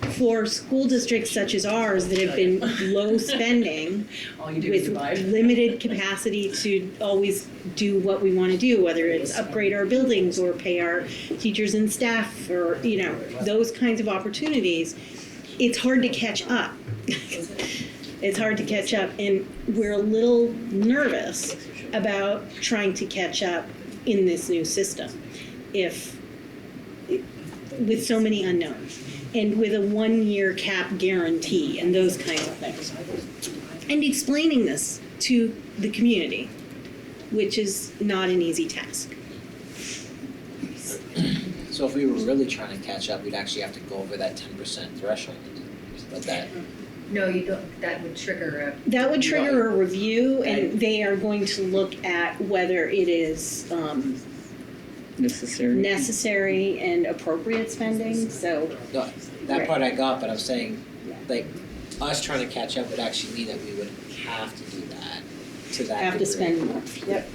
for school districts such as ours that have been low spending with limited capacity to always do what we want to do, whether it's upgrade our buildings or pay our teachers and staff or, those kinds of opportunities. It's hard to catch up. It's hard to catch up, and we're a little nervous about trying to catch up in this new system with so many unknowns and with a 1-year cap guarantee and those kinds of things. And explaining this to the community, which is not an easy task. So if we were really trying to catch up, we'd actually have to go over that 10% threshold. But that. No, you don't, that would trigger That would trigger a review, and they are going to look at whether it is necessary and appropriate spending, so. No, that part I got, but I'm saying, like, us trying to catch up would actually mean that we would have to do that to that Have to degree. spend more, yep.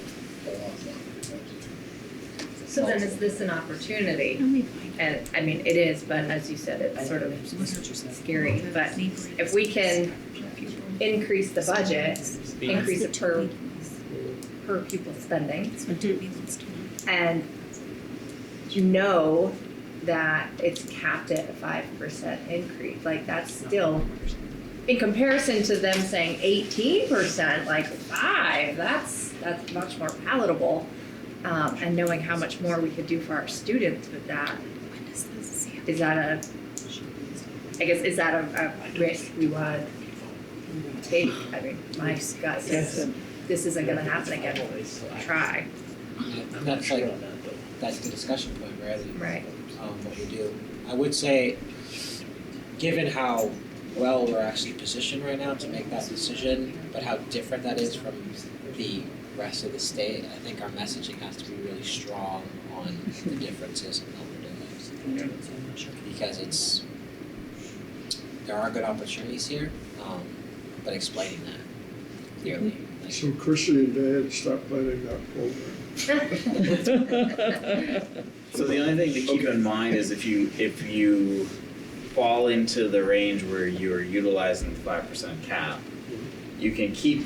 So then is this an opportunity? And I mean, it is, but as you said, it's sort of scary. But if we can increase the budget, increase it per pupil spending, and that it's capped at a 5% increase, like that's still, in comparison to them saying 18%, like 5, that's much more palatable. And knowing how much more we could do for our students with that, is that a risk we want to take? I mean, my gut says this isn't gonna happen again, try. And that's like, that's the discussion point, really. Right. What we do. I would say, given how well we're actually positioned right now to make that decision, but how different that is from the rest of the state, I think our messaging has to be really strong on the differences in what we're doing. Because there are good opportunities here, but explaining that clearly. So Chrissy and Dad stopped planning that program. So the only thing to keep in mind is if you fall into the range where you are utilizing the 5% cap, you can keep.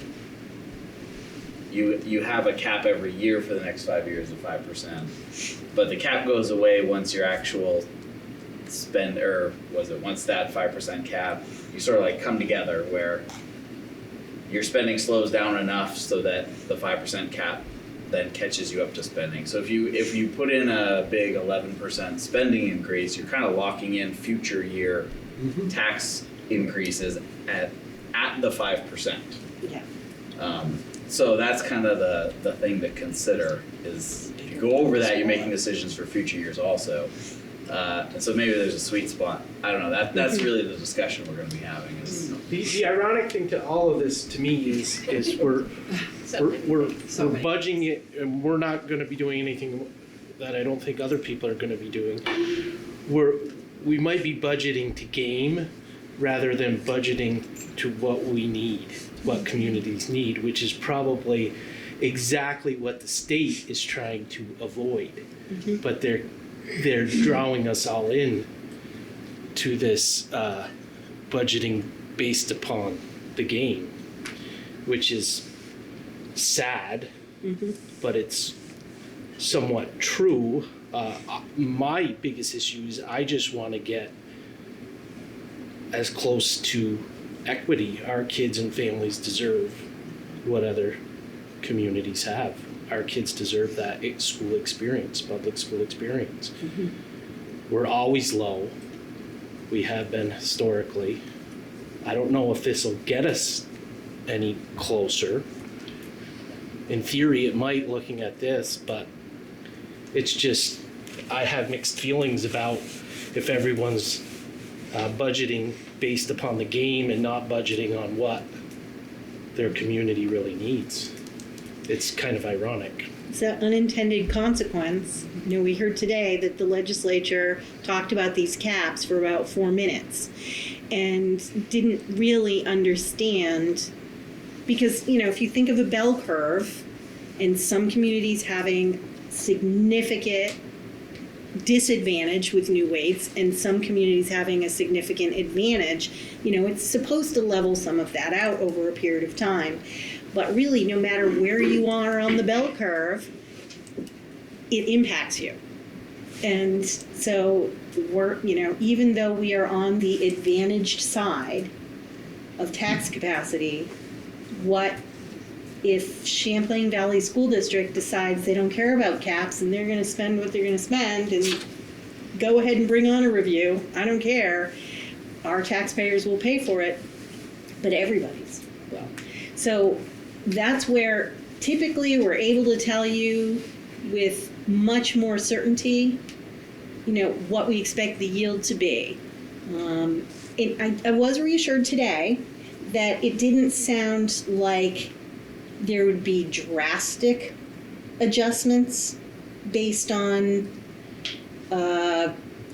You have a cap every year for the next 5 years of 5%, but the cap goes away once your actual spend, or once that 5% cap, you sort of like come together where your spending slows down enough so that the 5% cap then catches you up to spending. So if you put in a big 11% spending increase, you're kind of locking in future year tax increases at the 5%. Yeah. So that's kind of the thing to consider is if you go over that, you're making decisions for future years also. And so maybe there's a sweet spot. I don't know. That's really the discussion we're going to be having. The ironic thing to all of this to me is we're budging it, and we're not going to be doing anything that I don't think other people are going to be doing. We might be budgeting to game rather than budgeting to what we need, what communities need, which is probably exactly what the state is trying to avoid. But they're drawing us all in to this budgeting based upon the game, which is sad, but it's somewhat true. My biggest issue is I just want to get as close to equity our kids and families deserve what other communities have. Our kids deserve that school experience, public school experience. We're always low. We have been historically. I don't know if this will get us any closer. In theory, it might, looking at this, but it's just, I have mixed feelings about if everyone's budgeting based upon the game and not budgeting on what their community really needs. It's kind of ironic. It's an unintended consequence. You know, we heard today that the legislature talked about these caps for about 4 minutes and didn't really understand, because, you know, if you think of a bell curve and some communities having significant disadvantage with new weights and some communities having a significant advantage, you know, it's supposed to level some of that out over a period of time. But really, no matter where you are on the bell curve, it impacts you. And so we're, you know, even though we are on the advantaged side of tax capacity, what if Champlain Valley School District decides they don't care about caps and they're going to spend what they're going to spend and go ahead and bring on a review? I don't care. Our taxpayers will pay for it, but everybody's will. So that's where typically we're able to tell you with much more certainty, you know, what we expect the yield to be. I was reassured today that it didn't sound like there would be drastic adjustments based on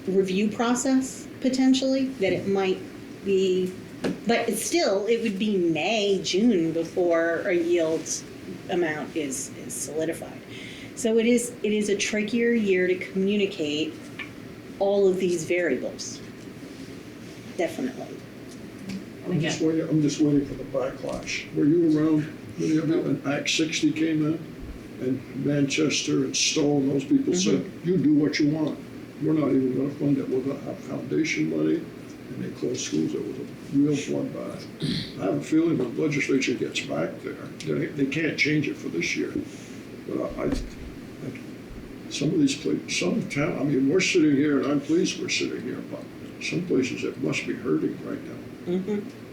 review process, potentially, that it might be, but still, it would be May, June before a yield amount is solidified. So it is a trickier year to communicate all of these variables, definitely. I'm just waiting for the backlash. Were you around when Act 60 came in? And Manchester and Stowe and those people said, you do what you want. We're not even going to fund it. We're going to have foundation money. And they closed schools. It was a real bloodbath. I have a feeling when the legislature gets back there, they can't change it for this year. But some of these places, some town, I mean, we're sitting here, and I'm pleased we're sitting here, but some places it must be hurting right now.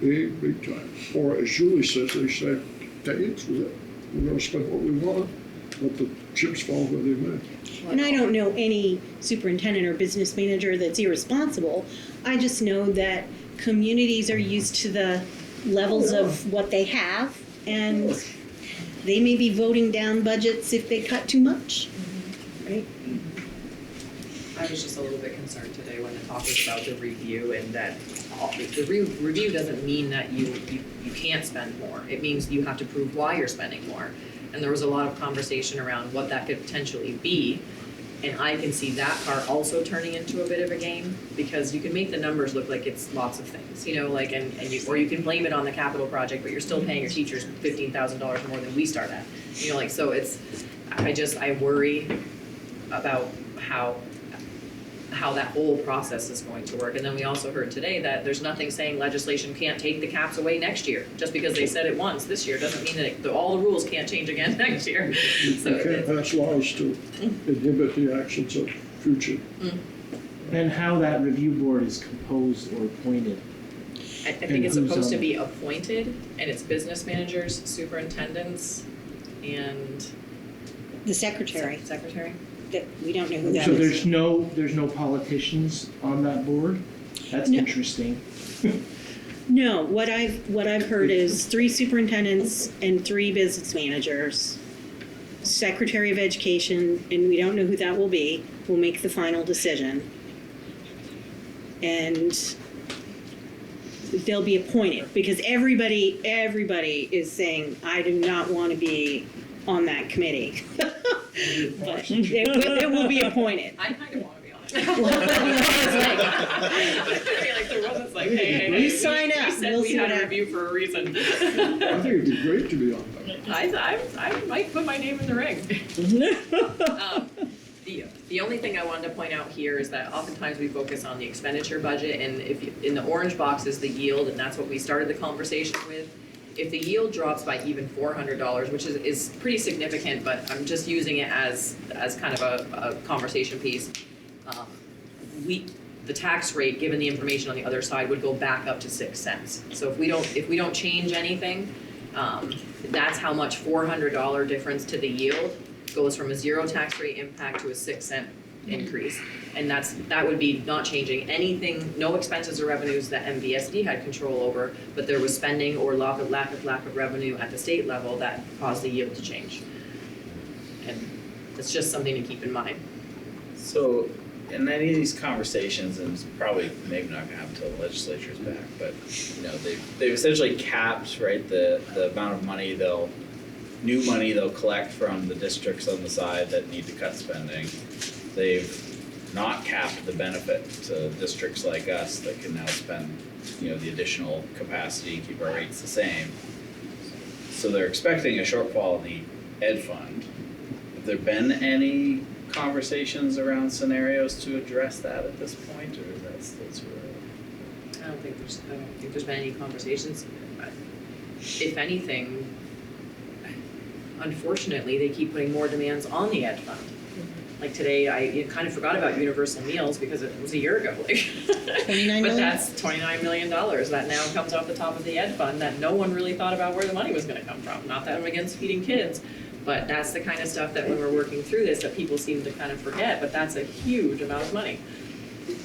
Big time. Or as Julie says, they say, thanks, we're going to spend what we want, let the chips fall where they may. And I don't know any superintendent or business manager that's irresponsible. I just know that communities are used to the levels of what they have, and they may be voting down budgets if they cut too much, right? I was just a little bit concerned today when the talk was about the review, and that the review doesn't mean that you can't spend more. It means you have to prove why you're spending more. And there was a lot of conversation around what that could potentially be. And I can see that part also turning into a bit of a game, because you can make the numbers look like it's lots of things, you know, like, or you can blame it on the capital project, but you're still paying your teachers $15,000 more than we start at, you know, like, so I worry about how that whole process is going to work. And then we also heard today that there's nothing saying legislation can't take the caps away next year. Just because they said it once this year doesn't mean that all the rules can't change again next year. So you can't pass laws to inhibit the actions of future. And how that review board is composed or appointed. I think it's supposed to be appointed, and it's business managers, superintendents, and the secretary. That we don't know who that so is. there's no politicians on that board? That's interesting. No, what I've heard is 3 superintendents and 3 business managers, Secretary of Education, and we don't know who that will be, will make the final decision. And they'll be appointed, because everybody is saying, I do not want to be on that committee. But it will be appointed. I kind of want to be on it. You sign up. You said We'll we see had what a review for a reason. I think it'd be great to be on that. I might put my name in the ring. The only thing I wanted to point out here is that oftentimes we focus on the expenditure budget, and if in the orange box is the yield, and that's what we started the conversation with. If the yield drops by even $400, which is pretty significant, but I'm just using it as kind of a conversation piece, the tax rate, given the information on the other side, would go back up to 6 cents. So if we don't change anything, That's how much $400 difference to the yield goes from a 0 tax rate impact to a 6-cent increase. And that would be not changing anything, no expenses or revenues that MVSD had control over, but there was spending or lack of revenue at the state level that caused the yield to change. And it's just something to keep in mind. So, in any of these conversations, and it's probably maybe not gonna happen until the legislature's back, but, you know, they've essentially capped, right, the amount of money new money they'll collect from the districts on the side that need to cut spending. They've not capped the benefit to districts like us that can now spend, you know, the additional capacity and keep our rates the same. So they're expecting a shortfall in the ed fund. Have there been any conversations around scenarios to address that at this point, or is that still too early? I don't think there's been any conversations. If anything, unfortunately, they keep putting more demands on the ed fund. Like today, I kind of forgot about universal meals because it was a year ago. Like, 29 million? But that's $29 million that now comes off the top of the ed fund that no one really thought about where the money was going to come from. Not that I'm against feeding kids, but that's the kind of stuff that when we're working through this that people seem to kind of forget. But that's a huge amount of money.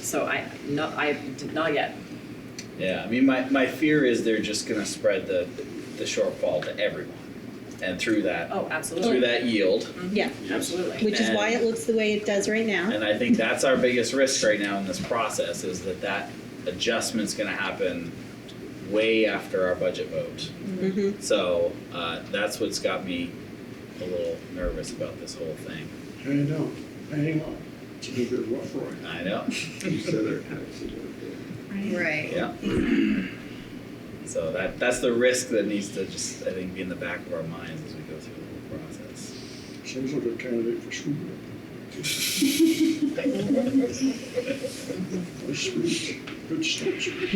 So not yet. Yeah, I mean, my fear is they're just gonna spread the shortfall to everyone, and through that. Oh, absolutely. Through that yield. Mm-hmm. Yeah, absolutely. Which is why it looks the way it does right now. And I think that's our biggest risk right now in this process, is that adjustment's gonna happen way after our budget vote. Mm-hmm. So, that's what's got me a little nervous about this whole thing. Hang on. It's a bit rough right now. I know. You said our taxes are Right. Yeah. So that's the risk that needs to just, I think, be in the back of our minds as we go through the whole process. Sounds like a candidate for school board. Nice speech, good stuff.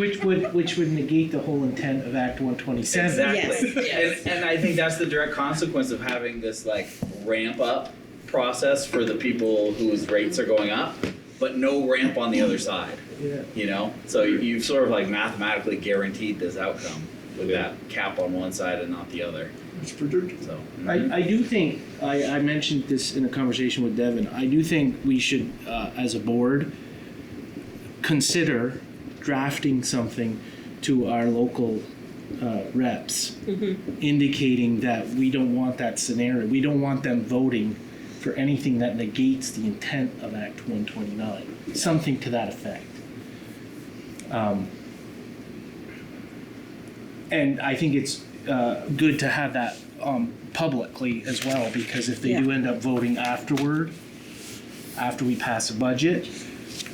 Which would negate the whole intent of Act 127. Exactly. Yes. And I think that's the direct consequence of having this like ramp up process for the people whose rates are going up, but no ramp on the other side. Yeah. You know, so you've sort of like mathematically guaranteed this outcome with that cap on one side and not the other. It's predictable. So I do think, I mentioned this in a conversation with Devin, I do think we should, as a board, consider drafting something to our local reps, indicating that we don't want that scenario. We don't want them voting for anything that negates the intent of Act 129, something to that effect. And I think it's good to have that publicly as well, because if they do end up voting afterward, after we pass a budget,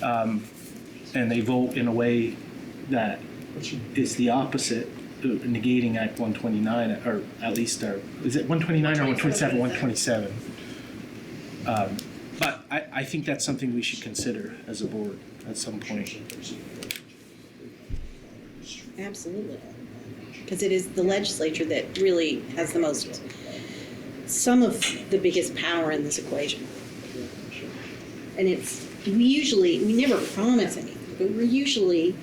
and they vote in a way that is the opposite, negating Act 129, or at least, is it 129 or 127? 127. But I think that's something we should consider as a board at some point. Absolutely. Because it is the legislature that really has some of the biggest power in this equation. And we never promise anything, but we're usually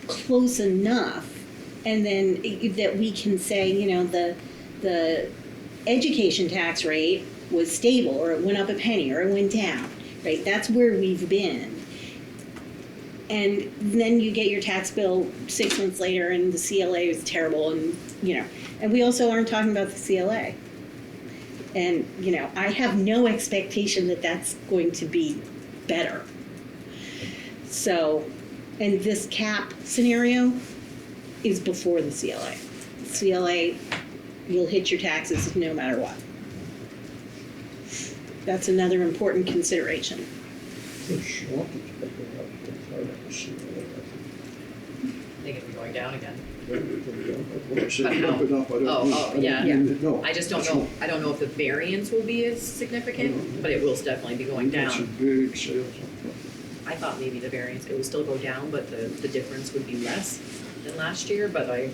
close enough, and then that we can say, you know, the education tax rate was stable, or it went up a penny, or it went down, right? That's where we've been. And then you get your tax bill 6 months later and the CLA is terrible, and, you know, and we also aren't talking about the CLA. And, you know, I have no expectation that that's going to be better. So, and this cap scenario is before the CLA. CLA, you'll hit your taxes no matter what. That's another important consideration. I think it'll be going down again. When I say But bump it up, I don't mean, yeah. no. I just don't know. I don't know if the variance will be as significant, but it will definitely be going Got some down. big sales on I thought maybe the variance, it will still go down, but the difference would be less than last year. But I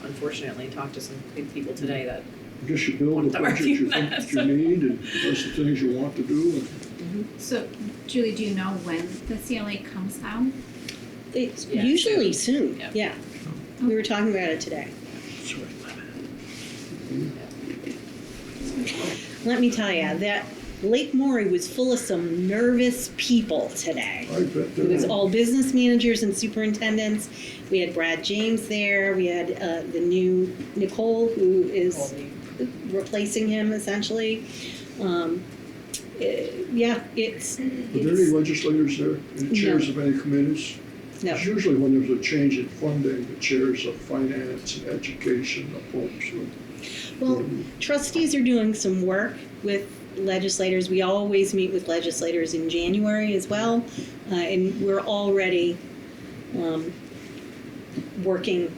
unfortunately talked to some people today that I guess you build the to budget argue you think that, you need, and that's the things you want to do. So, Julie, do you know when the CLA comes out? It's usually soon, yeah. We were talking about it today. let me tell you, that Lake Maury was full of some nervous people today. I bet It was there all business managers and superintendents. We had Brad James there. We had the new Nicole, who is replacing him essentially. Yeah, it's. Are there any legislators there, any chairs of any committees? No. It's usually when there's a change in funding, the chairs of finance and education, the folks with. Well, trustees are doing some work with legislators. We always meet with legislators in January as well, and we're already working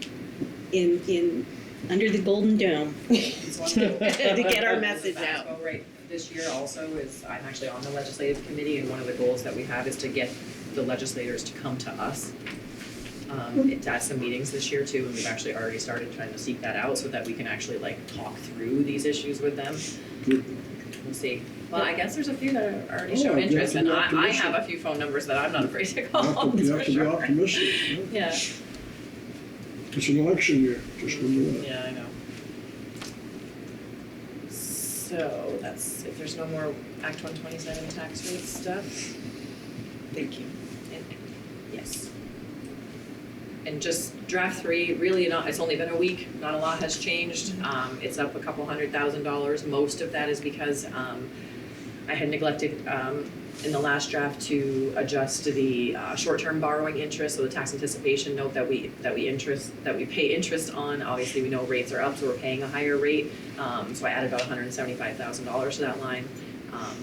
in under the Golden Dome to get our message out. Right, this year also is, I'm actually on the legislative committee, and one of the goals that we have is to get the legislators to come to us. At some meetings this year too, and we've actually already started trying to seek that out so that we can actually like talk through these issues with them. We'll see. Well, I guess there's a few that are already shown interest, and I have a few phone numbers that I'm not afraid to call. You have to be optimistic. Yeah. It's an election year, just remember that. Yeah, I know. So that's, if there's no more Act 127 tax rate stuff. Thank you. Yes. And just draft 3, really not, it's only been a week, not a lot has changed. It's up a couple $100,000. Most of that is because I had neglected in the last draft to adjust the short-term borrowing interest, so the tax anticipation note that we pay interest on. Obviously, we know rates are up, so we're paying a higher rate. So I added about $175,000 to that line.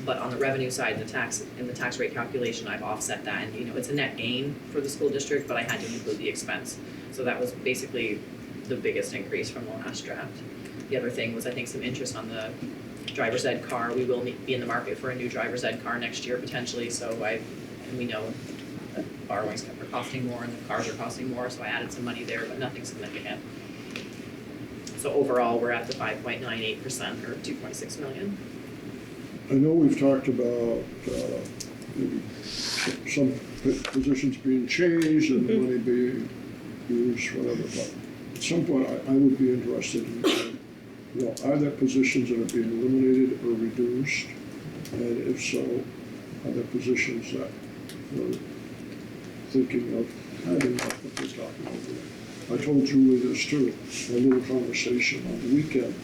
But on the revenue side, in the tax rate calculation, I've offset that, and it's a net gain for the school district, but I had to include the expense. So that was basically the biggest increase from the last draft. The other thing was, I think, some interest on the driver's ed car. We will be in the market for a new driver's ed car next year potentially, and we know that borrowings are costing more and the cars are costing more, so I added some money there, but nothing significant. So overall, we're at the 5.98% or 2.6 million. I know we've talked about maybe some positions being changed and the money being used, whatever, but at some point I would be interested in, are there positions that are being eliminated or reduced? And if so, are there positions that we're thinking of having, like what we're talking about today? I told Julie this too, a little conversation on the weekend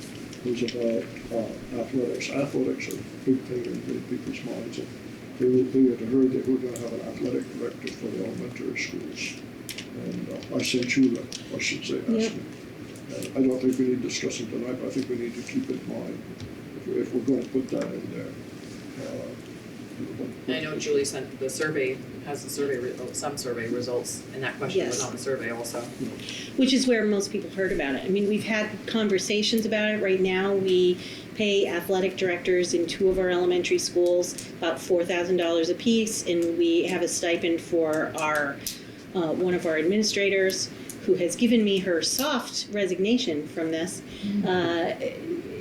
was about athletics. Athletics are a big thing in many people's minds. And they had heard that we're going to have an athletic director for the elementary schools. And I sent you the questions they asked me. I don't think we need to discuss it tonight, but I think we need to keep it in mind if we're going to put that in there. And I know Julie sent the survey, some survey results, and that question was on the survey also. Which is where most people heard about it. I mean, we've had conversations about it. Right now, we pay athletic directors in 2 of our elementary schools about $4,000 apiece, and we have a stipend for our one of our administrators, who has given me her soft resignation from this,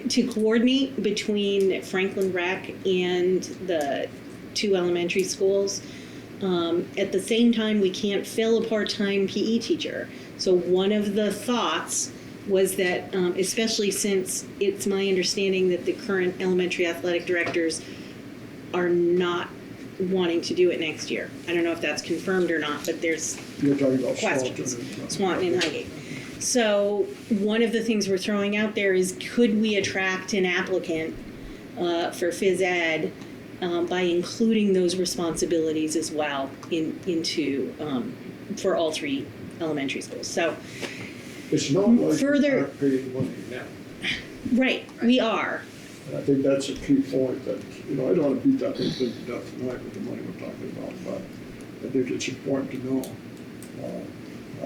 to coordinate between Franklin Rec and the 2 elementary schools. At the same time, we can't fill a part-time PE teacher. So one of the thoughts was that, especially since it's my understanding that the current elementary athletic directors are not wanting to do it next year. I don't know if that's confirmed or not, but there's questions. Swanton and Highgate. So one of the things we're throwing out there is, could we attract an applicant for phys ed by including those responsibilities as well into for all 3 elementary schools. So it's not like we're paying money now. Right, we are. And I think that's a key point that, I don't want to beat that whole thing to death tonight with the money we're talking about, but I think it's important to know.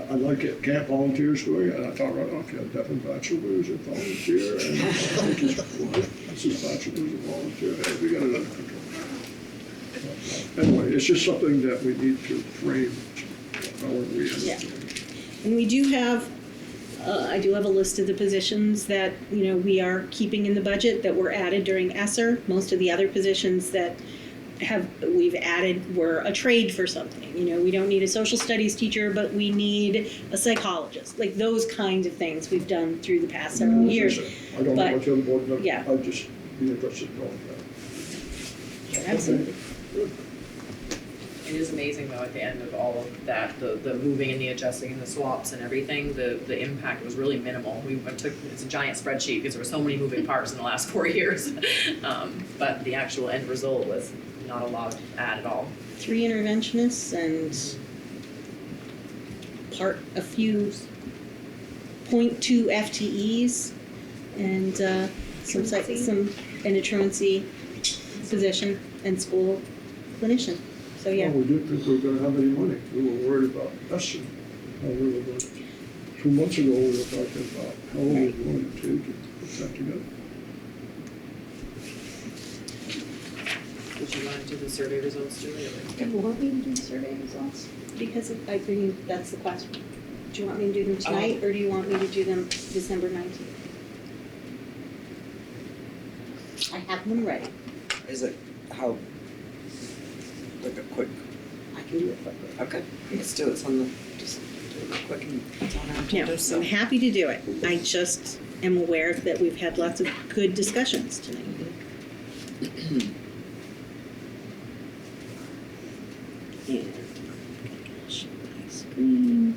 I like it, camp volunteers doing it, and I thought, right, okay, Devin Batchelor is a volunteer, and I think his wife, Mrs. Batchelor is a volunteer. Hey, we got it under control. Anyway, it's just something that we need to frame how we And we do have, I do have a list of the positions that, we are keeping in the budget that were added during ESSER. Most of the other positions that we've added were a trade for something. We don't need a social studies teacher, but we need a psychologist. Like those kinds of things we've done through the past several years. I don't know what the other board members, be interested in knowing that. Absolutely. Good. It is amazing though, at the end of all of that, the moving and the adjusting and the swaps and everything, the impact was really minimal. It's a giant spreadsheet because there were so many moving parts in the last 4 years. But the actual end result was not a lot of add at all. 3 interventionists and a few 0.2 FTEs and and a truancy physician and school clinician. So yeah. Well, we didn't think we were gonna have any money. We were worried about investing. How we were going to. 2 months ago, we were talking about how we were going to take and put that together. Did you want to do the survey results, Julie? Do you want me to do the survey results? Because I think that's the question. Do you want me to do them tonight, or do you want me to do them December 19th? I have them ready. Is it how, like a quick, I can do it quickly. okay, let's do it. It's on the, just do it real quick and it's on our Yeah, agenda, so. I'm happy to do it. I just am aware that we've had lots of good discussions tonight. And share my screen.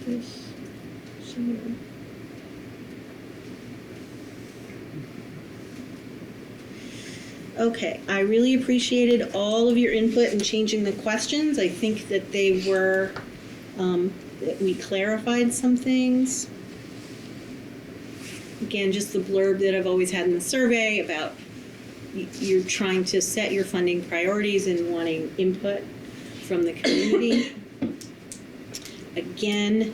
This, share. Okay, I really appreciated all of your input in changing the questions. I think that they were, that we clarified some things. Again, just the blurb that I've always had in the survey about you're trying to set your funding priorities and wanting input from the community. Again,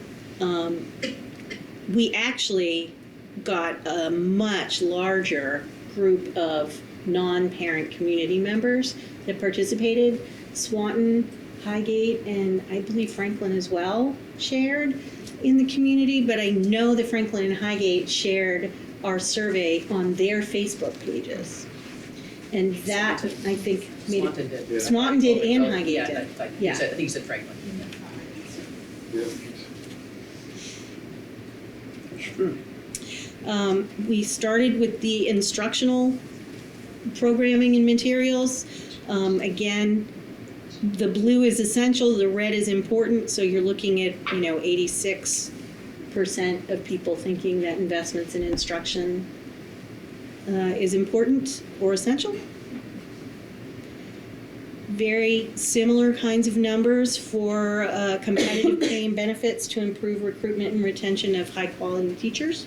we actually got a much larger group of non-parent community members that participated. Swanton, Highgate, and I believe Franklin as well shared in the community, but I know that Franklin and Highgate shared our survey on their Facebook pages. And that, I think, made Swanton did. it. Swanton did and Highgate Yeah, did. I Yeah. think you said Franklin. Yeah. That's good. We started with the instructional programming and materials. Again, the blue is essential, the red is important, so you're looking at, 86% of people thinking that investments in instruction is important or essential. Very similar kinds of numbers for competitive pay and benefits to improve recruitment and retention of high-quality teachers.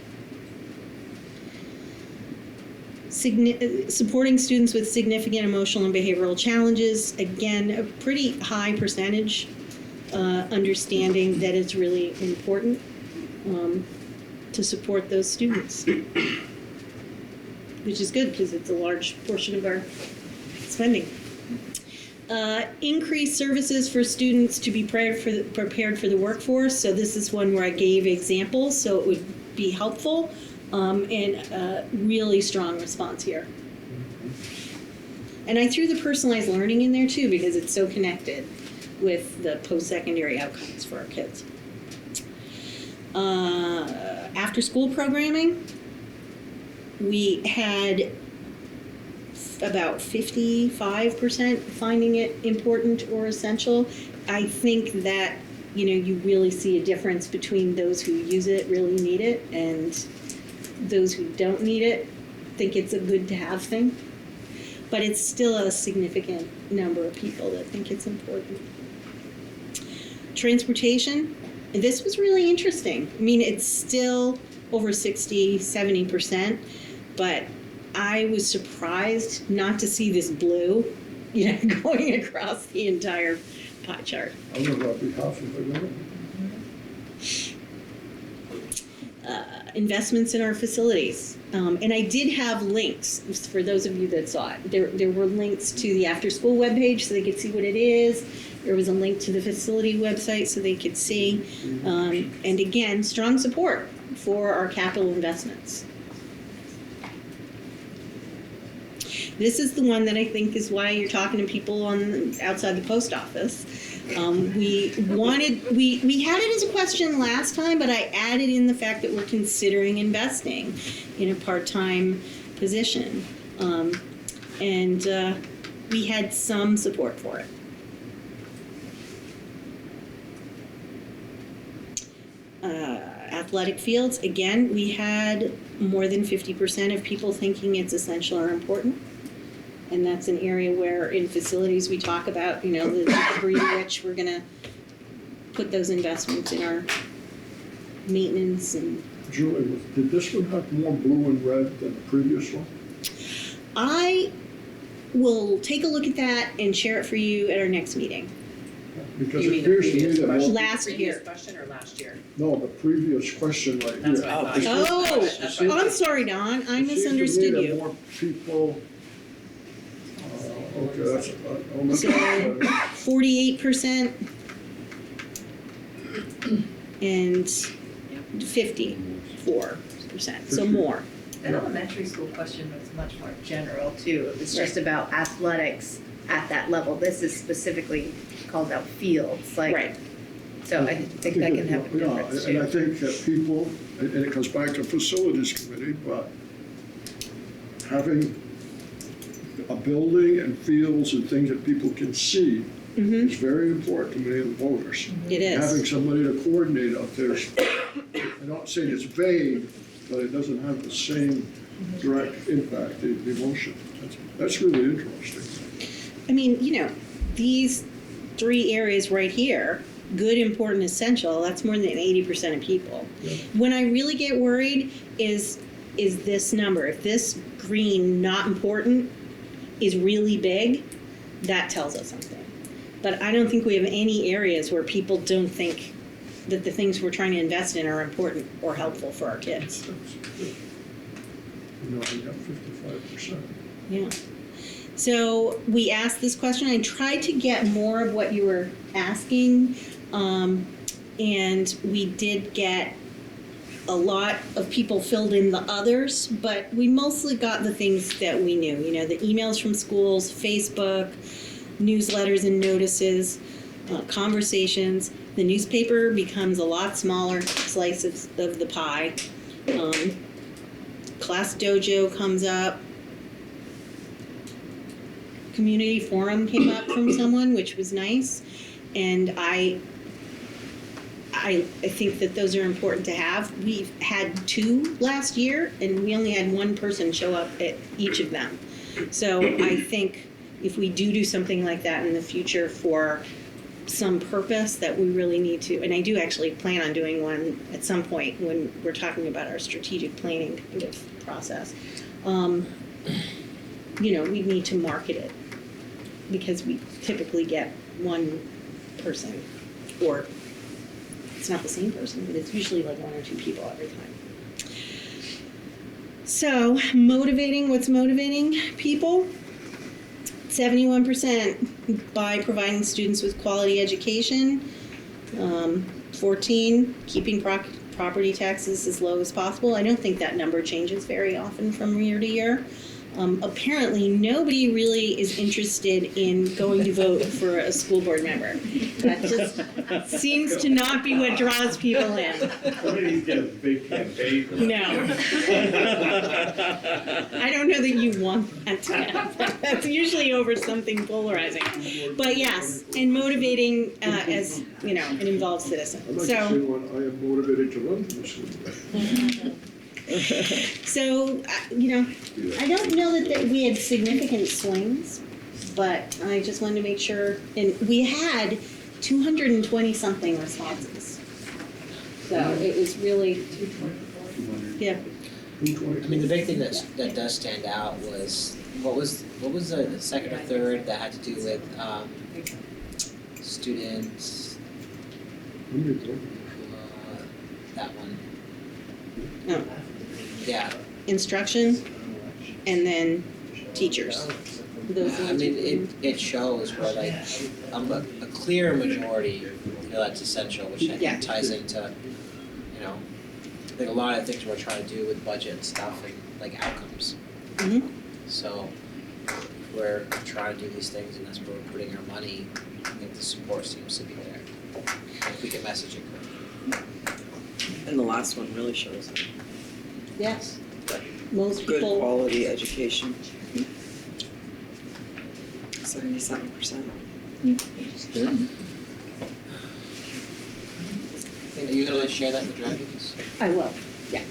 Supporting students with significant emotional and behavioral challenges, again, a pretty high percentage, understanding that it's really important to support those students, which is good because it's a large portion of our spending. Increase services for students to be prepared for the workforce. So this is one where I gave examples, so it would be helpful. And really strong response here. And I threw the personalized learning in there too because it's so connected with the post-secondary outcomes for our kids. After school programming, we had about 55% finding it important or essential. I think that, you really see a difference between those who use it, really need it, and those who don't need it think it's a good to have thing. But it's still a significant number of people that think it's important. Transportation, and this was really interesting. I mean, it's still over 60-70%, but I was surprised not to see this blue, going across the entire pie chart. I don't know, I'd be half of it, right? Investments in our facilities. And I did have links for those of you that saw it. There were links to the after school webpage so they could see what it is. There was a link to the facility website so they could see. And again, strong support for our capital investments. This is the one that I think is why you're talking to people outside the post office. We had it as a question last time, but I added in the fact that we're considering investing in a part-time position. And we had some support for it. Athletic fields, again, we had more than 50% of people thinking it's essential or important. And that's an area where in facilities we talk about, the degree to which we're gonna put those investments in our maintenance and. Julie, did this one have more blue and red than the previous one? I will take a look at that and share it for you at our next meeting. Because You it mean the appears to me previous that question? Last Previous year. question or last year? no, the previous question right That's here. what I thought. Oh, I'm sorry, Don, I It seems to me misunderstood that you. more people, okay, that's, I'll look So, at that. 48% and 54%, so more. The elementary school question was much more general too. It was just about athletics at that level. This is specifically called out fields, like. Right. So I think that can have a difference Yeah, and I too. think that people, and it comes back to facilities committee, but having a building and fields and things that people can see is very important to many of the voters. It is. Having somebody to coordinate out there, I'm not saying it's vague, but it doesn't have the same direct impact, the emotion. That's really interesting. I mean, these 3 areas right here, good, important, essential, that's more than 80% of people. When I really get worried is this number. If this green, not important, is really big, that tells us something. But I don't think we have any areas where people don't think that the things we're trying to invest in are important or helpful for our kids. We got 55%. Yeah. So we asked this question. I tried to get more of what you were asking, and we did get a lot of people filled in the others, but we mostly got the things that we knew. The emails from schools, Facebook, newsletters and notices, conversations. The newspaper becomes a lot smaller slice of the pie. Class dojo comes up. Community forum came up from someone, which was nice, and I think that those are important to have. We've had 2 last year, and we only had 1 person show up at each of them. So I think if we do something like that in the future for some purpose, that we really need to, and I do actually plan on doing one at some point when we're talking about our strategic planning kind of process. We need to market it, because we typically get 1 person, or it's not the same person, but it's usually like 1 or 2 people every time. So, what's motivating people? 71% by providing students with quality education. 14, keeping property taxes as low as possible. I don't think that number changes very often from year to year. Apparently, nobody really is interested in going to vote for a school board member. That just seems to not be what draws people in. Somebody's got a big campaign. No. I don't know that you want that to happen. That's usually over something polarizing. But yes, and motivating as, an involved citizen. I'd like to say when I am motivated to run for the school. So, I don't know that we had significant swings, but I just wanted to make sure. And we had 220-something responses. So it was really, yeah. I mean, the big thing that does stand out was, what was the second or third that had to do with students? That one. No. Yeah. Instruction, and then teachers. Those I mean, it shows where like a clear majority feel that's essential, which I think ties into, I think a lot of things we're trying to do with budget and stuff and like outcomes. Mm-hmm. So we're trying to do these things and that's where we're putting our money, I think the support seems to be there. If we can message it correctly. And the last one really shows it. Yes. Most Good people, quality education. 77%. Good. Are you gonna share that in the dragons? I will, yeah.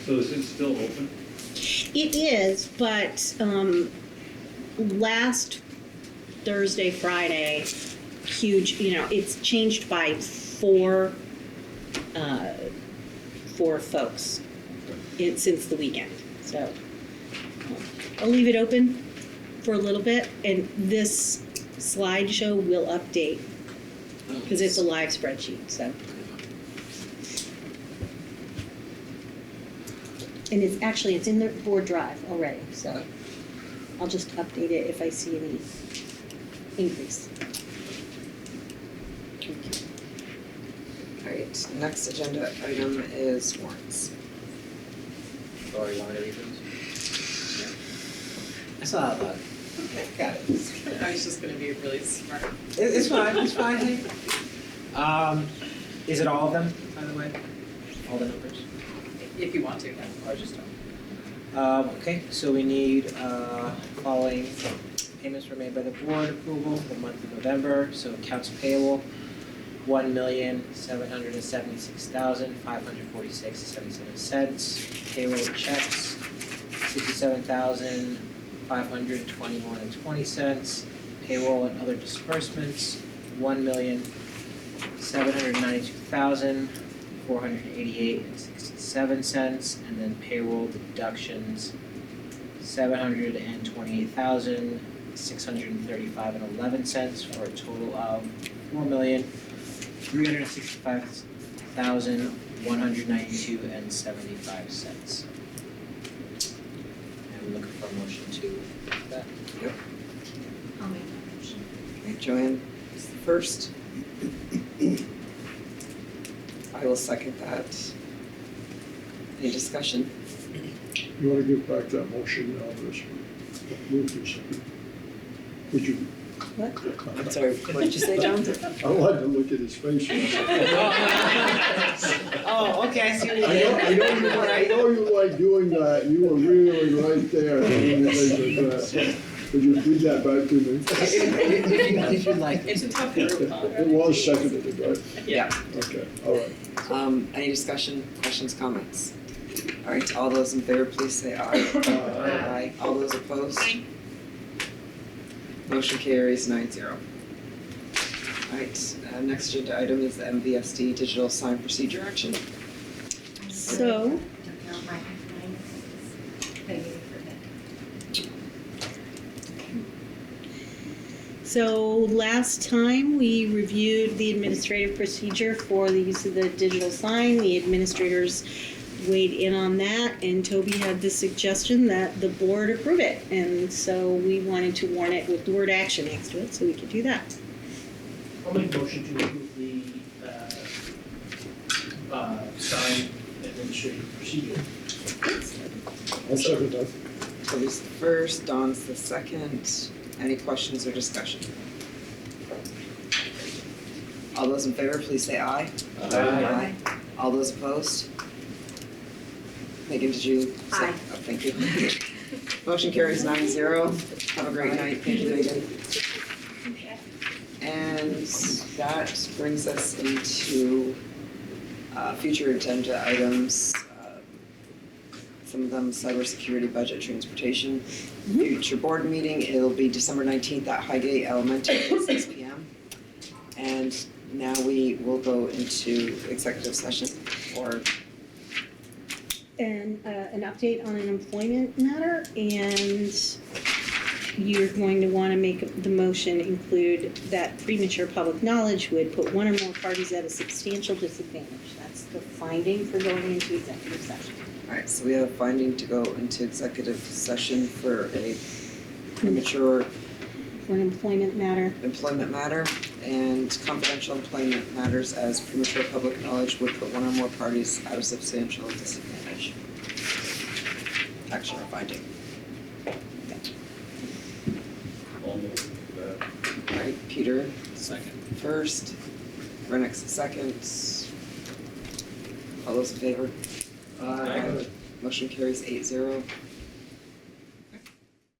So is it still open? It is, but last Thursday, Friday, huge, it's changed by four folks since the weekend. So I'll leave it open for a little bit, and this slideshow will update because it's a live spreadsheet. So, and it's in the board drive already. So I'll just update it if I see any increase. All right, next agenda item is warrants. Or you want me to read those? I saw that button. Okay, got it. I was just gonna be really smart. It's fine, hey. Is it all of them, by the way? All the numbers? If you want to, yeah. Or just okay, so we need following payments were made by the board approval for the month of November. So accounts payable, $1,776,546.77. Payroll checks, $67,521.20. Payroll and other disbursements, $1,792,488.67, and then payroll deductions, $728,635.11, for a total of $4,365,192.75. And we're looking for a motion to that. Yep. I'll make that motion. Okay, Joanne is the first. I will second that. Any discussion? You wanna give back that motion now, this, moved and seconded. Would you? What? I'm sorry, what did you say, John? I like to look at his face. Oh, okay, I see what you I know you like doing that, you were really right there. Would you read that back to me? If you'd like. It's a tough group. It was seconded, right? Yeah. Okay, all right. Any discussion, questions, comments? All right, all those in favor, please say aye. Aye. All those opposed? Aye. Motion carries 9-0. All right, next agenda item is the MVSD digital sign procedure action. So, last time we reviewed the administrative procedure for the use of the digital sign. The administrators weighed in on that, and Toby had the suggestion that the board approve it. And so we wanted to warn it with the word action next to it, so we could do that. I'll make a motion to approve the sign administrative procedure. I'll second that. Toby's the first, Dawn's the second. Any questions or discussion? All those in favor, please say aye. Aye. All those opposed? Megan, did you say? Aye. Oh, thank you. Motion carries 9-0. Have a great night. Thank you, Megan. And that brings us into future agenda items. Some of them cybersecurity, budget, transportation. Future board meeting, it'll be December 19th at Highgate Elementary at 6 p.m. And now we will go into executive session or And an update on an employment matter, and you're going to want to make the motion include that premature public knowledge would put one or more parties at a substantial disadvantage. That's the finding for going into executive session. All right, so we have a finding to go into executive session for a premature For an employment matter. And confidential employment matters as premature public knowledge would put one or more parties at a substantial disadvantage. Action or finding. right, Peter Second. first, Renix second. All those in favor? Aye. Motion carries 8-0.